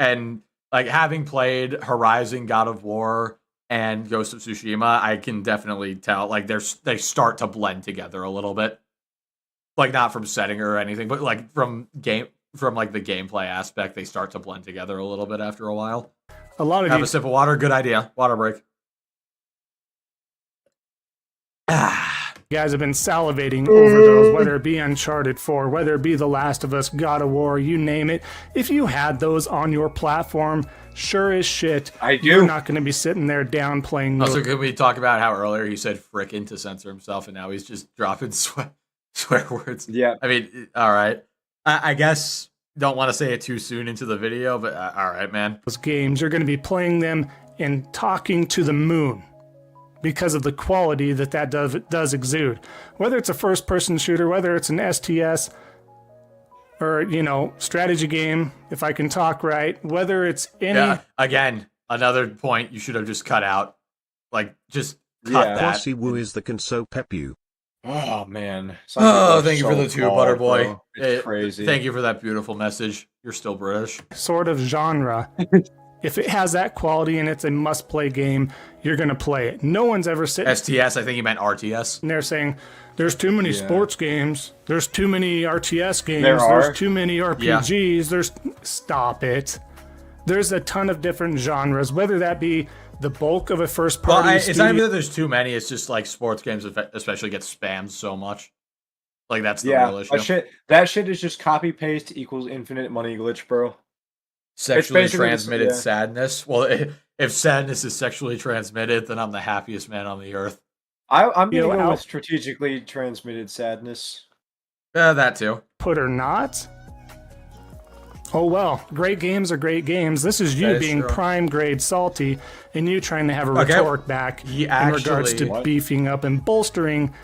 and like having played Horizon, God of War, and Ghost of Tsushima, I can definitely tell, like, they start to blend together a little bit. Like, not from setting or anything, but, like, from the gameplay aspect, they start to blend together a little bit after a while. Have a sip of water, good idea. Water break. You guys have been salivating over those, whether it be Uncharted 4, whether it be The Last of Us, God of War, you name it. If you had those on your platform, sure as shit, I do. You're not going to be sitting there downplaying those. Also, could we talk about how earlier he said frickin' to censor himself, and now he's just dropping swear words? Yeah. I mean, all right. I guess don't want to say it too soon into the video, but all right, man. Those games, you're going to be playing them and talking to the moon because of the quality that does exude. Whether it's a first-person shooter, whether it's an STS, or, strategy game, if I can talk right, whether it's any... Yeah, again, another point you should have just cut out. Like, just cut that. Bossy Woo is the can so pep you. Oh, man. Oh, thank you for the 2, Butterboy. Bro. It's crazy. Thank you for that beautiful message. You're still British. Sort of genre. If it has that quality and it's a must-play game, you're going to play it. No one's ever sitting STS, I think you meant RTS. there saying, there's too many sports games, there's too many RTS games, There's there's too many RPGs, Stop it. There's a ton of different genres, whether that be the bulk of a first-party It's not even that there's too many, it's just like sports games especially get spammed so much. Like, that's the real issue. That shit is just copy-paste equals infinite money glitch, bro. Sexually transmitted sadness. Well, if sadness is sexually transmitted, then I'm the happiest man on the earth. I'm gonna go with strategically transmitted sadness. That too. Put or not? Oh well, great games are great games. This is you being prime grade salty, and you trying to have a retort back in regards to beefing up and bolstering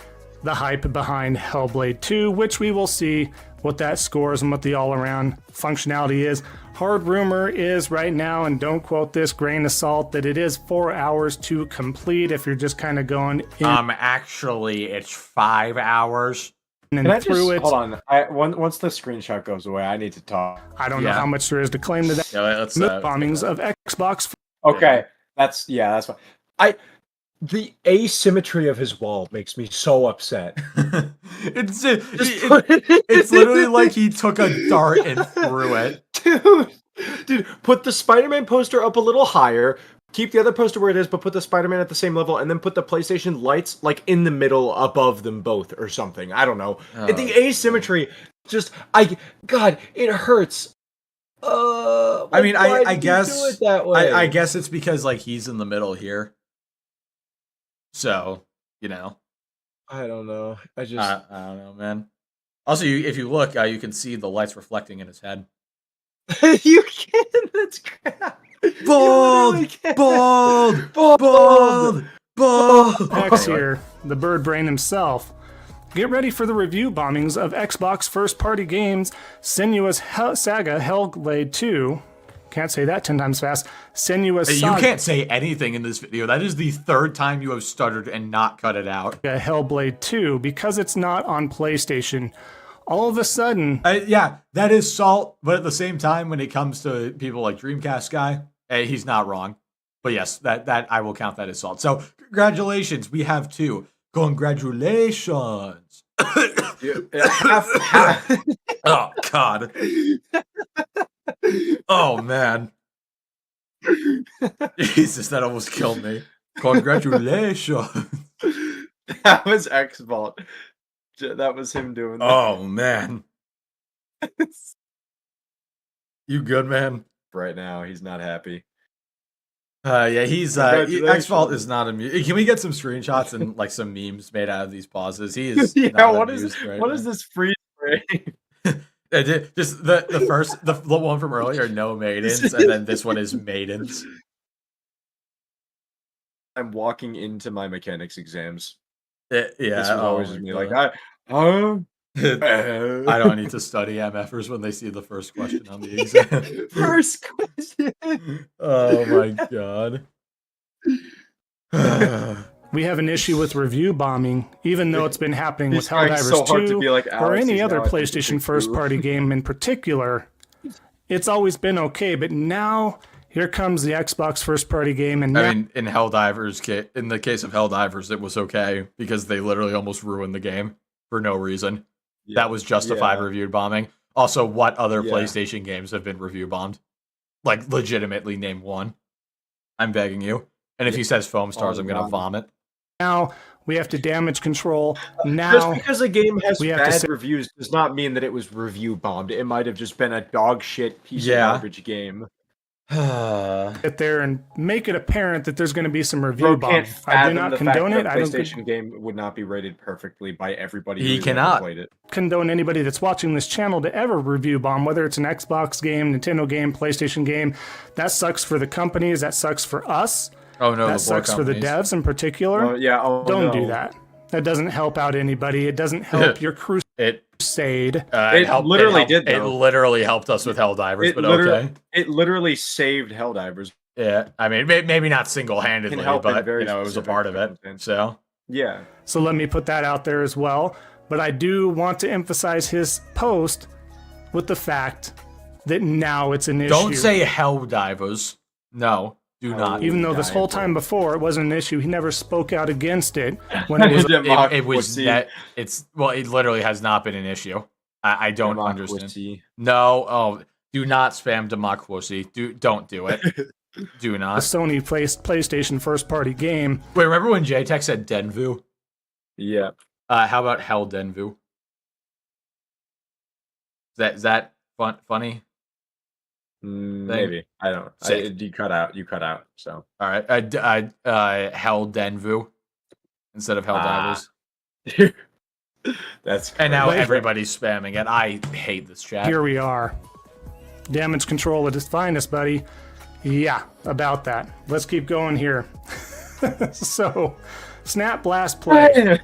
the hype behind Hellblade 2, which we will see what that scores and what the all-around functionality is. Hard rumor is right now, and don't quote this grain of salt, that it is 4 hours to complete if you're just kind of going in. Actually, it's 5 hours. And through it. Hold on. Once the screenshot goes away, I need to talk. I don't know how much there is to claim to that. Yeah, let's bombings of Xbox. Okay, that's fine. The asymmetry of his wall makes me so upset. It's literally like he took a dart and threw it. Dude, put the Spider-Man poster up a little higher, keep the other poster where it is, but put the Spider-Man at the same level, and then put the PlayStation lights like in the middle above them both or something. I don't know. The asymmetry, God, it hurts. I mean, I guess do it that way? I guess it's because like he's in the middle here. So, I don't know. I don't know, man. Also, if you look, you can see the lights reflecting in his head. You can. That's crap. Bald. X here, the bird brain himself. Get ready for the review bombings of Xbox first-party games, Senua's Saga Hellblade 2. Can't say that 10 times fast. Senua's Saga. You can't say anything in this video. That is the 3rd time you have stuttered and not cut it out. Hellblade 2, because it's not on PlayStation. All of a sudden... yeah, that is salt, but at the same time, when it comes to people like Dreamcast Guy, he's not wrong. But yes, that I will count that as salt. So, congratulations, we have 2. Congratulations! Oh, God. Oh, man. Jesus, that almost killed me. Congratulations. That was X-Vault. That was him doing that. Oh, man. You good, man? Right now, he's not happy. Yeah, he's X-Fault is not amused. Can we get some screenshots and like some memes made out of these pauses? He is what is this freeze frame? Just the one from earlier, no maidens, and then this one is maidens. I'm walking into my mechanics exams. Yeah, this was always just me like, I don't need to study MFers when they see the first question on the exam. First question. Oh my god. We have an issue with review bombing, even though it's been happening with Helldivers so 2 or any other PlayStation first-party game in particular. It's always been okay, but now here comes the Xbox first-party game, and I mean, in the case of Helldivers, it was okay because they literally almost ruined the game for no reason. Yeah, that was justified review bombing. Also, what other PlayStation games have been review bombed? Like, legitimately name one. I'm begging you. And if he says Foam Stars, I'm going to vomit. Now we have to damage control. Just Now because a game has we have to bad say- reviews does not mean that it was review bombed. It might have just been a dog shit piece of garbage game. sit there and make it apparent that there's going to be some review Bro bombing. can't I do fathom not the fact condone that it. a I don't PlayStation game would not be rated perfectly by everybody He who's ever cannot. played it. condone anybody that's watching this channel to ever review bomb, whether it's an Xbox game, Nintendo game, PlayStation game. That sucks for the companies. That sucks for us. Oh no, That the poor sucks for the companies. devs in particular. Oh, yeah, Don't no. do that. That doesn't help out anybody. It doesn't help your It crusade. It literally did, It though. literally helped us with Helldivers, but okay. It literally saved Helldivers. Yeah, I mean, maybe not single-handedly, Can help in but very it was a specific part of it. circumstances. So Yeah. So let me put that out there as well. But I do want to emphasize his post with the fact that now it's an issue. don't say Helldivers. No, do not. Even though this whole time before it wasn't an issue, he never spoke out against it when it was. It was that it's it literally has not been an issue. I don't understand. No, do not spam democracy. Don't do it. Do a not. Sony PlayStation first party game. Wait, remember when JTech said Denvu? Yeah. How about Hell Denvu? Is that funny? Maybe. I don't. You cut out. You cut out. So. All right. Hell Denvu instead of Helldivers. That's. And now Wait. everybody's spamming it. I hate this chat. Here we are. Damage control at its finest, buddy. Yeah, about that. Let's keep going here. So, Snap Blast Play.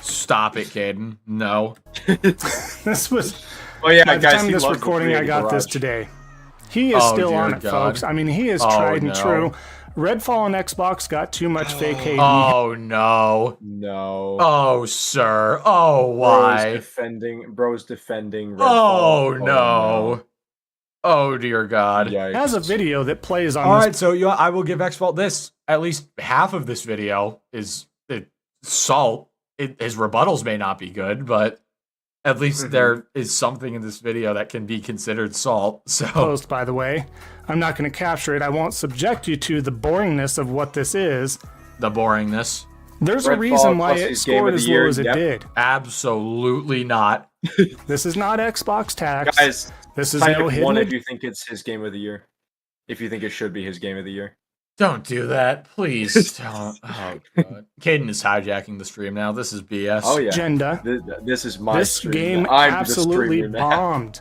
Stop it, Kaden. No. This was. Oh yeah, By the guys. time he this loves the recording, I Creative got this Garage. today. He is Oh, still dear on it, God. folks. I mean, he is Oh, tried and no. true. Redfall on Xbox got too much fake hate. Oh no. No. Oh sir. Oh why? Bro's defending. Redfall. Oh no. Oh dear God. Yikes. Has a video that plays on All this. right, so I will give Xfault this. At least half of this video is salt. His rebuttals may not be good, but at least there is something in this video that can be considered salt. So Post, by the way. I'm not going to capture it. I won't subject you to the boringness of what this is. the boringness. There's a Redfall reason why plus it his game scored of the as year, low as it yep. did. Absolutely not. This is not Xbox tax. Guys, This is type no one hidden. if you think it's his game of the year. If you think it should be his game of the year. Don't do that, please. Don't. Oh God. Caden is hijacking the stream now. This is BS. Oh yeah. Agenda. This is my This stream. game I'm the absolutely streamer now. bombed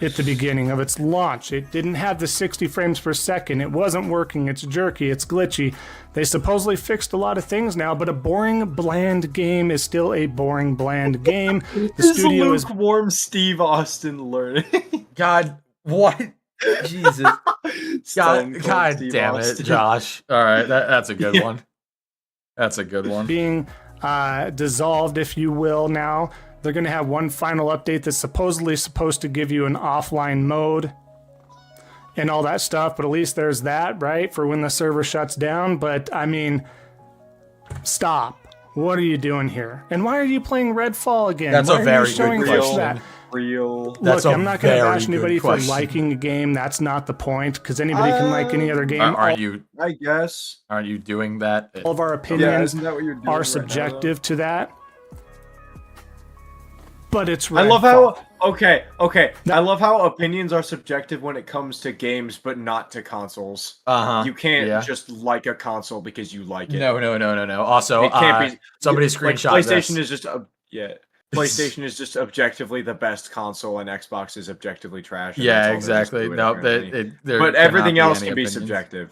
at the beginning of its launch. It didn't have the 60 frames per second. It wasn't working. It's jerky. It's glitchy. They supposedly fixed a lot of things now, but a boring, bland game is still a boring, bland game. The This studio is is lukewarm Steve Austin learning. God, what? Jesus. God damn it, Josh. All right, that's a good one. That's a good one. being dissolved, if you will, now. They're going to have one final update that's supposedly supposed to give you an offline mode and all that stuff, but at least there's that, right, for when the server shuts down. But, I mean, stop. What are you doing here? And why are you playing Redfall again? That's Why a are very you showing good clips question. of that? Real. That's Look, a I'm not going to very bash anybody good for question. liking a game. That's not the point, because anybody can like any other game. Aren't you I guess. doing that? All of our Yeah, opinions isn't that what you're doing are right subjective to that. But it's now? I love Redfall. how okay. I love how opinions are subjective when it comes to games, but not to consoles. Uh-huh. You can't Yeah. just like a console because you like it. No. Also, It can't be. somebody like, screenshot PlayStation this. is just PlayStation is just objectively the best console, and Xbox is objectively trash. and Yeah, that's all there is exactly. to it, No, apparently. there But cannot everything be else any can be opinions. subjective.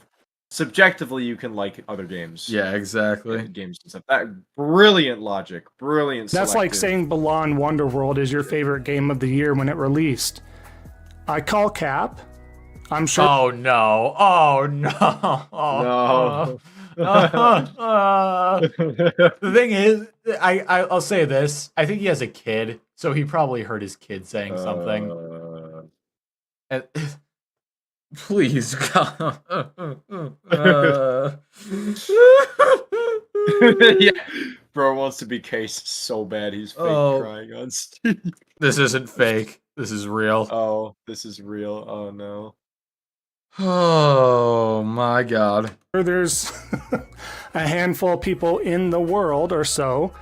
Subjectively, you can like other games. Yeah, exactly. Games and stuff. That brilliant logic, brilliant. That's like selective. saying Balan Wonderworld is your favorite game of the year when it released. I call cap. I'm sure. Oh no! Oh no! Oh, No. The thing is, I'll say this. I think he has a kid, so he probably heard his kid saying something. And, please, God. Yeah, bro wants to be cased so bad he's fake crying on Steam. This isn't fake. This is real. Oh, this is real. Oh no. Oh my god. There's a handful of people in the world or so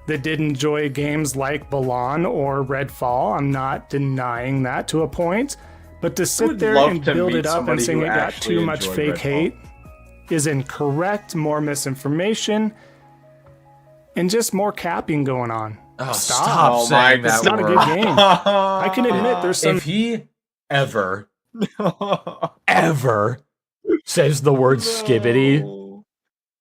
that did enjoy games like Balan or Redfall. I'm not denying that to a point. But to sit there and build it up and saying it got too much fake hate is incorrect, more misinformation, and just more capping going on. Oh, stop saying that It's not a good game. I can admit there's some... If he ever says the word skibbity,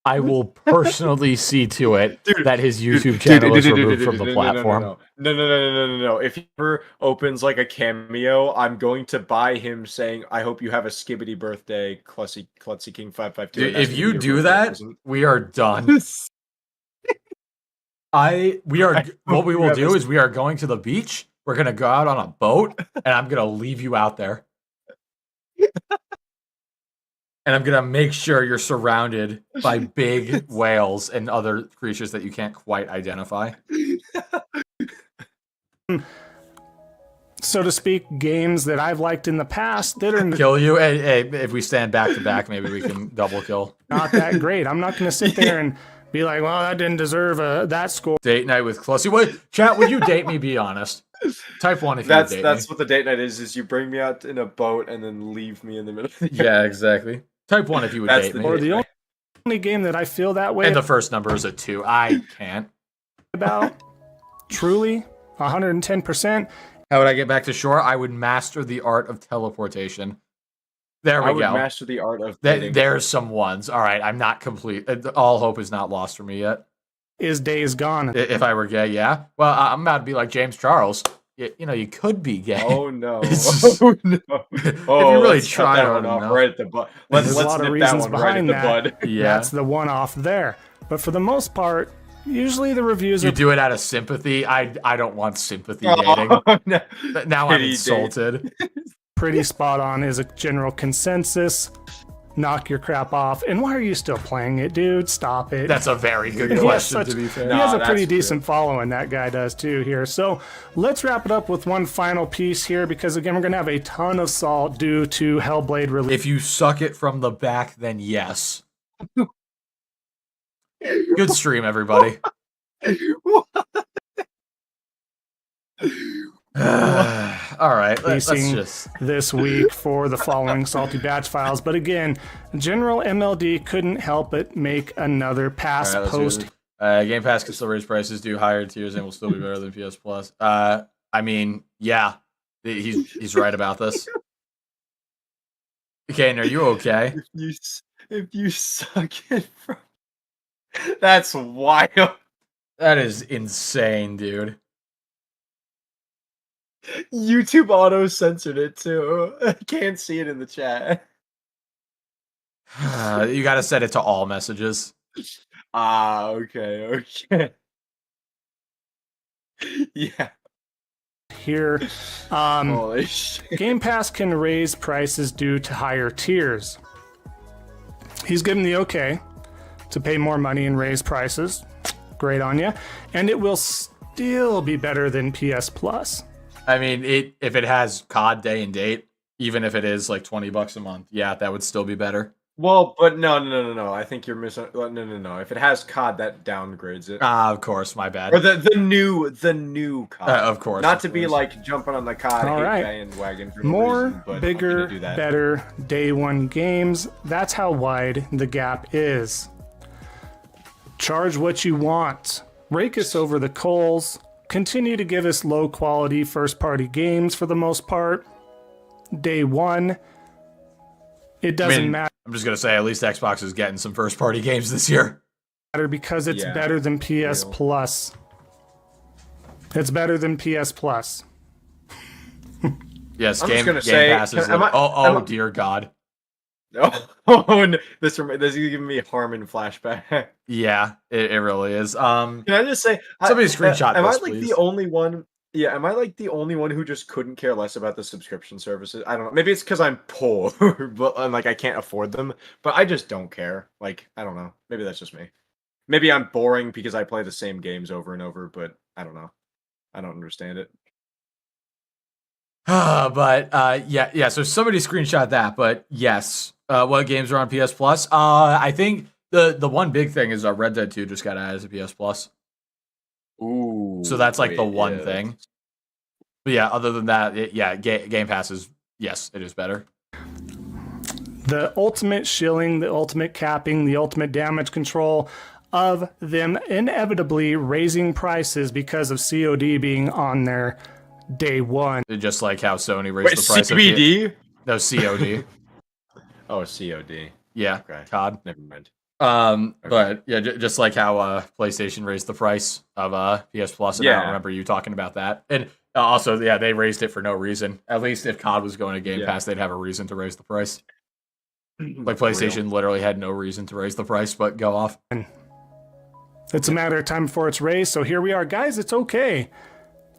I will personally see to it that his YouTube channel is removed from the platform. No. If he ever opens like a cameo, I'm going to buy him saying, "I hope you have a skibbity birthday, Klutzy King 552." If you do that, we are done. What we will do is we are going to the beach. We're gonna go out on a boat, and I'm gonna leave you out there. And I'm gonna make sure you're surrounded by big whales and other creatures that you can't quite identify. So to speak, games that I've liked in the past that are kill you. Hey, if we stand back to back, maybe we can double kill. Not that great. I'm not gonna sit there and be like, well, that didn't deserve that score. Date night with Clussy. Wait, chat, would you date me? Be honest. Type 1 if you would date me. That's what the date night is you bring me out in a boat and then leave me in the middle of the Yeah, exactly. Type 1 if you would date me. Or the only game that I feel that way. And the first number is a 2. I can't. About truly 110%. How would I get back to shore? I would master the art of teleportation. There we go. I would master the art of There's some ones. All right, I'm not complete. All hope is not lost for me yet. Is Days Gone. If I were gay, yeah. Well, I'm about to be like James Charles. You know, you could be gay. Oh no! Oh no! If you really try hard enough, right at the butt. There's a lot of reasons behind that. Yeah, that's the one off there. But for the most part, usually the reviews you do it out of sympathy. I don't want sympathy dating. No. Now I'm insulted. Pretty spot on is a general consensus. Knock your crap off. And why are you still playing it, dude? Stop it. That's a very good question, to be fair. He has a pretty decent following, that guy does too here. So let's wrap it up with one final piece here, because again, we're going to have a ton of salt due to Hellblade release. If you suck it from the back, then yes. Good stream, everybody. All right, let's just this week for the following Salty Batch Files. But again, General MLD couldn't help but make another pass post. Game Pass can still raise prices, do higher tiers, and will still be better than PS Plus. I mean, yeah, he's right about this. Kaden, are you okay? If you suck it from, that's wild. That is insane, dude. YouTube auto censored it too. I can't see it in the chat. You gotta set it to all messages. Okay. Yeah. Here, Game Pass can raise prices due to higher tiers. He's given the okay to pay more money and raise prices. Great on you. And it will still be better than PS Plus. I mean, if it has COD day and date, even if it is like $20 a month, yeah, that would still be better. Well, but no. I think you're missing. No. If it has COD, that downgrades it. Of course, my bad. Or the new COD. Of course. Not to be like jumping on the COD bandwagon for more reason, but bigger, better day one games. That's how wide the gap is. Charge what you want. Rake us over the coals. Continue to give us low quality first party games for the most part. Day one. It doesn't matter. I'm just going to say at least Xbox is getting some first party games this year. Because it's better than PS Plus. It's beber than PS Plus. Yes, Game Pass is dear God. Oh no, this is giving me Harmon flashback. Yeah, it really is. Can I just say, somebody screenshot am this, I like please? the only one? Yeah, am I like the only one who just couldn't care less about the subscription services? I don't know. Maybe it's because I'm poor, but like I can't afford them. But I just don't care. Like I don't know. Maybe that's just me. Maybe I'm boring because I play the same games over and over. But I don't know. I don't understand it. Yeah. So somebody screenshot that, but yes. What games are on PS Plus? I think the one big thing is Red Dead 2 just got added as a PS Plus. Ooh. So that's like the one thing. But yeah, other than that, Game Pass is, yes, it is better. The ultimate shilling, the ultimate capping, the ultimate damage control of them inevitably raising prices because of COD being on there day one. Just like how Sony raised the price CBD? of no COD. Oh, COD. Yeah, Okay. COD. Never mind. But yeah, just like how PlayStation raised the price of PS Plus, and I don't remember you talking about that. And also, yeah, they raised it for no reason. At least if COD was going to Game Pass, they'd have a reason to raise the price. Like PlayStation literally had no reason to raise the price, but go off. It's a matter of time before it's raised, so here we are. Guys, it's okay.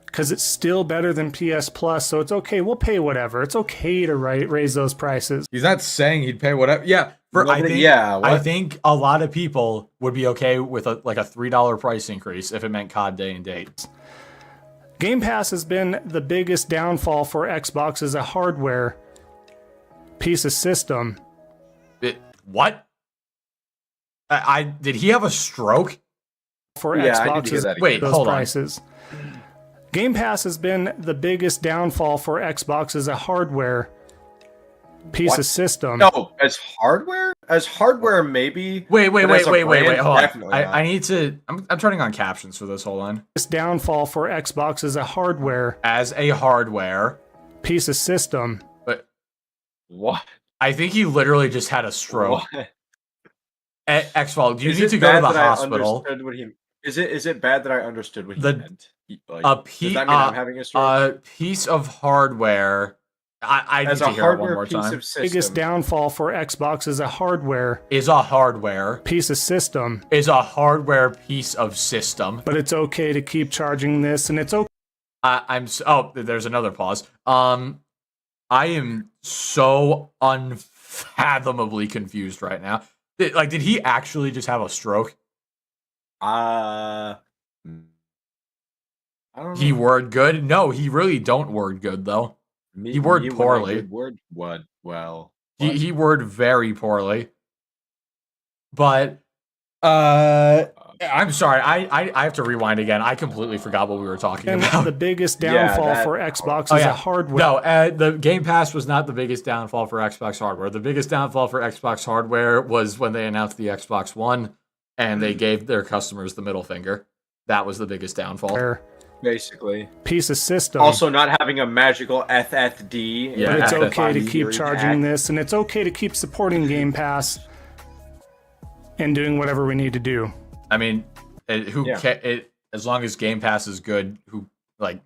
Because it's still better than PS Plus, so it's okay. We'll pay whatever. It's okay to raise those prices. He's not saying he'd pay whatever. Yeah, I think a lot of people would be okay with a $3 price increase if it meant COD day and date. Game Pass has been the biggest downfall for Xbox as a hardware piece of system. What? Did he have a stroke? For Xbox, wait, those hold prices. On. Game Pass has been the biggest downfall for Xbox as a hardware piece of system. No, as hardware? As hardware, maybe. Wait. Hold on. I need to. I'm turning on captions for this. Hold on. This downfall for Xbox as a hardware piece of system. But what? I think he literally just had a stroke. X-Fall, do you need to go to the hospital? Is it bad that I understood what he meant? Does that mean I'm having a stroke? A piece of hardware. I need to hear it one more time. Biggest downfall for Xbox as a hardware piece of system. But it's okay to keep charging this, and it's okay. There's another pause. I am so unfathomably confused right now. Did he actually just have a stroke? I don't know. He word good? No, he really don't word good though. He word poorly. He word very poorly. But I'm sorry. I have to rewind again. I completely forgot what we were talking about. The biggest downfall for Xbox is a hardware. No, the Game Pass was not the biggest downfall for Xbox hardware. The biggest downfall for Xbox hardware was when they announced the Xbox One and they gave their customers the middle finger. That was the biggest downfall. Basically. Piece of system. Also not having a magical FFD. Yeah, but it's okay to keep charging this, and it's okay to keep supporting Game Pass and doing whatever we need to do. I mean, as long as Game Pass is good, let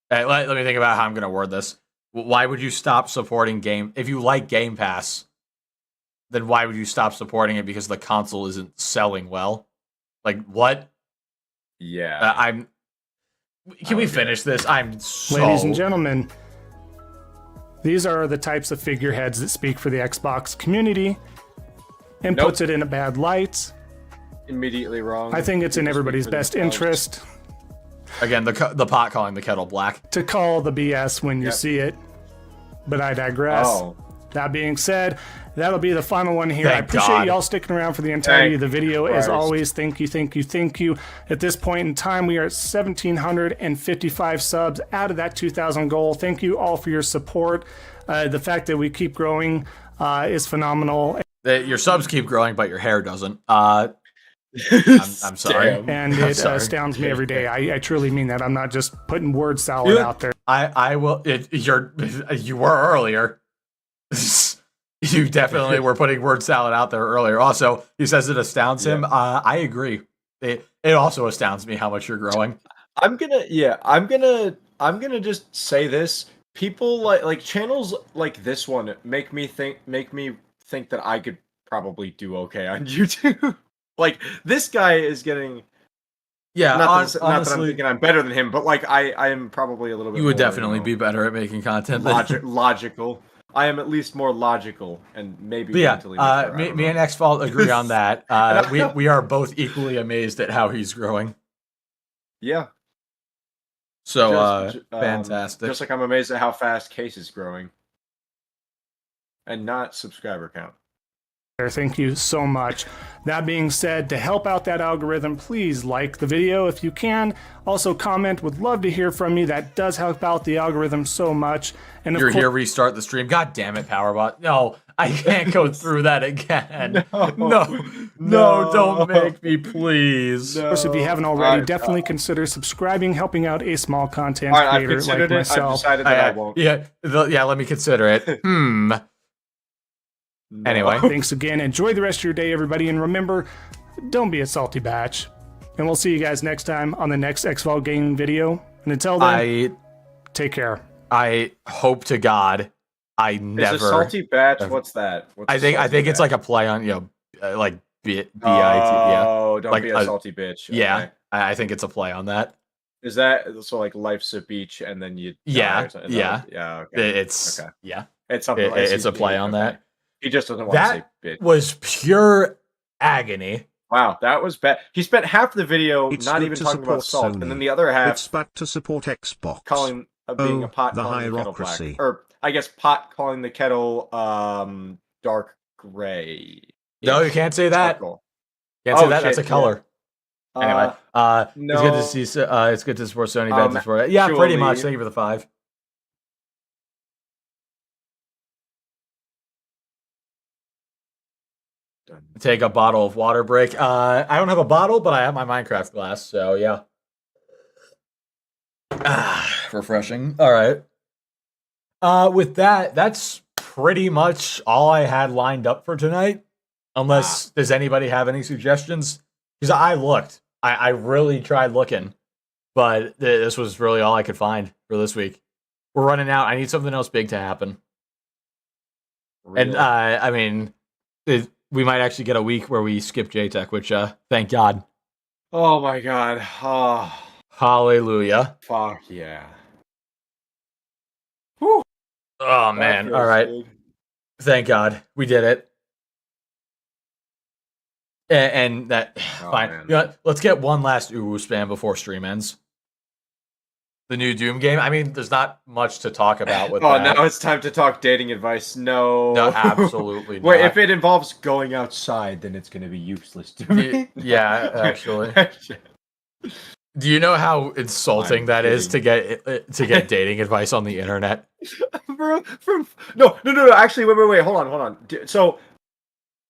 me think about how I'm going to word this. Why would you stop supporting if you like Game Pass, then why would you stop supporting it because the console isn't selling well? Like, what? Yeah. Can we finish this? Ladies and gentlemen, these are the types of figureheads that speak for the Xbox community and puts it in a bad light. Immediately wrong. I think it's in everybody's best interest. Again, the pot calling the kettle black. To call the BS when you see it. But I digress. That being said, that'll be the final one here. I appreciate y'all sticking around for the entirety of the video. As always, thank you. At this point in time, we are at 1,755 subs out of that 2,000 goal. Thank you all for your support. The fact that we keep growing is phenomenal. Your subs keep growing, but your hair doesn't. I'm sorry. And it astounds me every day. I truly mean that. I'm not just putting word salad out there. I will. You were earlier. You definitely were putting word salad out there earlier. Also, he says it astounds him. I agree. It also astounds me how much you're growing. I'm gonna just say this. People like channels like this one make me think that I could probably do okay on YouTube. Like, this guy is getting... Yeah, not that I'm thinking I'm better than him, but like I am probably a little bit. You would definally be better at making content. Logical. I am at least more logical and maybe. But yeah, me and X-Fault agree on that. We are both equally amazed at how he's growing. Yeah. So, fantastic. Just like I'm amazed at how fast Case is growing. And not subscriber count. Thank you so much. That being said, to help out that algorithm, please like the video if you can. Also comment, would love to hear from you. That does help out the algorithm so much. And You're here, restart the stream. God damn it, Powerbot. No, I can't go through that again. No, don't make me, please. Of course, if you haven't already, definitely consider subscribing, helping out a small content creator like myself. I've decided that I won't. Yeah, let me consider it. Anyway. Thanks again. Enjoy the rest of your day, everybody. And remember, don't be a salty batch. And we'll see you guys next time on the next X-Vol gaming video. And until then, take care. I hope to God I never... Is a salty batch? What's that? I think it's like a play on, like B-I-T. Oh, yeah. don't like be a salty bitch. Okay. Yeah, I think it's a play on that. Is that so? Like life's a beach, and then you yeah. Okay. It's okay. Yeah. It's something. It's a play on that. He just doesn't want to say bitch. That was pure agony. Wow, that was bad. He spent half the video not even talking about salt, and then the other half it's bad to support Xbox. Calling being a pot the calling hierarchy. the kettle black, or I guess pot calling the kettle dark gray. No, you can't say that. Circle. Can't say that. That's a color. Yeah. Anyway, no. it's good to see. It's good to support Sony. Bad to support. Yeah, pretty much. Thank you for the 5. Take a bottle of water break. I don't have a bottle, but I have my Minecraft glass, so yeah. Refreshing. All right. With that, that's pretty much all I had lined up for tonight. Unless does anybody have any suggestions? Because I looked. I really tried looking, but this was really all I could find for this week. We're running out. I need something else big to happen. Really? And I mean, we might actually get a week where we skip JTech, which thank God. Oh my God. Oh. Hallelujah. Fuck yeah. Whew. Oh man. All right. Good. Thank God we did it. And that fine. You know, let's get one last spam before stream ends. The new Doom game. I mean, there's not much to talk about with that. Now it's time to talk dating advice. No, absolutely not. Wait, if it involves going outside, then it's going to be useless to me. Yeah, actually. Do you know how insulting that is to get dating advice on the internet? No. Actually, wait. Hold on. So,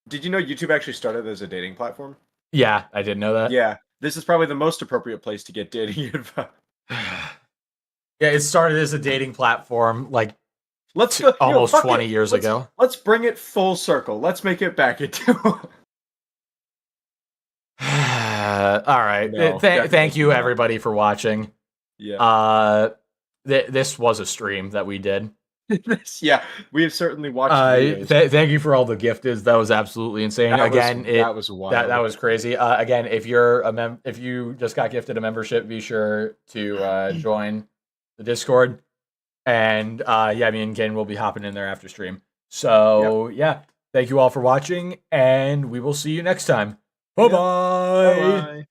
did you know YouTube actually started as a dating platform? Yeah, I didn't know that. Yeah, this is probably the most appropriate place to get dating advice. Yeah, it started as a dating platform like almost 20 years ago. Let's bring it full circle. Let's make it back into... All right. No, thank you, everybody, for watching. Yeah. This was a stream that we did. Yeah, we have certainly watched. Thank you for all the gifteds. That was absolutely insane. That was wild. That was crazy. Again, if you're if you just got gifted a membership, be sure to join the Discord. And me and Kaden will be hopping in there after stream. So yeah, thank you all for watching, and we will see you next time. Bye-bye.